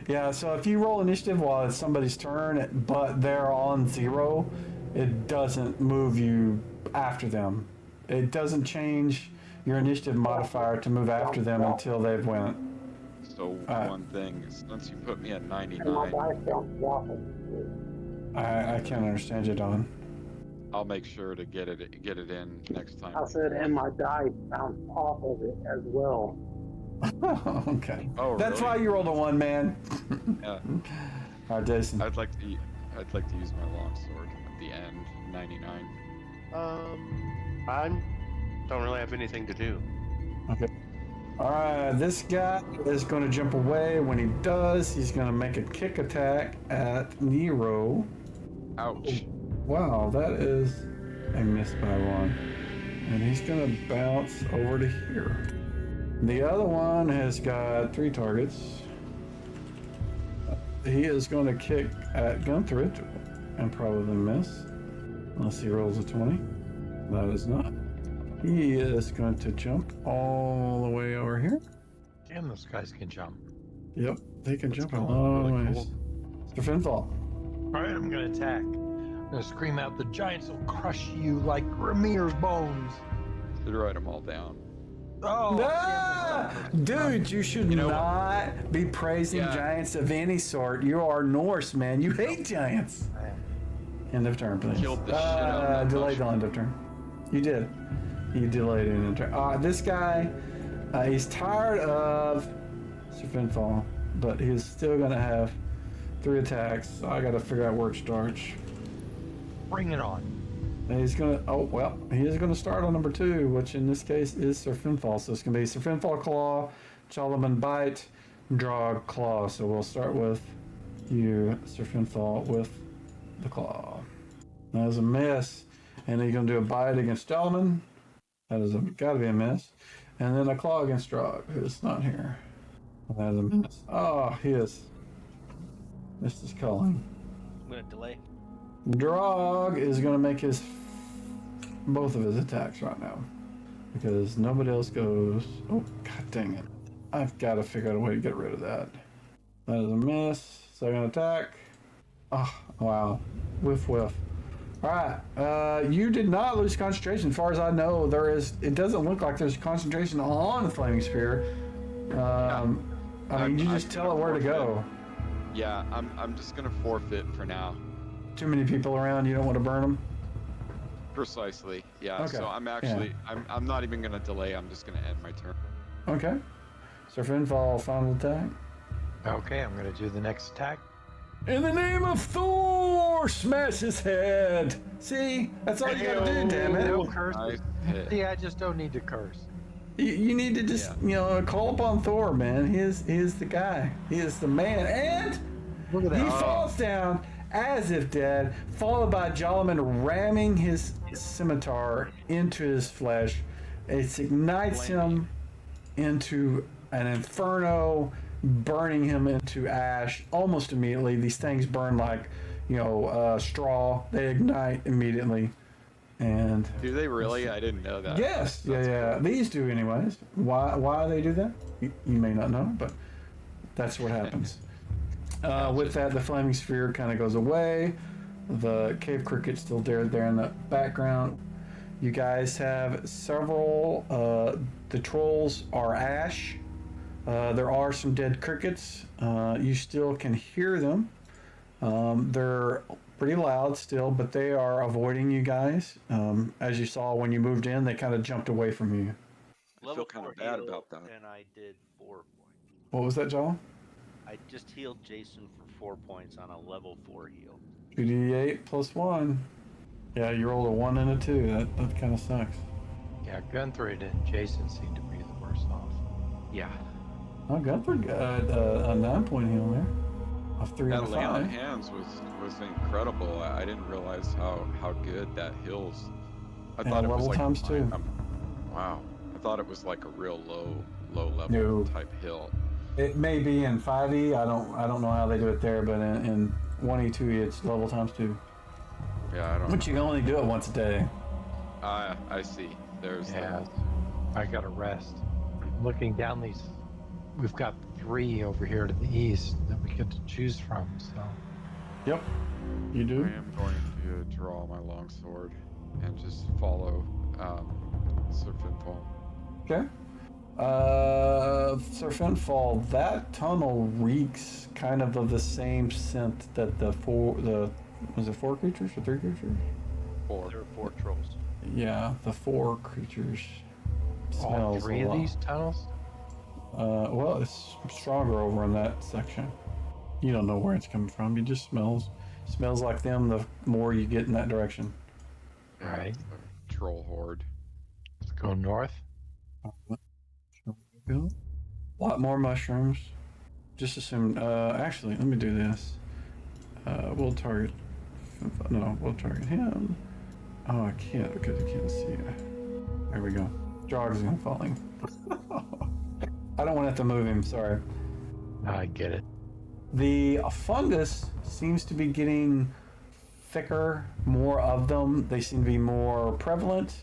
Yeah, so if you roll initiative while it's somebody's turn, but they're on 0, it doesn't move you after them. It doesn't change your initiative modifier to move after them until they've went. So one thing, since you put me at And my 99, dice bounced off of it. I can't understand you, Don. I'll make sure to get it in next time. I said, and my dice bounced off of it as well. Okay. Oh, That's really? why you rolled a 1, man. Yeah. All right, Jason. I'd like to use my longsword at the end, 99. I don't really have anything to do. Okay. All right, this guy is going to jump away. When he does, he's going to make a kick attack at Nero. Ouch. Wow, that is a miss by 1. And he's going to bounce over to here. The other one has got 3 targets. He is going to kick at Gunther and probably miss. Unless he rolls a 20. That is not. He is going to jump all the way over here. Damn, those guys can jump. Yep, they can jump a cool, long really ways. cool. Mr. Finfall. All right, I'm gonna attack. I'm gonna scream out, "The giants will crush you like Ramir's bones." Should write them all down. Oh, Ah! Dude, you should You know not be praising Yeah. giants of any sort. You are Norse, man. You hate giants. End of turn, please. Killed the shit out of that Delayed the mushroom. end of turn. You did. You delayed it in turn. This guy, He's tired of Serpentfall, but he's still gonna have 3 attacks. So I gotta figure out where it starts. Bring it on. And he's gonna, he is gonna start on number 2, which in this case is Serpentfall. So it's gonna be Serpentfall Claw, Chalaman Bite, Drog Claw. So we'll start with you, Serpentfall, with the Claw. That is a miss. And then you're gonna do a Bite against Chalaman. That is gotta be a miss. And then a Claw against Drog, who's not here. That is a miss. Oh, he is. Missed his calling. I'm gonna delay. Drog is going to make both of his attacks right now because nobody else goes. Oh, god dang it. I've got to figure out a way to get rid of that. That is a miss. Second attack. Oh, wow. Whiff, whiff. Alright, you did not lose concentration. As far as I know, it doesn't look like there's concentration on the Flaming Sphere. I mean, you just tell it where to go. Yeah, I'm just gonna forfeit for now. Too many people around, you don't want to burn them? Precisely. Yeah. Okay. So I'm actually I'm not even gonna delay. I'm just gonna end my turn. Okay. Serpentfall, final attack. Okay, I'm going to do the next attack. In the name of Thor, smash his head. See, that's all you gotta do, damn it. No curse. Nice hit. See, I just don't need to curse. You need to just, call upon Thor, man. He is the guy. He is the man. And Look at he that. falls down as if dead, followed by Jalaman ramming his scimitar into his flesh. It ignites him into an inferno, burning him into ash almost immediately. These things burn like, straw. They ignite immediately. And Do they really? I didn't know that. yes, That's yeah. These do anyways. Why they do that? You may not know, but that's what happens. With that, the flaming sphere kind of goes away. The cave cricket's still there in the background. You guys have several. The trolls are ash. There are some dead crickets. You still can hear them. They're pretty loud still, but they are avoiding you guys. As you saw when you moved in, they kind of jumped away from you. I feel kind of bad about that. And I did 4 points. What was that, John? I just healed Jason for 4 points on a level 4 heal. 2d8 plus 1. Yeah, you rolled a 1 and a 2. That kind of sucks. Yeah, Gunther and Jason seem to be the worst off. Yeah. Oh, Gunther got a 9-point heal there. Of 3 That and a lay on 5. hands was incredible. I didn't realize how good that heals. I Yeah, thought it was level like times 2. Wow. I thought it was like a real low level No. type hill. It may be in 5e. I don't know how they do it there, but in 1e2e it's level times 2. Yeah, I don't. But you can only do it once a day. I see. There's Yeah, that. I got to rest. Looking down these, we've got 3 over here to the east that we get to choose from. So Yep. You I do? am going to draw my longsword and just follow Serpentfall. Okay. Serpentfall, that tunnel reeks kind of the same scent that was it 4 creatures or 3 creatures? 4. There are 4 trolls. Yeah, the 4 creatures all smells 3 a of lot. these tunnels. Well, it's stronger over in that section. You don't know where it's coming from. It just smells like them the more you get in that direction. Right. Troll horde. Let's go north. A lot more mushrooms. Just assume. Actually, let me do this. We'll target him. Oh, I can't because I can't see it. There we go. Drog's gonna falling. I don't want to have to move him. Sorry. I get it. The fungus seems to be getting thicker, more of them. They seem to be more prevalent,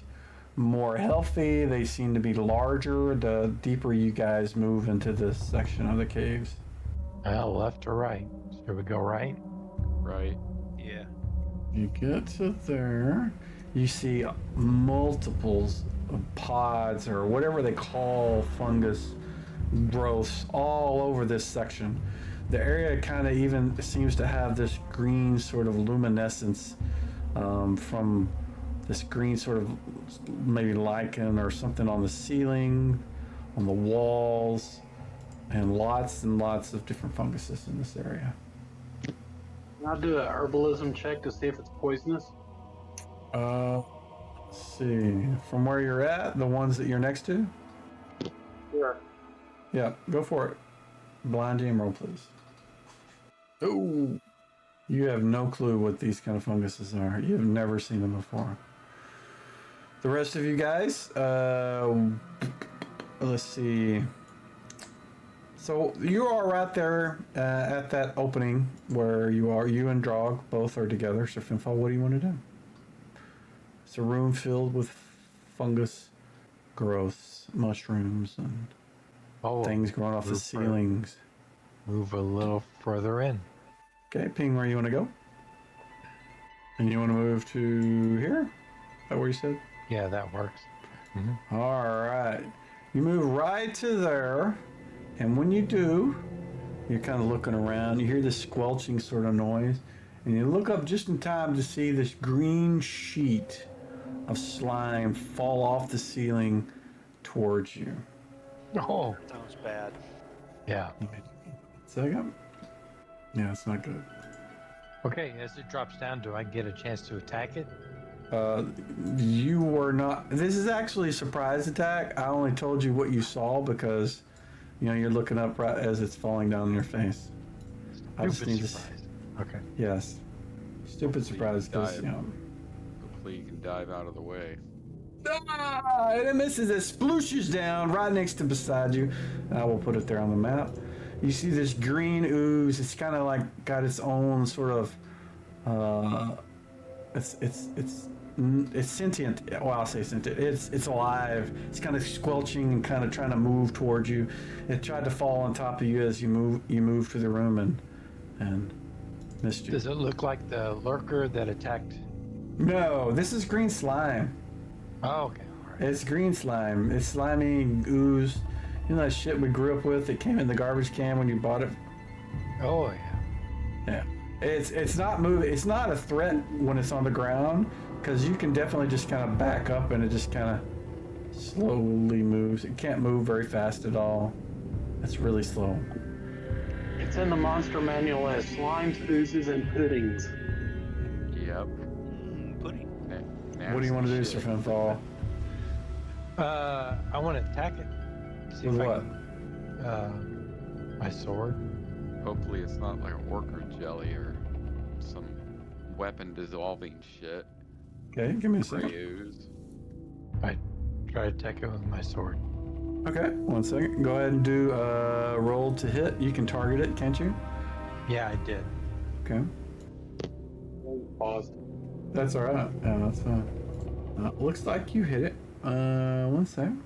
more healthy. They seem to be larger the deeper you guys move into this section of the caves. Well, left or right? Should we go right? Right. Yeah. You get to there, you see multiples of pods or whatever they call fungus growths all over this section. The area kind of even seems to have this green sort of luminescence from this green sort of maybe lichen or something on the ceiling on the walls, and lots of different funguses in this area. Can I do a herbalism check to see if it's poisonous? Let's see. From where you're at, the ones that you're next to? Sure. Yeah, go for it. Blind game roll, please. Oh, you have no clue what these kind of funguses are. You've never seen them before. The rest of you guys, let's see. So you are right there at that opening where you are. You and Drog both are together. So Finfall, what do you want to do? It's a room filled with fungus growths, mushrooms, and things growing off the ceilings. Move a little further in. Okay, ping where you want to go. And you want to move to here? Is that where you said? Yeah, that works. All right. You move right to there. And when you do, you're kind of looking around. You hear this squelching sort of noise. And you look up just in time to see this green sheet of slime fall off the ceiling towards you. Oh. Sounds bad. Yeah. Second? Yeah, it's not good. Okay, as it drops down, do I get a chance to attack it? You were not. This is actually a surprise attack. I only told you what you saw because, you're looking up right as it's falling down on your face. I just need surprise. Okay. Yes. Stupid surprise because, Hopefully you can dive out of the way. And it misses. It splooshes down right next to beside you. I will put it there on the map. You see this green ooze. It's kind of like got its own sort of. It's sentient. Well, I'll say sentient. It's alive. It's kind of squelching and kind of trying to move towards you. It tried to fall on top of you as you move to the room and missed you. Does it look like the lurker that attacked? No, this is green slime. Oh, okay. All right. It's green slime. It's slimy ooze. You know that shit we grew up with that came in the garbage can when you bought it? Oh, yeah. Yeah. It's not moving. It's not a threat when it's on the ground because you can definitely just kind of back up and it just kind of slowly moves. It can't move very fast at all. It's really slow. It's in the monster manual as slimes, oozes, and puddings. Yep. Pudding. What do you want to do, Nasty Sir shit. Finfall? I want to attack it. See With if I what? can, my sword. Hopefully it's not like a worker jelly or some weapon dissolving shit. Okay, give me a second. Ooze. I try to attack it with my sword. Okay, 1 second. Go ahead and do a roll to hit. You can target it, can't you? Yeah, I did. Okay. Paused. That's all right. Yeah, that's fine. Looks like you hit it. 1 second.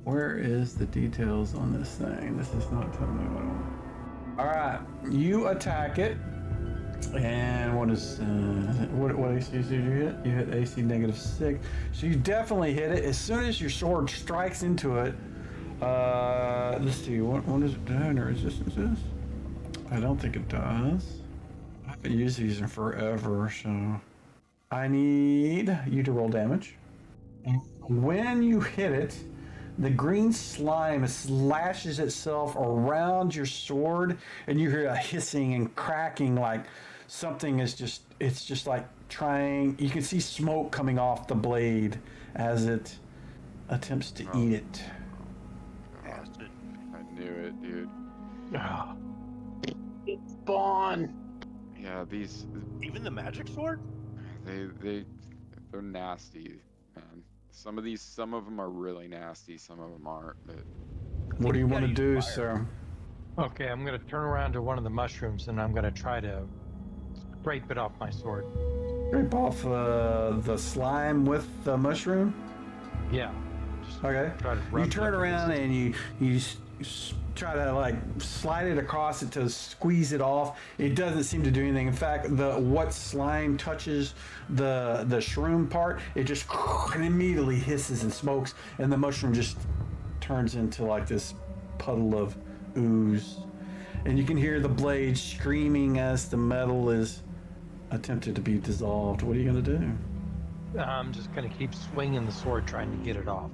Where is the details on this thing? This is not telling me what I want. All right, you attack it, and what is what AC did you hit? You hit AC -6. So you definitely hit it. As soon as your sword strikes into it, let's see. What does it do? Any resistances? I don't think it does. I haven't used these in forever, so I need you to roll damage. When you hit it, the green slime slashes itself around your sword, and you hear a hissing and cracking like something is it's just like trying. You can see smoke coming off the blade as it attempts to eat it. Bastard. I knew it, dude. Ah, It's Spawn. Yeah, these Even the magic sword? they're nasty, man. Some of them are really nasty, some of them aren't. But What do you want to gotta do, use fire. sir? okay, I'm going to turn around to one of the mushrooms and I'm going to try to scrape it off my sword. Scrape off the slime with the mushroom. Yeah. Just Okay. try to rub You it turn up around against and you try to like slide it across it to squeeze it off. It doesn't seem to do anything. In fact, what slime touches the shroom part, it just and immediately hisses and smokes, and the mushroom just turns into like this puddle of ooze. And you can hear the blade screaming as the metal is attempted to be dissolved. What are you gonna do? I'm just going to keep swinging the sword trying to get it off.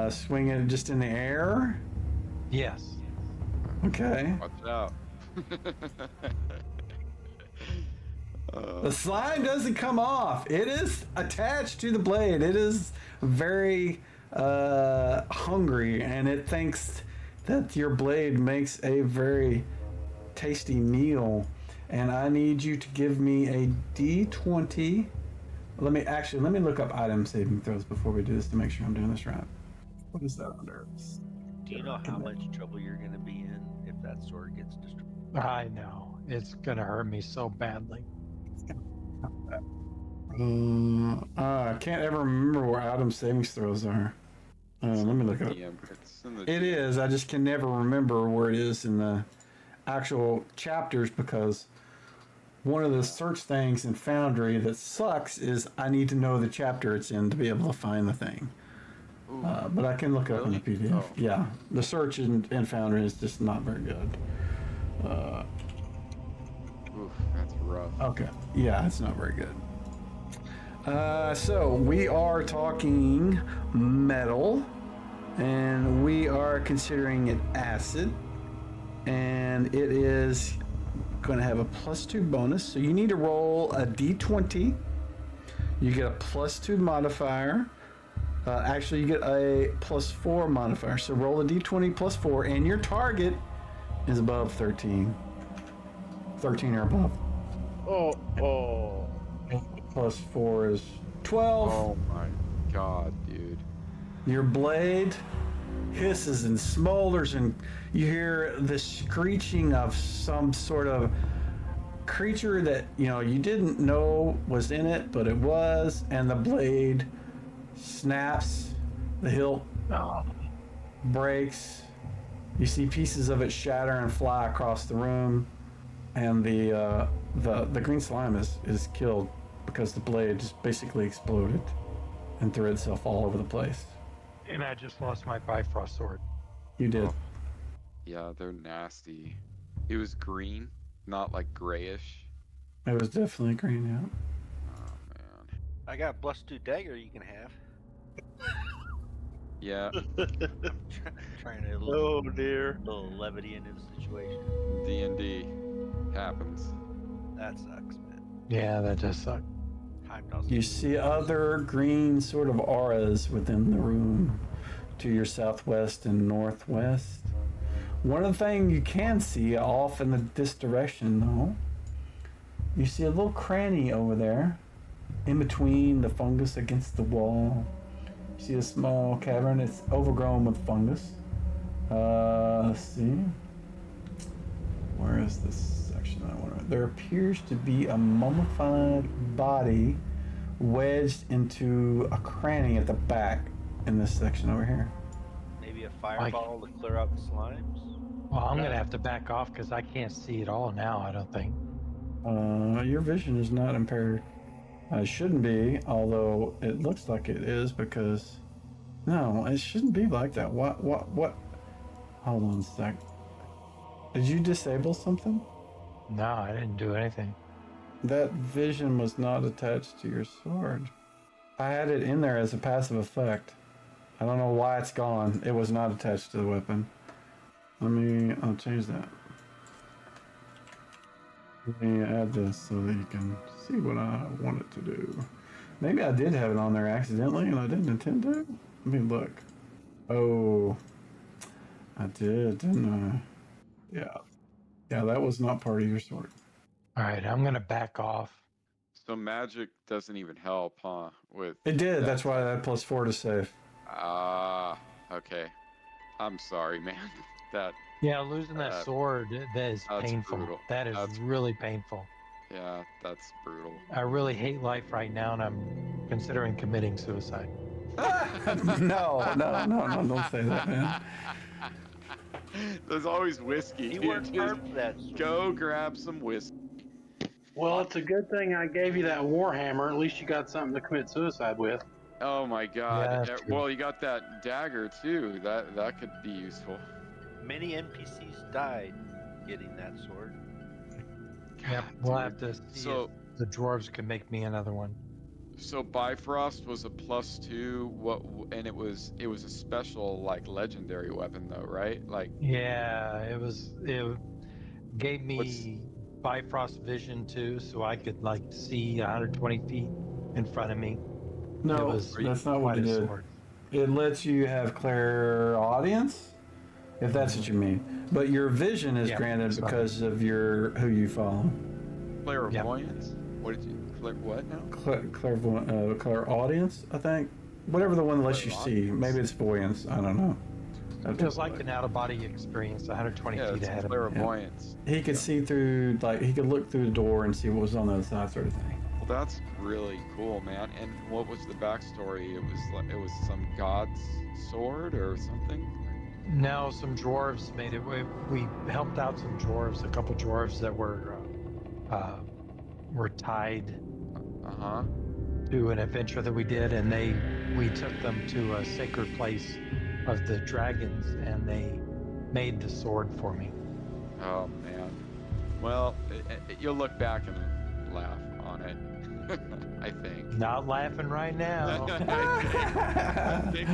Swing it just in the air. Yes. Okay. Watch out. The slime doesn't come off. It is attached to the blade. It is very hungry, and it thinks that your blade makes a very tasty meal. And I need you to give me a D20. Let me look up item saving throws before we do this to make sure I'm doing this right. What is that under? Do you know how much trouble you're going to be in if that sword gets destroyed? I know. It's going to hurt me so badly. I can't ever remember where item savings throws are. Let me look it up. It's in the It is. I just can never remember where it is in the actual chapters because one of the search things in Foundry that sucks is I need to know the chapter it's in to be able to find the thing. But I can look it up in the PDF. Oh. Yeah, the search in Foundry is just not very good. Oof, that's rough. Okay. Yeah, it's not very good. So we are talking metal, and we are considering it acid, and it is going to have a +2 bonus. So you need to roll a d20. You get a +2 modifier. Actually, you get a +4 modifier. So roll a d20 +4, and your target is above 13. 13 or above. Oh. +4 is 12. Oh my god, dude. Your blade hisses and smolders, and you hear the screeching of some sort of creature that you didn't know was in it, but it was, and the blade snaps, the hilt breaks. You see pieces of it shatter and fly across the room, and the green slime is killed because the blade just basically exploded and threw itself all over the place. And I just lost my Bifrost sword. You did. Yeah, they're nasty. It was green, not like grayish. It was definitely green, yeah. Oh man. I got +2 dagger you can have. Yeah, Trying to Oh dear. little levity into the situation. D&D happens. That sucks, man. Yeah, that does suck. Time doesn't. You see other green sort of auras within the room to your southwest and northwest. One of the things you can see off in this direction, though, you see a little cranny over there in between the fungus against the wall. You see a small cavern. It's overgrown with fungus. Let's see. Where is this section? There appears to be a mummified body wedged into a cranny at the back in this section over here. Maybe a fireball to clear out the slimes? Well, I'm going to have to back off because I can't see it all now, I don't think. Your vision is not impaired. It shouldn't be, although it looks like it is because... No, it shouldn't be like that. What? Hold on a sec. Did you disable something? No, I didn't do anything. That vision was not attached to your sword. I had it in there as a passive effect. I don't know why it's gone. It was not attached to the weapon. I'll change that. Let me add this so that you can see what I want it to do. Maybe I did have it on there accidentally and I didn't intend to. Let me look. Oh, I did, didn't I? Yeah. Yeah, that was not part of your sword. All right, I'm going to back off. So magic doesn't even help, huh? With It did. that That's why I type- had +4 to save. Okay. I'm sorry, man. That Yeah, losing that sword, that is that's painful. brutal. That is That's- really painful. yeah, that's brutal. I really hate life right now, and I'm considering committing suicide. No, don't say that, man. There's always whiskey. He dude. worked Just hard for that. sword. go grab some whiskey. Well, it's a good thing I gave you that warhammer. At least you got something to commit suicide with. Oh my god. Yeah, that's true. Well, you got that dagger too. That could be useful. Many NPCs died getting that sword. Yep, God, we'll dude. have to see So if the dwarves can make me another one. So Bifrost was a +2. And it was a special like legendary weapon though, right? Like Yeah, it gave what's me Bifrost vision too, so I could like see 120 feet in front of me. It No, was that's not what quite it a did. sword. It lets you have clairaudience, if that's what you mean. But your vision is Yeah, granted sorry. because of who you follow. clairvoyance? What did you what now? Clairaudience, I think. Whatever the one that lets you see. Maybe it's voyance. I don't know. It was like an out of body experience, 120 Yeah, feet it's ahead of me. clairvoyance. He could see through, like, he could look through the door and see what was on the other side, sort of thing. Well, that's really cool, man. And what was the backstory? It was some god's sword or something. No, some dwarves made it. We helped out some dwarves, a couple dwarves that were tied Uh-huh. to an adventure that we did, and we took them to a sacred place of the dragons, and they made the sword for me. Oh man. Well, you'll look back and laugh on it. I think. Not laughing right now. I think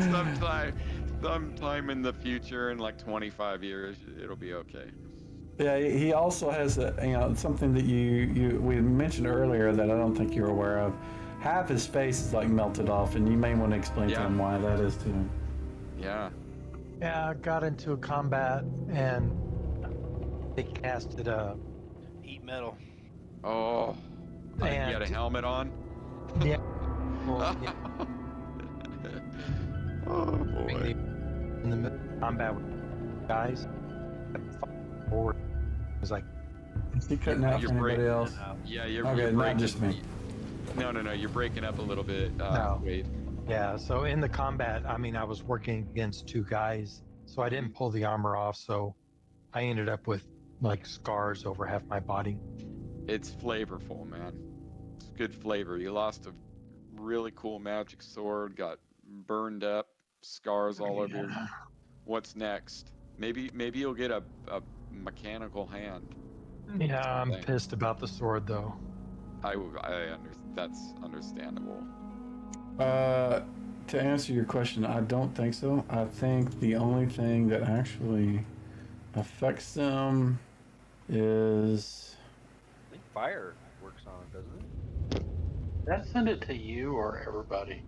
sometime in the future, in like 25 years, it'll be okay. Yeah, he also has something that we mentioned earlier that I don't think you're aware of. Half his face is like melted off, and you may want to explain to him why that is to him. Yeah. Yeah, I got into a combat and they casted a. Eat metal. Oh. You And had a helmet on? yeah, well, yeah, Oh boy. in the middle of combat with guys. Forward. It was like, Is he cutting out You're for anybody breaking else? Yeah, you're Okay, not breaking. just me. No, you're breaking up a little bit. No. Wade. yeah. So in the combat, I mean, I was working against two guys, so I didn't pull the armor off. So I ended up with like scars over half my body. It's flavorful, man. It's good flavor. You lost a really cool magic sword, got burned up, scars all over your. What's next? Maybe you'll get a mechanical hand. Yeah, I'm Thing. pissed about the sword though. That's understandable. To answer your question, I don't think so. I think the only thing that actually affects them is I think fire works on it, doesn't it? Did I send it to you or everybody?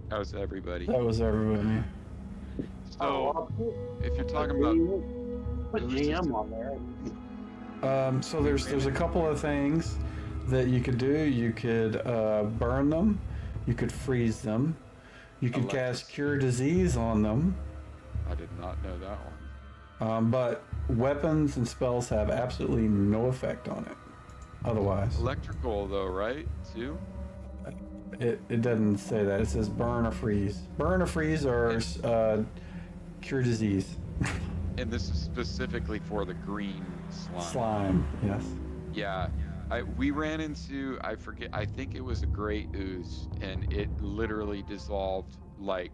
That was everybody. that was everybody. So if you're talking about put GM on there. So there's a couple of things that you could do. You could burn them. You could freeze them. You could cast Cure Disease on them. I did not know that one. But weapons and spells have absolutely no effect on it. Otherwise, Electrical though, right? Too. it doesn't say that. It says burn or freeze. Burn or freeze or cure disease. And this is specifically for the green slime. Slime, yes. Yeah. We ran into, I forget, I think it was a gray ooze, and it literally dissolved like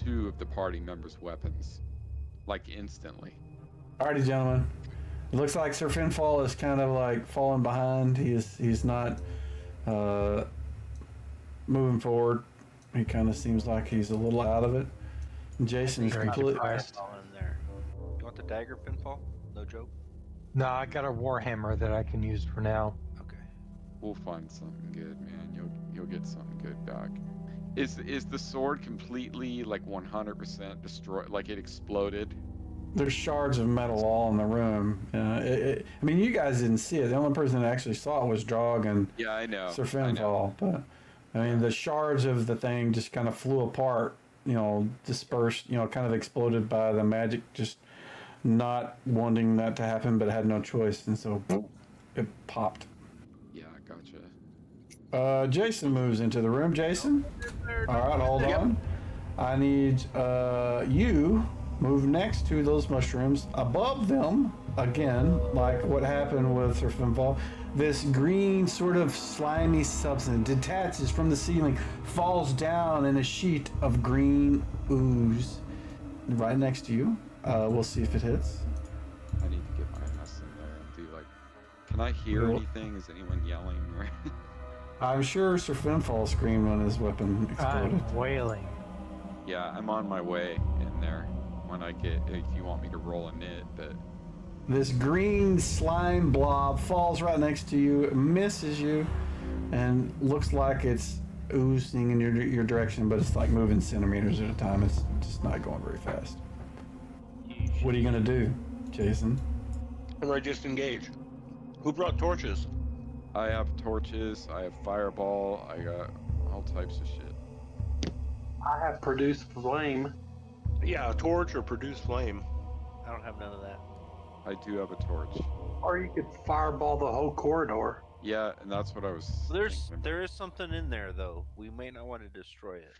2 of the party members' weapons, like instantly. Alrighty, gentlemen. It looks like Sir Finfall is kind of like falling behind. He's not moving forward. He kind of seems like he's a little out of it. Jason is Very completely. depressed. All in there. You want the dagger, Pinfall? No joke. No, I got a warhammer that I can use for now. Okay. We'll find something good, man. You'll get something good back. Is the sword completely like 100% destroyed? Like it exploded? There's shards of metal all in the room. I mean, you guys didn't see it. The only person that actually saw it was Drog and Yeah, I know. Sir I know. Finfall. But I mean, the shards of the thing just kind of flew apart. Dispersed. Kind of exploded by the magic. Just not wanting that to happen, but had no choice, and so it popped. Yeah, gotcha. Jason moves into the room. Jason? All right, hold on. I need you move next to those mushrooms. Above them, again, like what happened with Sir Finfall, this green sort of slimy substance detaches from the ceiling, falls down in a sheet of green ooze right next to you. We'll see if it hits. I need to get my ass in there and do like. Can I hear Roll. anything? Is anyone yelling? Or I'm sure Sir Finfall screamed when his weapon exploded. I'm wailing. Yeah, I'm on my way in there when I get, if you want me to roll a nit, but This green slime blob falls right next to you, misses you, and looks like it's oozing in your direction, but it's like moving centimeters at a time. It's just not going very fast. What are you gonna do, Jason? I'm ready to disengage. Who brought torches? I have torches, I have fireball, I got all types of shit. I have produced flame. Yeah, a torch or produce flame. I don't have none of that. I do have a torch. Or you could fireball the whole corridor. Yeah, and that's what I was thinking. There is something in there though. We may not want to destroy it.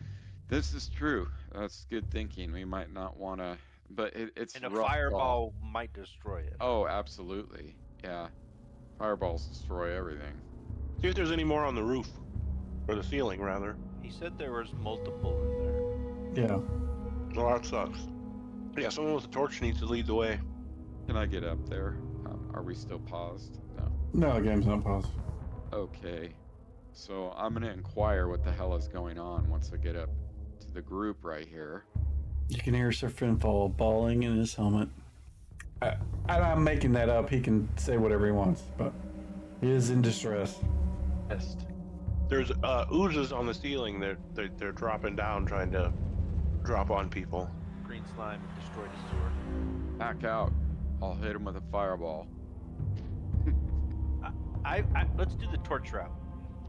This is true. That's good thinking. We might not want to, but it's And a rough fireball might destroy it. Oh, absolutely. Yeah. Fireballs destroy everything. See if there's any more on the roof. Or the ceiling, rather. He said there was multiple in there. Yeah. Oh, that sucks. Yeah, someone with a torch needs to lead the way. Can I get up there? Are we still paused? No. No, the game's not paused. Okay. So I'm going to inquire what the hell is going on once I get up to the group right here. You can hear Sir Finfall bawling in his helmet. I'm making that up. He can say whatever he wants, but he is in distress. Best. There's oozes on the ceiling. They're dropping down, trying to drop on people. Green slime destroyed his sword. Back out. I'll hit him with a fireball. Let's do the torch route.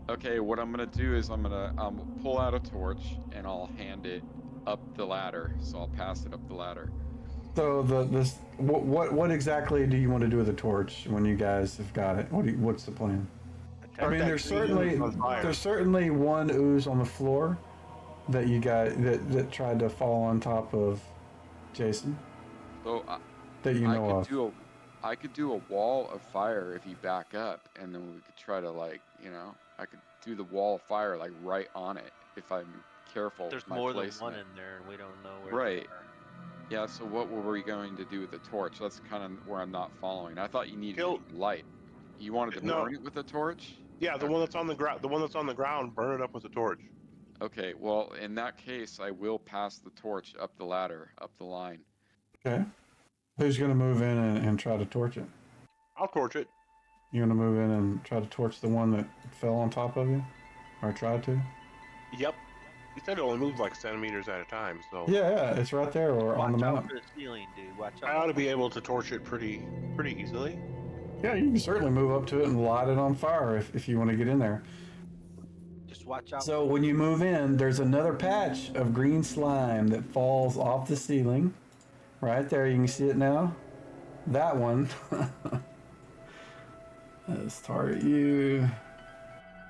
Okay, what I'm going to do is I'm going to pull out a torch and I'll hand it up the ladder. So I'll pass it up the ladder. So what exactly do you want to do with the torch when you guys have got it? What's the plan? I mean, that there's green ooze on fire. certainly one ooze on the floor that you got that tried to fall on top of Jason So that you know of. I could do a wall of fire if you back up, and then we could try to I could do the wall of fire like right on it if I'm careful. There's with my more than placement. one in there, and we don't know where. Right. They are. Yeah. So what were we going to do with the torch? That's kind of where I'm not following. I thought you needed Kill- light. You wanted to No. burn it with a torch? Yeah, the one that's on the ground. The one that's on the ground. Burn it up with a torch. Okay. Well, in that case, I will pass the torch up the ladder, up the line. Okay. Who's going to move in and try to torch it? I'll torch it. You going to move in and try to torch the one that fell on top of you? Or tried to? Yep. He said it only moves like centimeters at a time, so Yeah, it's right there or on the Watch out map. for the ceiling, dude. Watch I out. ought to be able to torch it pretty easily. Yeah, you can certainly move up to it and light it on fire if you want to get in there. Just watch out. So when you move in, there's another patch of green slime that falls off the ceiling. Right there, you can see it now. That one. Let's target you.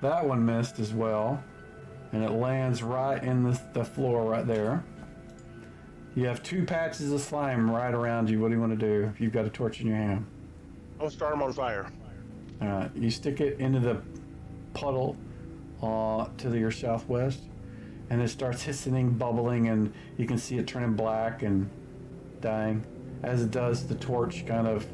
That one missed as well. And it lands right in the floor right there. You have two patches of slime right around you. What do you want to do if you've got a torch in your hand? I'll start them on fire. You stick it into the puddle to your southwest, and it starts hissing, bubbling, and you can see it turning black and dying. As it does, the torch kind of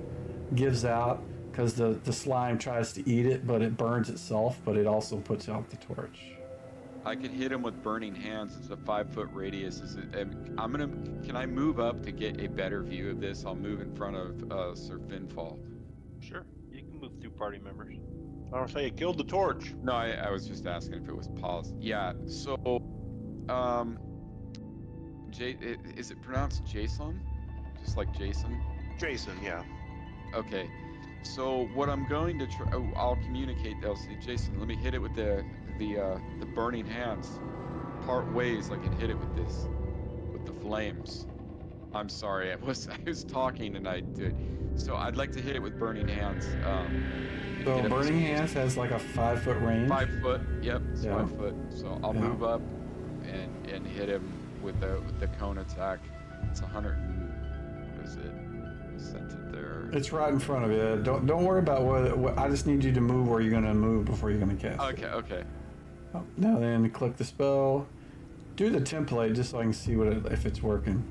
gives out because the slime tries to eat it, but it burns itself, but it also puts out the torch. I could hit him with burning hands. It's a 5-foot radius. Can I move up to get a better view of this? I'll move in front of Sir Finfall. Sure, you can move through party members. I'll say it killed the torch. No, I was just asking if it was paused. Yeah. So, is it pronounced Jason? Just like Jason? Jason, yeah. Okay. So what I'm going to try, I'll communicate. I'll say, Jason, let me hit it with the burning hands. Part ways, I can hit it with the flames. I'm sorry, I was talking and I did. So I'd like to hit it with burning hands. So burning hands has like a 5-foot range. 5 foot. Yep, it's Yeah. 5 foot. So I'll Yeah. move up and hit him with the cone attack. It's 100. What is it? Sent it there. It's right in front of you. Don't worry about what. I just need you to move where you're gonna move before you're gonna cast. Okay. Oh, now then, click the spell. Do the template just so I can see if it's working.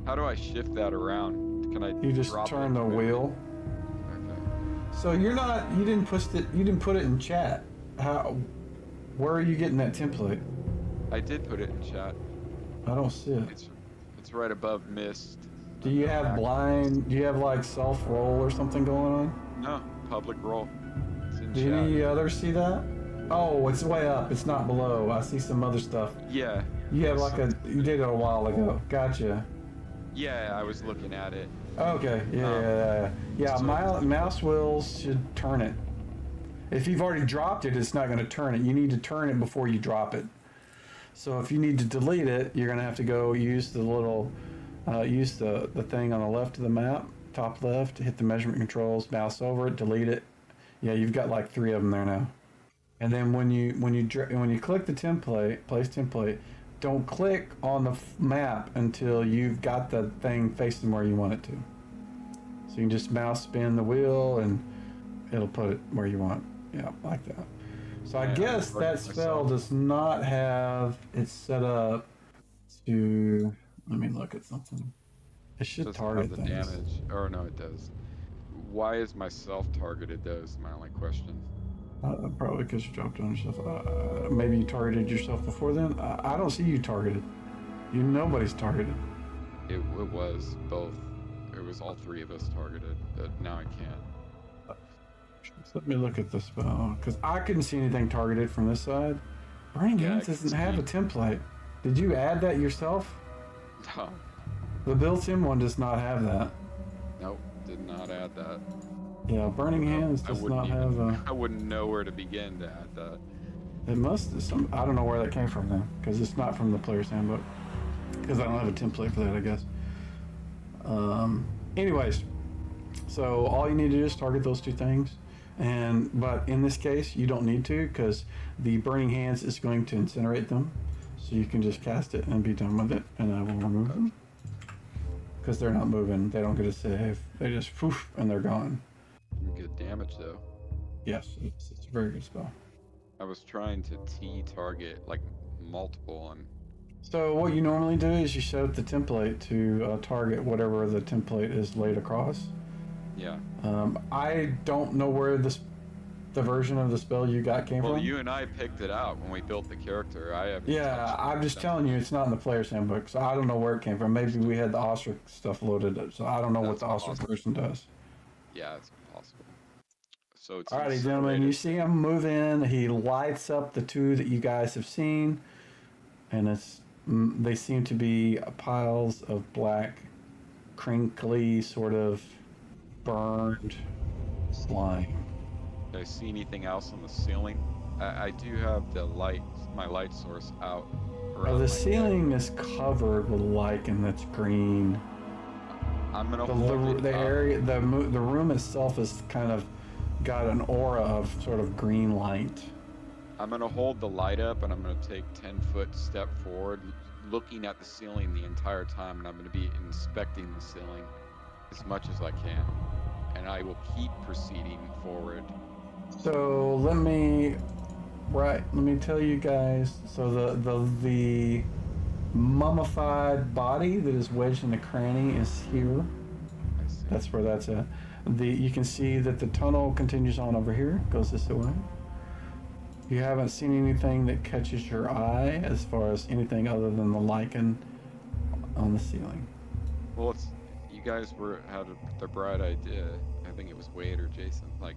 How do I shift that around? Can I? You just drop turn it the to move wheel. it? Okay. So you didn't put it in chat. How Where are you getting that template? I did put it in chat. I don't see it. It's right above mist. Do you have blind? Do you have like self roll or something going on? No, public roll. It's in Do chat. any others see that? Oh, it's way up. It's not below. I see some other stuff. Yeah. You have like you did it a while ago. Gotcha. Yeah, I was looking at it. Okay. Yeah. So- Mouse wheels should turn it. If you've already dropped it, it's not going to turn it. You need to turn it before you drop it. So if you need to delete it, you're going to have to go use the little, use the thing on the left of the map, top left, hit the measurement controls, mouse over it, delete it. Yeah, you've got like 3 of them there now. And then when you click the template, place template, don't click on the map until you've got the thing facing where you want it to. So you can just mouse spin the wheel and it'll put it where you want. Yeah, like that. So I Yeah, guess I that spell myself. does not have it set up to. Let me look at something. It should Doesn't target have the things. damage. Or no, it does. Why is myself targeted though is my only question. Probably because you dropped on yourself. Maybe you targeted yourself before then. I don't see you targeted. Nobody's targeted. It was both. It was all 3 of us targeted, but now I can't. Let me look at the spell because I couldn't see anything targeted from this side. Burning Yeah, I Hands can doesn't have a see. template. Did you add that yourself? No, The built-in one does not have that. nope, did not add that. Yeah, Burning Hands I does wouldn't not even, have a. I wouldn't know where to begin to add that. It must. I don't know where that came from then, because it's not from the player's handbook. Because I don't have a template for that, I guess. Anyways, so all you need to do is target those 2 things, but in this case you don't need to, because the Burning Hands is going to incinerate them, so you can just cast it and be done with it, and I will remove them. Because they're not moving, they don't get a save. They just poof and they're gone. Good damage though. Yes, it's a very good spell. I was trying to target like multiple and So what you normally do is you set up the template to target whatever the template is laid across. yeah. I don't know where the version of the spell you got came Well, from. you and I picked it out when we built the character. I have. Yeah, I'm just telling you, it's not in the player's handbook, so I don't know where it came from. Maybe we had the Ostrich stuff loaded up, so I don't know what That's the Ostrich possible. version does. Yeah, it's possible. So it's. Alrighty, gentlemen, you see him move in. He lights up the 2 that you guys have seen, and they seem to be piles of black, crinkly, sort of burned slime. Do I see anything else on the ceiling? I do have my light source out. around The my ceiling is covered with lichen that's green. head. I'm gonna The hold it up. area, the room itself is kind of got an aura of sort of green light. I'm gonna hold the light up and I'm gonna take 10-foot step forward, looking at the ceiling the entire time, and I'm gonna be inspecting the ceiling as much as I can. And I will keep proceeding forward. So let me tell you guys. So the mummified body that is wedged in a cranny is here. I see. That's where that's at. You can see that the tunnel continues on over here, goes this way. You haven't seen anything that catches your eye as far as anything other than the lichen on the ceiling. Well, you guys had the bright idea. I think it was Wade or Jason, like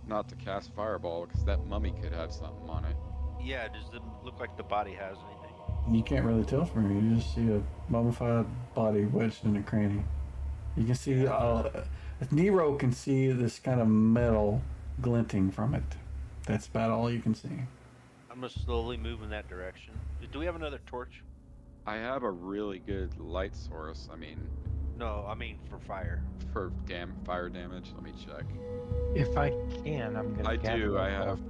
not to cast fireball because that mummy could have something on it. Yeah, does it look like the body has anything? You can't really tell from here. You just see a mummified body wedged in a cranny. You can see Nero can see this kind of metal glinting from it. That's about all you can see. I'm gonna slowly move in that direction. Do we have another torch? I have a really good light source. I mean, No, I mean for fire. for fire damage. Let me check. If I can, I'm gonna. I gather do. up I all- have.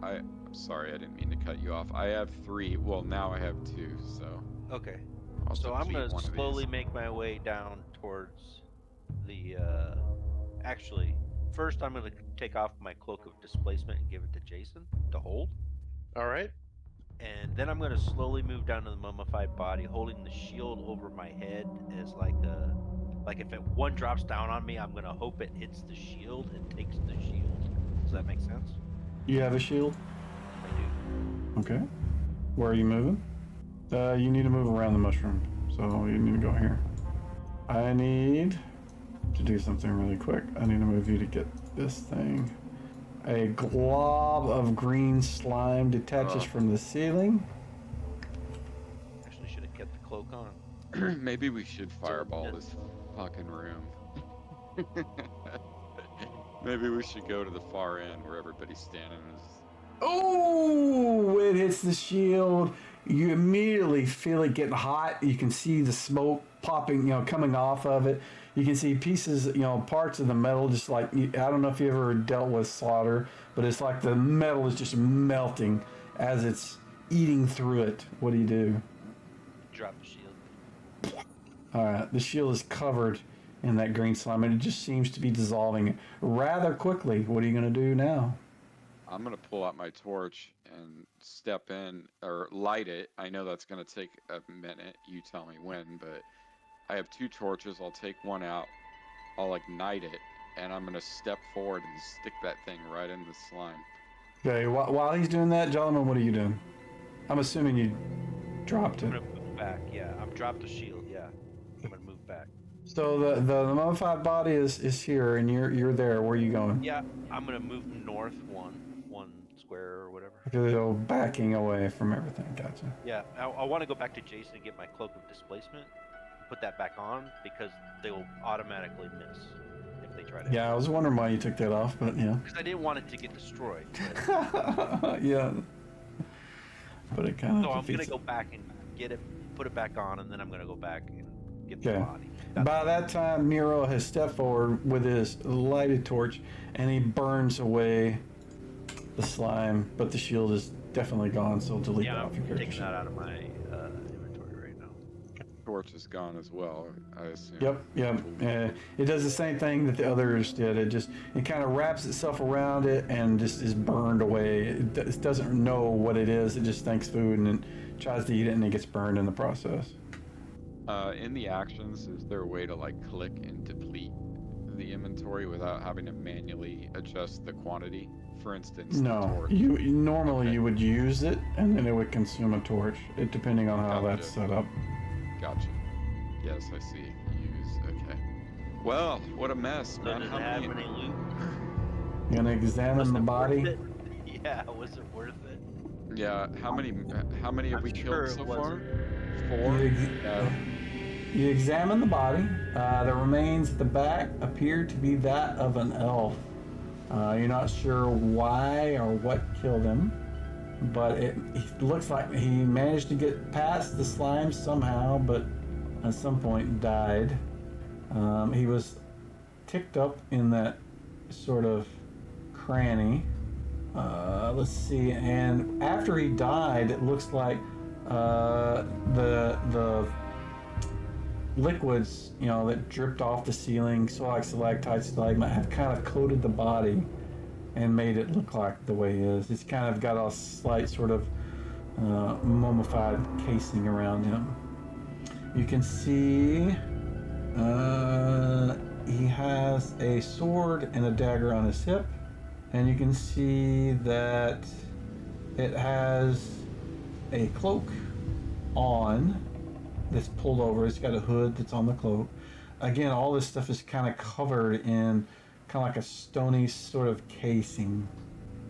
I'm sorry. I didn't mean to cut you off. I have 3. Well, now I have 2. So Okay. I'll So I'm defeat gonna one of slowly these. make my way down towards the. Actually, first I'm gonna take off my cloak of displacement and give it to Jason to hold, All right. and then I'm gonna slowly move down to the mummified body, holding the shield over my head as like if one drops down on me, I'm gonna hope it hits the shield and takes the shield. Does that make sense? You have a shield? I do. Okay. Where are you moving? You need to move around the mushroom. So you need to go here. I need to do something really quick. I need to move you to get this thing. A glob of green slime detaches from the ceiling. Actually, should have kept the cloak on. Maybe we should fireball this fucking room. Maybe we should go to the far end where everybody's standing and just... Oh, it hits the shield. You immediately feel it getting hot. You can see the smoke popping, coming off of it. You can see pieces, parts of the metal, just like, I don't know if you ever dealt with solder, but it's like the metal is just melting as it's eating through it. What do? Drop the shield. All right, the shield is covered in that green slime, and it just seems to be dissolving rather quickly. What are you going to do now? I'm going to pull out my torch and step in, or light it. I know that's going to take a minute. You tell me when, but I have 2 torches. I'll take one out. I'll ignite it, and I'm going to step forward and stick that thing right in the slime. Okay, while he's doing that, gentlemen, what are you doing? I'm assuming you dropped I'm it. gonna move back. Yeah, I've dropped the shield. Yeah, I'm gonna move back. So the mummified body is here, and you're there. Where are you going? Yeah, I'm gonna move north one square or whatever. Okay, so backing away from everything. Gotcha. Yeah, I want to go back to Jason and get my cloak of displacement, and put that back on because they will automatically miss if they try to. Yeah, I was wondering why you took that off, but yeah. Because I didn't want it to get destroyed. Yeah. But it kind of. So I'm gonna go back and get it, put it back on, and then I'm gonna go back and get the Okay. body. By that time, Nero has stepped forward with his lighted torch, and he burns away the slime. But the shield is definitely gone, so delete Yeah, that off your I'm character taking sheet. that out of my inventory right now. Torch is gone as well, I assume. Yep. It does the same thing that the others did. It kind of wraps itself around it and just is burned away. It doesn't know what it is. It just thinks food and it tries to eat it, and it gets burned in the process. In the actions, is there a way to click and deplete the inventory without having to manually adjust the quantity? For instance, the No, torch. you normally you would use it, and then it would consume a torch, depending on how Gotcha. that's set up. Gotcha. Yes, I see. Use. Okay. Well, what a mess, So man. does How it have many? any loot? You're gonna examine Was the it body. worth it? Yeah, was it worth it? Yeah. How many have I'm we sure killed it so far? wasn't. 4. You examine the body. The remains at the back appear to be that of an elf. You're not sure why or what killed him, but it looks like he managed to get past the slime somehow, but at some point died. He was ticked up in that sort of cranny. Let's see, and after he died, it looks like the liquids, that dripped off the ceiling, so like stalactites, stalagmites, have kind of coated the body and made it look like the way it is. It's kind of got a slight sort of mummified casing around him. You can see he has a sword and a dagger on his hip, and you can see that it has a cloak on that's pulled over. It's got a hood that's on the cloak. Again, all this stuff is kind of covered in kind of like a stony sort of casing,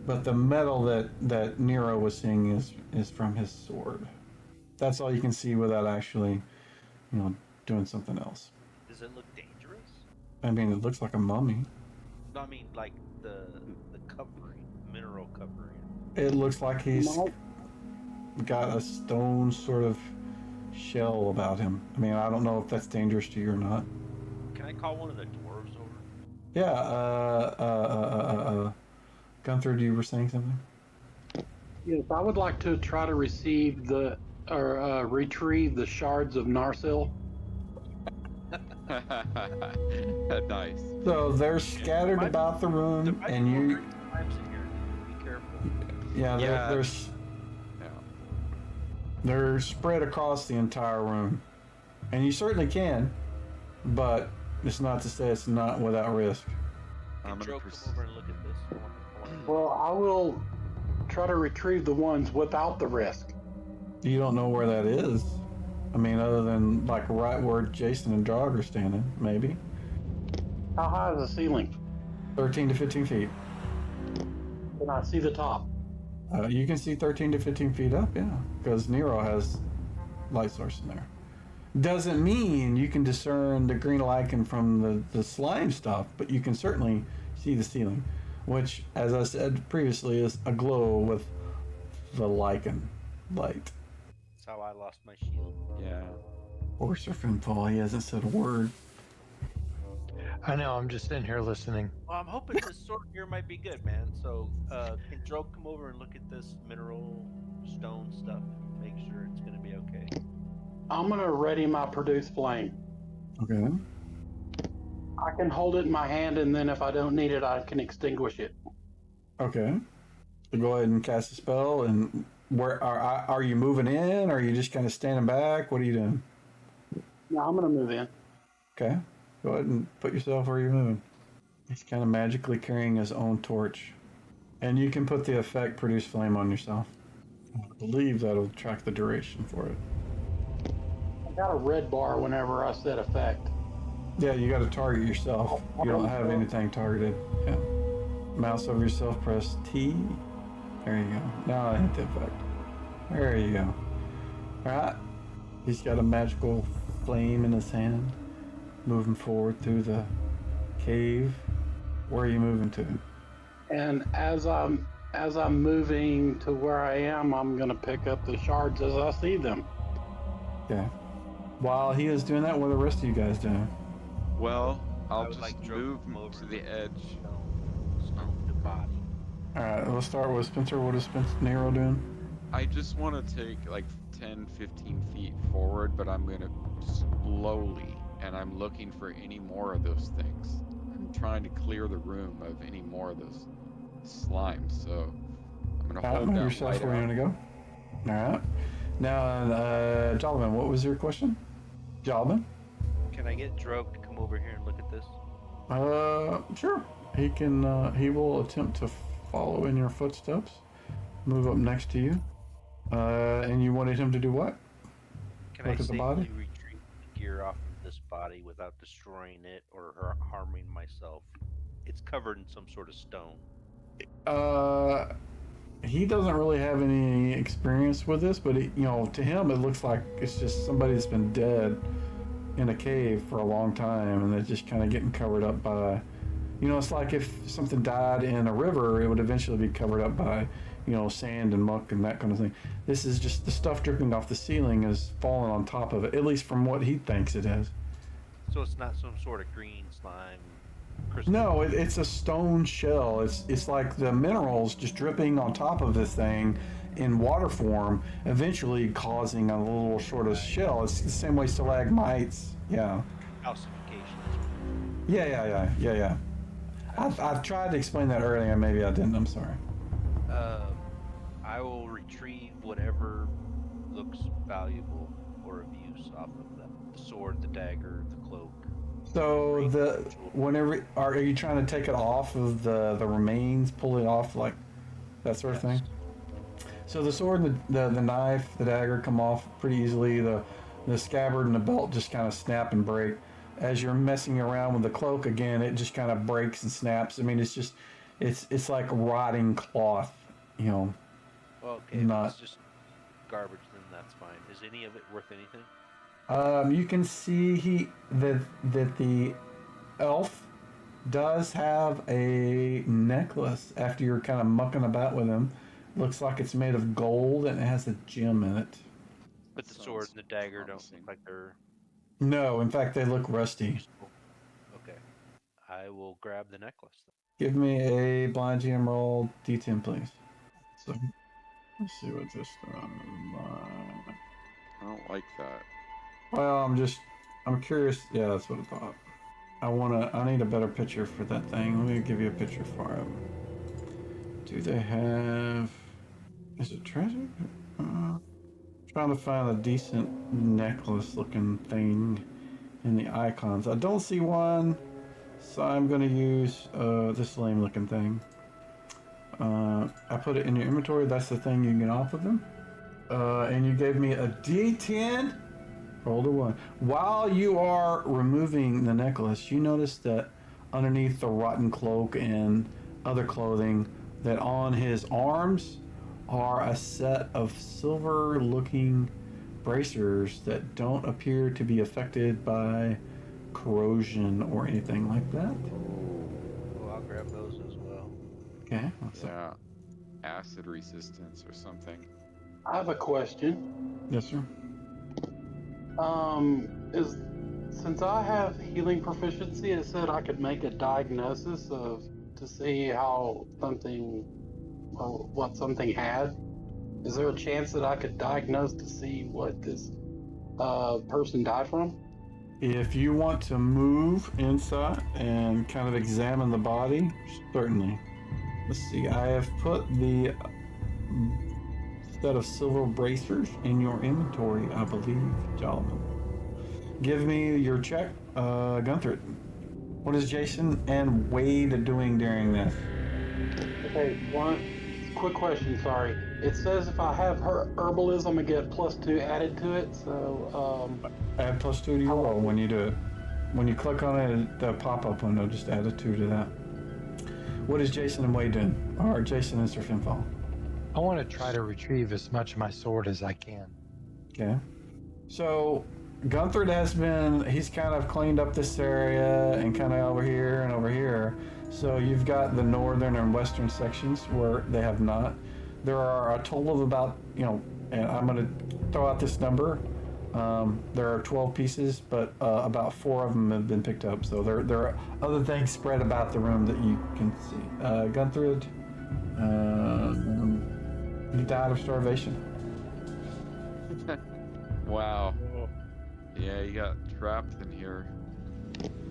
but the metal that Nero was seeing is from his sword. That's all you can see without actually, doing something else. Does it look dangerous? I mean, it looks like a mummy. No, I mean like the covering, mineral covering. It looks like he's got a stone sort of shell about him. I mean, I don't know if that's dangerous to you or not. Can I call one of the dwarves over? Yeah, Gunther, you were saying something? Yes, I would like to try to retrieve the shards of Narsil. Nice. So they're scattered about the room, and you, Times in here. Be careful. yeah, Yeah. Yeah. they're spread across the entire room, and you certainly can, but it's not to say it's not without risk. I'm Joe, gonna come over and look at this. I wanna- Well, I will try to retrieve the ones without the risk. You don't know where that is. I mean, other than like right where Jason and Jog are standing, maybe. How high is the ceiling? 13 to 15 feet. Can I see the top? You can see 13 to 15 feet up, yeah, because Nero has light source in there. Doesn't mean you can discern the green lichen from the slime stuff, but you can certainly see the ceiling, which, as I said previously, is aglow with the lichen light. That's how I lost my shield. Yeah. Or Serpentine, he hasn't said a word. I know. I'm just in here listening. Well, I'm hoping this sword here might be good, man. So, can Joe come over and look at this mineral stone stuff? Make sure it's gonna be okay. I'm gonna ready my produce flame. Okay. I can hold it in my hand, and then if I don't need it, I can extinguish it. Okay. So go ahead and cast a spell. And where are you moving in? Or are you just kind of standing back? What are you doing? Now I'm gonna move in. Okay. Go ahead and put yourself where you're moving. He's kind of magically carrying his own torch. And you can put the effect produce flame on yourself. I believe that'll track the duration for it. I got a red bar whenever I set effect. Yeah, you got to target yourself. You don't have anything targeted. Yeah. Mouse over yourself, press T. There you go. Now I hit the effect. There you go. Alright. He's got a magical flame in his hand. Moving forward through the cave. Where are you moving to? And as I'm moving to where I am, I'm gonna pick up the shards as I see them. Okay. While he is doing that, what are the rest of you guys doing? Well, I I'll would just like Joe to move come over to and the look at edge. Stone to body. Alright, let's start with Spencer. What is Nero doing? I just want to take like 10, 15 feet forward, but I'm gonna slowly, and I'm looking for any more of those things. I'm trying to clear the room of any more of those slimes, so I'm gonna Alright, hold move that yourself light where you out. want to go. Alright. Now, Jolman, what was your question? Jolman? Can I get Droke to come over here and look at this? Sure. He can, he will attempt to follow in your footsteps. Move up next to you. And you wanted him to do what? Can Look I at the safely body? retrieve the gear off of this body without destroying it or harming myself? It's covered in some sort of stone. He doesn't really have any experience with this, but to him it looks like it's just somebody that's been dead in a cave for a long time, and they're just kind of getting covered up by, it's like if something died in a river, it would eventually be covered up by, sand and muck and that kind of thing. This is just the stuff dripping off the ceiling is falling on top of it, at least from what he thinks it is. So it's not some sort of green slime. Crystal. No, it's a stone shell. It's like the minerals just dripping on top of this thing in water form, eventually causing a little sort of shell. It's the same way stalagmites. Yeah. Calcification. Yeah. I've tried to explain that earlier. Maybe I didn't. I'm sorry. I will retrieve whatever looks valuable or of use off of them. The sword, the dagger, the cloak. So whenever are you trying to take it off of the remains, pull it off like that sort of thing? So the sword, the knife, the dagger come off pretty easily. The scabbard and the belt just kind of snap and break. As you're messing around with the cloak again, it just kind of breaks and snaps. I mean, it's like rotting cloth, Well, okay, Not. if it's just garbage, then that's fine. Is any of it worth anything? You can see that the elf does have a necklace after you're kind of mucking about with him. Looks like it's made of gold and it has a gem in it. But the Sounds sword and the dagger promising. don't look like they're No, in fact, they look rusty. useful. Okay. I will grab the necklace then. Give me a blind GM roll, D10, please. So, let's see what this does. I don't like that. Well, I'm curious. Yeah, that's what I thought. I need a better picture for that thing. Let me give you a picture for it. Do they have, is it treasure? Trying to find a decent necklace looking thing in the icons. I don't see one, so I'm going to use this lame looking thing. I put it in your inventory. That's the thing you get off of them. And you gave me a D10. Rolled a 1. While you are removing the necklace, you notice that underneath the rotten cloak and other clothing, that on his arms are a set of silver-looking bracers that don't appear to be affected by corrosion or anything like that. Oh, I'll grab those as well. Okay. Let's see. Yeah. Acid resistance or something. I have a question. Yes, sir. Is since I have healing proficiency, it said I could make a diagnosis to see how something or what something had. Is there a chance that I could diagnose to see what this person died from? If you want to move inside and kind of examine the body, certainly. Let's see. I have put the set of silver bracers in your inventory, I believe, gentlemen. Give me your check, Gunther. What is Jason and Wade doing during this? Okay, one quick question. Sorry, it says if I have her herbalism, I get +2 added to it. So Add +2 to your roll when you do it. When you click on it, the pop-up window, just add a 2 to that. What is Jason and Wade doing? Or Jason and Sir Finfall? I want to try to retrieve as much of my sword as I can. Okay. So Gunther he's kind of cleaned up this area and kind of over here and over here. So you've got the northern and western sections where they have not. There are a total of about, and I'm going to throw out this number. There are 12 pieces, but about 4 of them have been picked up. So there are other things spread about the room that you can see. Gunther, you died of starvation. Wow. Yeah, you got trapped in here.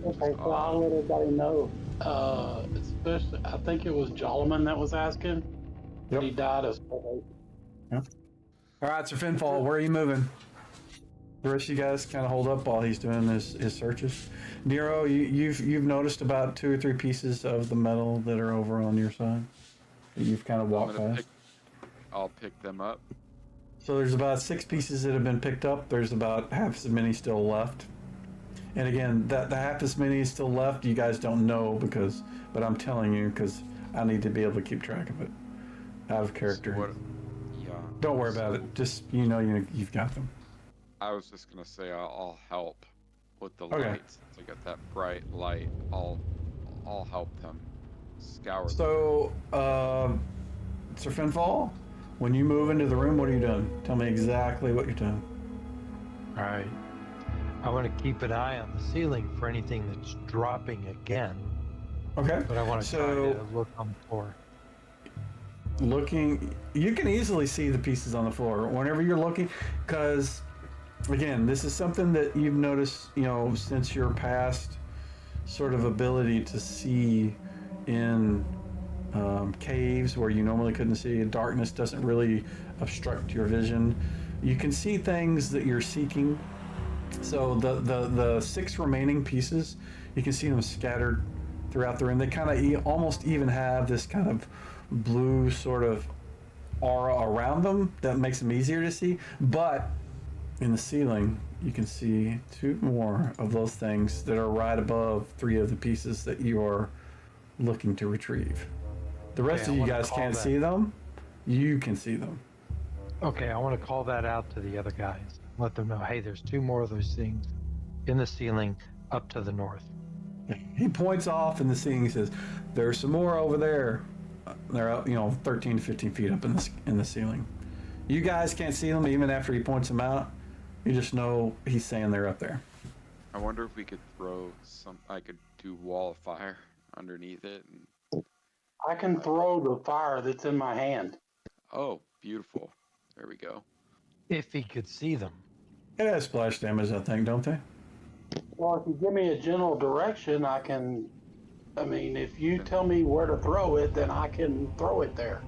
okay, so I'll let everybody know. Especially, I think it was Jolliman that was asking. Yep. He died of starvation. All right, Sir Finfall, where are you moving? The rest of you guys kind of hold up while he's doing his searches. Nero, you've noticed about 2 or 3 pieces of the metal that are over on your side. That you've kind of walked past. I'll pick them up. So there's about 6 pieces that have been picked up. There's about half as many still left. And again, the half as many is still left. You guys don't know but I'm telling you because I need to be able to keep track of it out of character. So yeah. Don't worry about it. Just you've got them. I was just gonna say I'll help with the Okay. lights. I got that bright light. I'll help them scour. So, Sir Finfall, when you move into the room, what are you doing? Tell me exactly what you're doing. All right. I want to keep an eye on the ceiling for anything that's dropping again, Okay. but I want to try So, to look on the floor. you can easily see the pieces on the floor whenever you're looking, because, again, this is something that you've noticed, since your past sort of ability to see in caves where you normally couldn't see. Darkness doesn't really obstruct your vision. You can see things that you're seeking. So the 6 remaining pieces, you can see them scattered throughout the room. They kind of almost even have this kind of blue sort of aura around them that makes them easier to see. But in the ceiling, you can see 2 more of those things that are right above 3 of the pieces that you are looking to retrieve. The rest Okay, of I you wanna guys call can't that. see them. You can see them. Okay, I want to call that out to the other guys. Let them know, hey, there's 2 more of those things in the ceiling up to the north. He points off in the ceiling. He says, "There's some more over there." They're up, 13 to 15 feet up in the ceiling. You guys can't see them even after he points them out. You just know he's saying they're up there. I wonder if we could throw I could do wall of fire underneath it. I can throw the fire that's in my hand. Oh, beautiful. There we go. If he could see them. It has splash damage, I think, don't they? Well, if you give me a general direction, if you tell me where to throw it, then I can throw it there.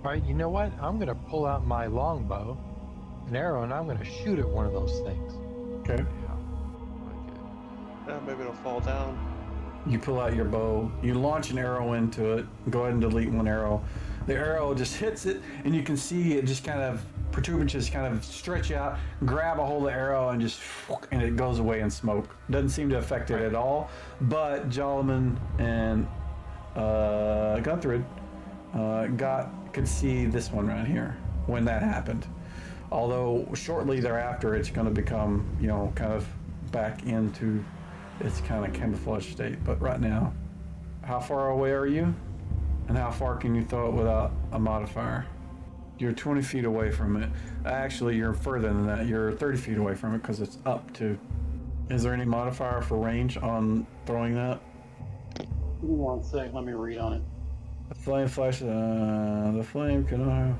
All right, you know what? I'm going to pull out my longbow, an arrow, and I'm going to shoot at one of those things. Okay. Yeah. Like it. Yeah, maybe it'll fall down. You pull out your bow. You launch an arrow into it. Go ahead and delete 1 arrow. the arrow just hits it, and you can see it just kind of protuberances kind of stretch out, grab a hold of the arrow, and it goes away in smoke. Doesn't seem to affect it at all. But Jolliman and Guthrid could see this one right here when that happened. Although shortly thereafter, it's going to become, kind of back into its kind of camouflage state. But right now, how far away are you? And how far can you throw it without a modifier? You're 20 feet away from it. Actually, you're further than that. You're 30 feet away from it because it's up to. Is there any modifier for range on throwing that? Give me 1 sec. Let me read on it. The flame flash. The flame can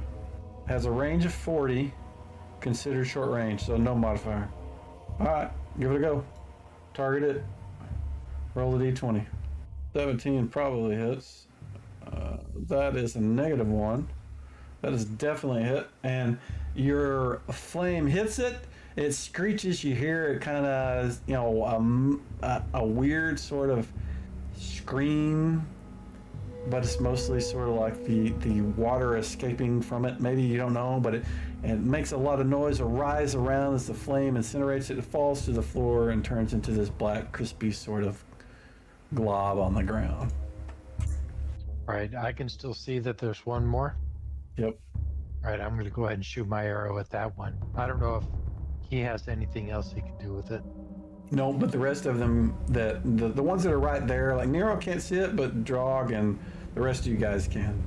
has a range of 40. Considered short range, so no modifier. All right, give it a go. Target it. Roll a d20. 17 probably hits. That is a -1. That is definitely a hit. And your flame hits it. It screeches. You hear it kind of, a weird sort of scream. But it's mostly sort of like the water escaping from it. Maybe you don't know, but it makes a lot of noise. A rise around as the flame incinerates it. It falls to the floor and turns into this black, crispy sort of glob on the ground. Right, I can still see that there's one more. Yep. All right, I'm going to go ahead and shoot my arrow at that one. I don't know if he has anything else he can do with it. No, but the rest of them, the ones that are right there, like Nero can't see it, but Drog and the rest of you guys can.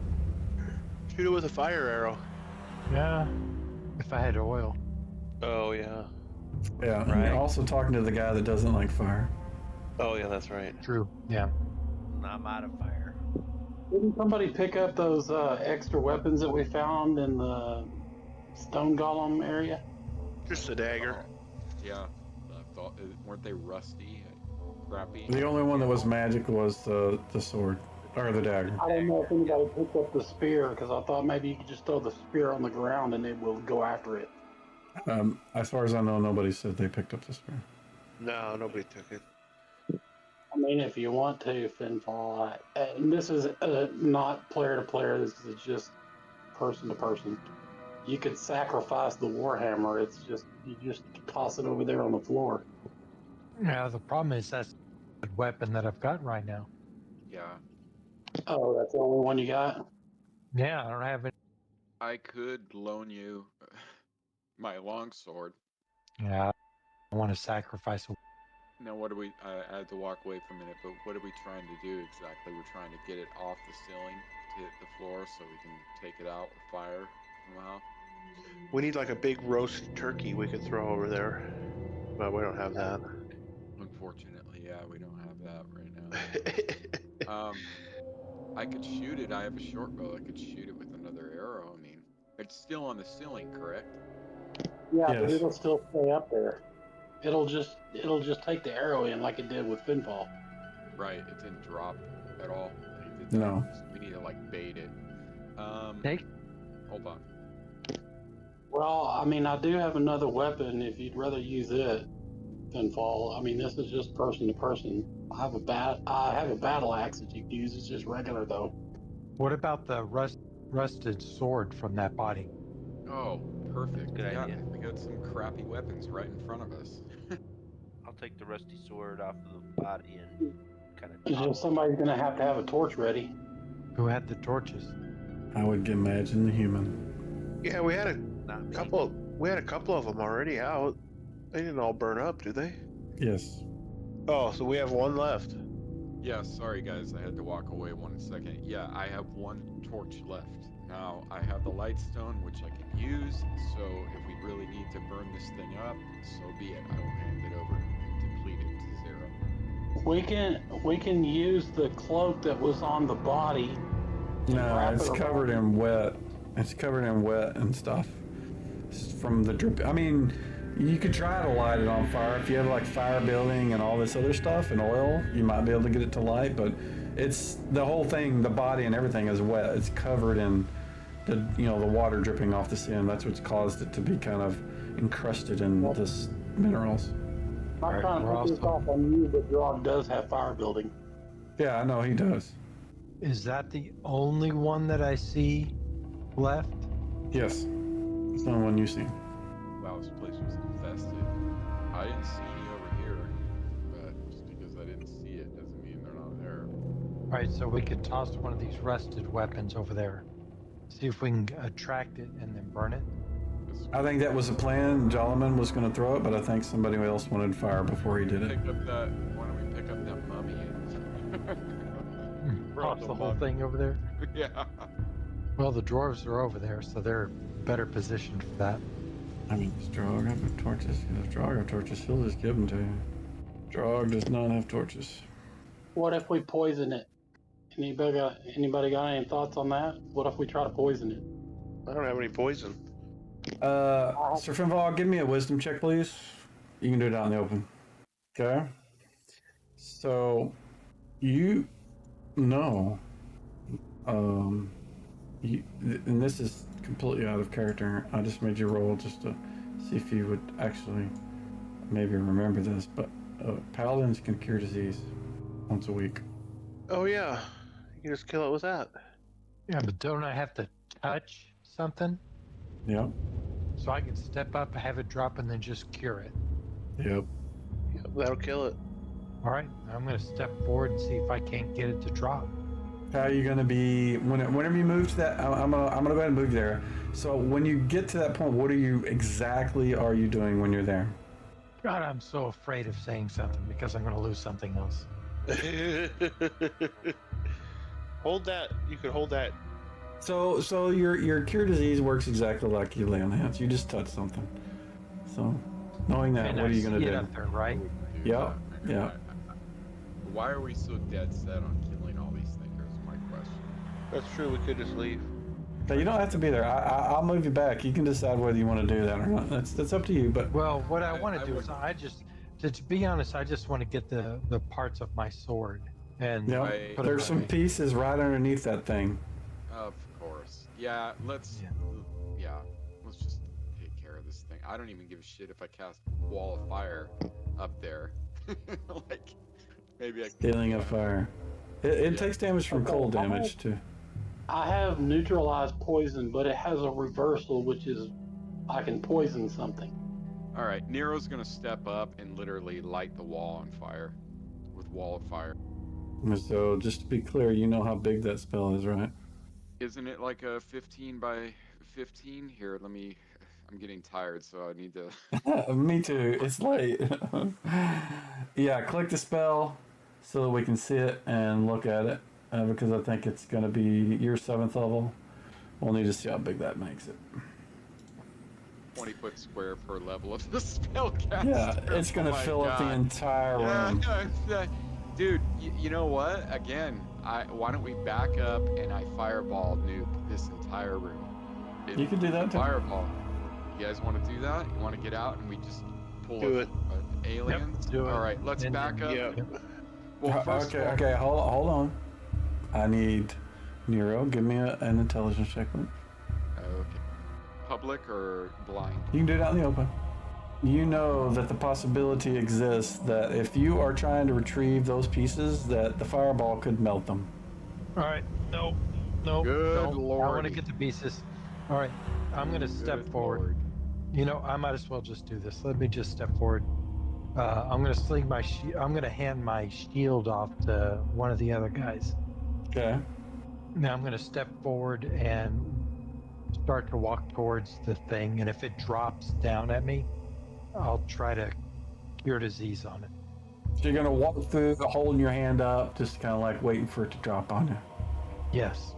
Shoot it with a fire arrow. Yeah, if I had oil. Oh, yeah. Yeah, and Right. you're also talking to the guy that doesn't like fire. Oh, yeah, that's right. True, yeah. I'm out of fire. Didn't somebody pick up those extra weapons that we found in the stone golem area? Just a dagger. Yeah, I thought, weren't they rusty, crappy? The only one that was magic was the sword, or the dagger. I don't know if anybody picked up the spear, because I thought maybe you could just throw the spear on the ground and it will go after it. As far as I know, nobody said they picked up the spear. No, nobody took it. I mean, if you want to, Finfall. And this is not player to player. This is just person to person. You could sacrifice the warhammer. It's just you just toss it over there on the floor. Yeah, the problem is that's the weapon that I've got right now. Yeah, Oh, that's the only one you got? Yeah, I don't have any. I could loan you my longsword. Yeah, I want to sacrifice a. Now, what do we? I had to walk away for a minute, but what are we trying to do exactly? We're trying to get it off the ceiling to hit the floor so we can take it out with fire somehow. We need like a big roast turkey we could throw over there. But we don't have that. Unfortunately, yeah, we don't have that right now. I could shoot it. I have a short bow. I could shoot it with another arrow. I mean, it's still on the ceiling, correct? Yeah, but Yes. it'll still stay up there. It'll just take the arrow in like it did with Finfall. Right. It didn't drop at all. It did that. No. We need to like bait it. Take. Hold on. Well, I mean, I do have another weapon if you'd rather use it, Finfall. I mean, this is just person to person. I have a battle axe that you can use. It's just regular though. What about the rusted sword from that body? Oh, perfect. Good yeah, idea. we got some crappy weapons right in front of us. I'll take the rusty sword off of the body and kind of. It's just somebody's gonna have to have a torch ready. Who had the torches? I would imagine the human. Yeah, we had a Not me. couple. We had a couple of them already out. They didn't all burn up, did they? Yes. Oh, so we have one left. Yeah, sorry guys, I had to walk away 1 second. Yeah, I have one torch left. Now, I have the lightstone, which I can use, so if we really need to burn this thing up, so be it. I will hand it over and deplete it to 0. We can use the cloak that was on the body. No, Wrap it's it covered around. in wet. It's covered in wet and stuff. It's from the drip. I mean, you could try to light it on fire. If you have like fire building and all this other stuff and oil, you might be able to get it to light, but it's the whole thing, the body and everything is wet. It's covered in the water dripping off the skin. That's what's caused it to be kind of encrusted in this minerals. I'm Alright, trying we're to put this also- off on you, but Drog does have fire building. Yeah, I know he does. Is that the only one that I see left? Yes. It's the only one you see. Wow, this place was infested. I didn't see any over here, but just because I didn't see it doesn't mean they're not there. All right, so we could toss one of these rusted weapons over there. See if we can attract it and then burn it. I think that was the plan. Jolliman was going to throw it, but I think somebody else wanted fire before he did it. Pick up that. Why don't we pick up that mummy and throw Toss the the whole mummy. thing over there. Yeah. Well, the dwarves are over there, so they're better positioned for that. I mean, does Drog have torches? If Drog have torches, he'll just give them to you. Drog does not have torches. What if we poison it? Anybody got any thoughts on that? What if we try to poison it? I don't have any poison. Sir Finval, give me a wisdom check, please. You can do it out in the open. Okay. So, you know, and this is completely out of character. I just made you roll just to see if you would actually maybe remember this, but paladins can cure disease once a week. Oh yeah, you can just kill it with that. Yeah, but don't I have to touch something? Yep. So I can step up, have it drop, and then just cure it. Yep. Yep, that'll kill it. All right, I'm going to step forward and see if I can't get it to drop. How are you going to be whenever you move to that? I'm gonna go ahead and move there. So when you get to that point, what are you doing when you're there? God, I'm so afraid of saying something because I'm going to lose something else. Hold that. You can hold that. So your cure disease works exactly like you lay on hands. You just touch something. So knowing that, And what I are you going see to it do? up there, right? Do Yeah, that. yeah. Why are we so dead set on killing all these thinkers? Is my question. That's true. We could just leave. Now, you don't have to be there. I'll move you back. You can decide whether you want to do that or not. That's up to you. But Well, what I I- want I to do is would- to be honest, I just want to get the parts of my sword and yeah, Right. put it there's some away. pieces right underneath that thing. Of course. Yeah. Let's. Yeah. Yeah. Let's just take care of this thing. I don't even give a shit if I cast wall of fire up there. Like, maybe I can. Dealing of fire. It Yeah. takes damage from Okay, cold how damage too. I have neutralized poison, but it has a reversal, which is I can poison something. All right. Nero's gonna step up and literally light the wall on fire with wall of fire. So just to be clear, you know how big that spell is, right? Isn't it like a 15 by 15? Here, let me. I'm getting tired, so I need to. Me too. It's late. Yeah, click the spell so that we can see it and look at it because I think it's going to be your 7th level. We'll need to see how big that makes it. 20-foot square per level of the spellcaster. Yeah, it's going to Oh my fill up the God. entire room. Yeah. Dude, you know what? Again, why don't we back up and I fireball nuke this entire room? You can do that too. Fireball. You guys want to do that? You want to get out and we just pull Do it. aliens? do it. All right, let's And back up. Yeah. Well, first Okay, of all, okay, hold on. I need Nero. Give me an intelligence check, please. Okay. Public or blind? You can do it out in the open. You know that the possibility exists that if you are trying to retrieve those pieces, that the fireball could melt them. All right, no, Good no. I want to lordy. get the pieces. All right, I'm going to step Good forward. lord. You know, I might as well just do this. Let me just step forward. I'm going to sling my I'm going to hand my shield off to one of the other guys. Okay. Now I'm going to step forward and start to walk towards the thing. And if it drops down at me, I'll try to cure disease on it. So you're gonna walk through, holding your hand up, just kind of like waiting for it to drop on you. Yes.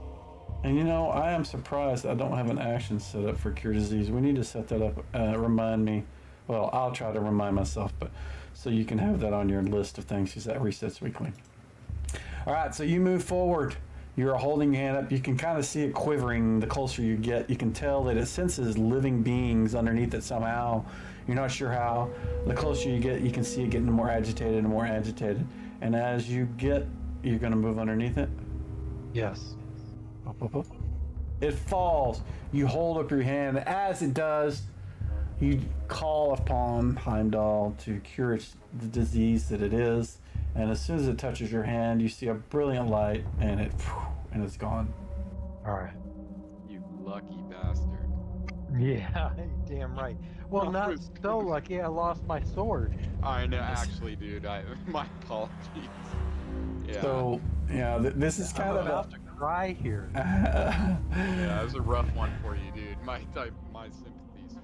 And you know, I am surprised I don't have an action set up for cure disease. We need to set that up. Remind me. Well, I'll try to remind myself, but so you can have that on your list of things because that resets weekly. All right, so you move forward. You're holding your hand up. You can kind of see it quivering the closer you get. You can tell that it senses living beings underneath it somehow. You're not sure how. The closer you get, you can see it getting more agitated and more agitated. And as you get, you're going to move underneath it. Yes. Up, up, up. It falls. You hold up your hand. As it does, you call upon Heimdall to cure the disease that it is. And as soon as it touches your hand, you see a brilliant light, and it and it's gone. All right. You lucky bastard. Yeah, damn right. Well, I not was so gonna- lucky. I lost my sword. I know, actually, dude. My apologies. Yeah. So yeah, this is I'm kind of about to cry here. Yeah, it was a rough one for you, dude. My sympathies.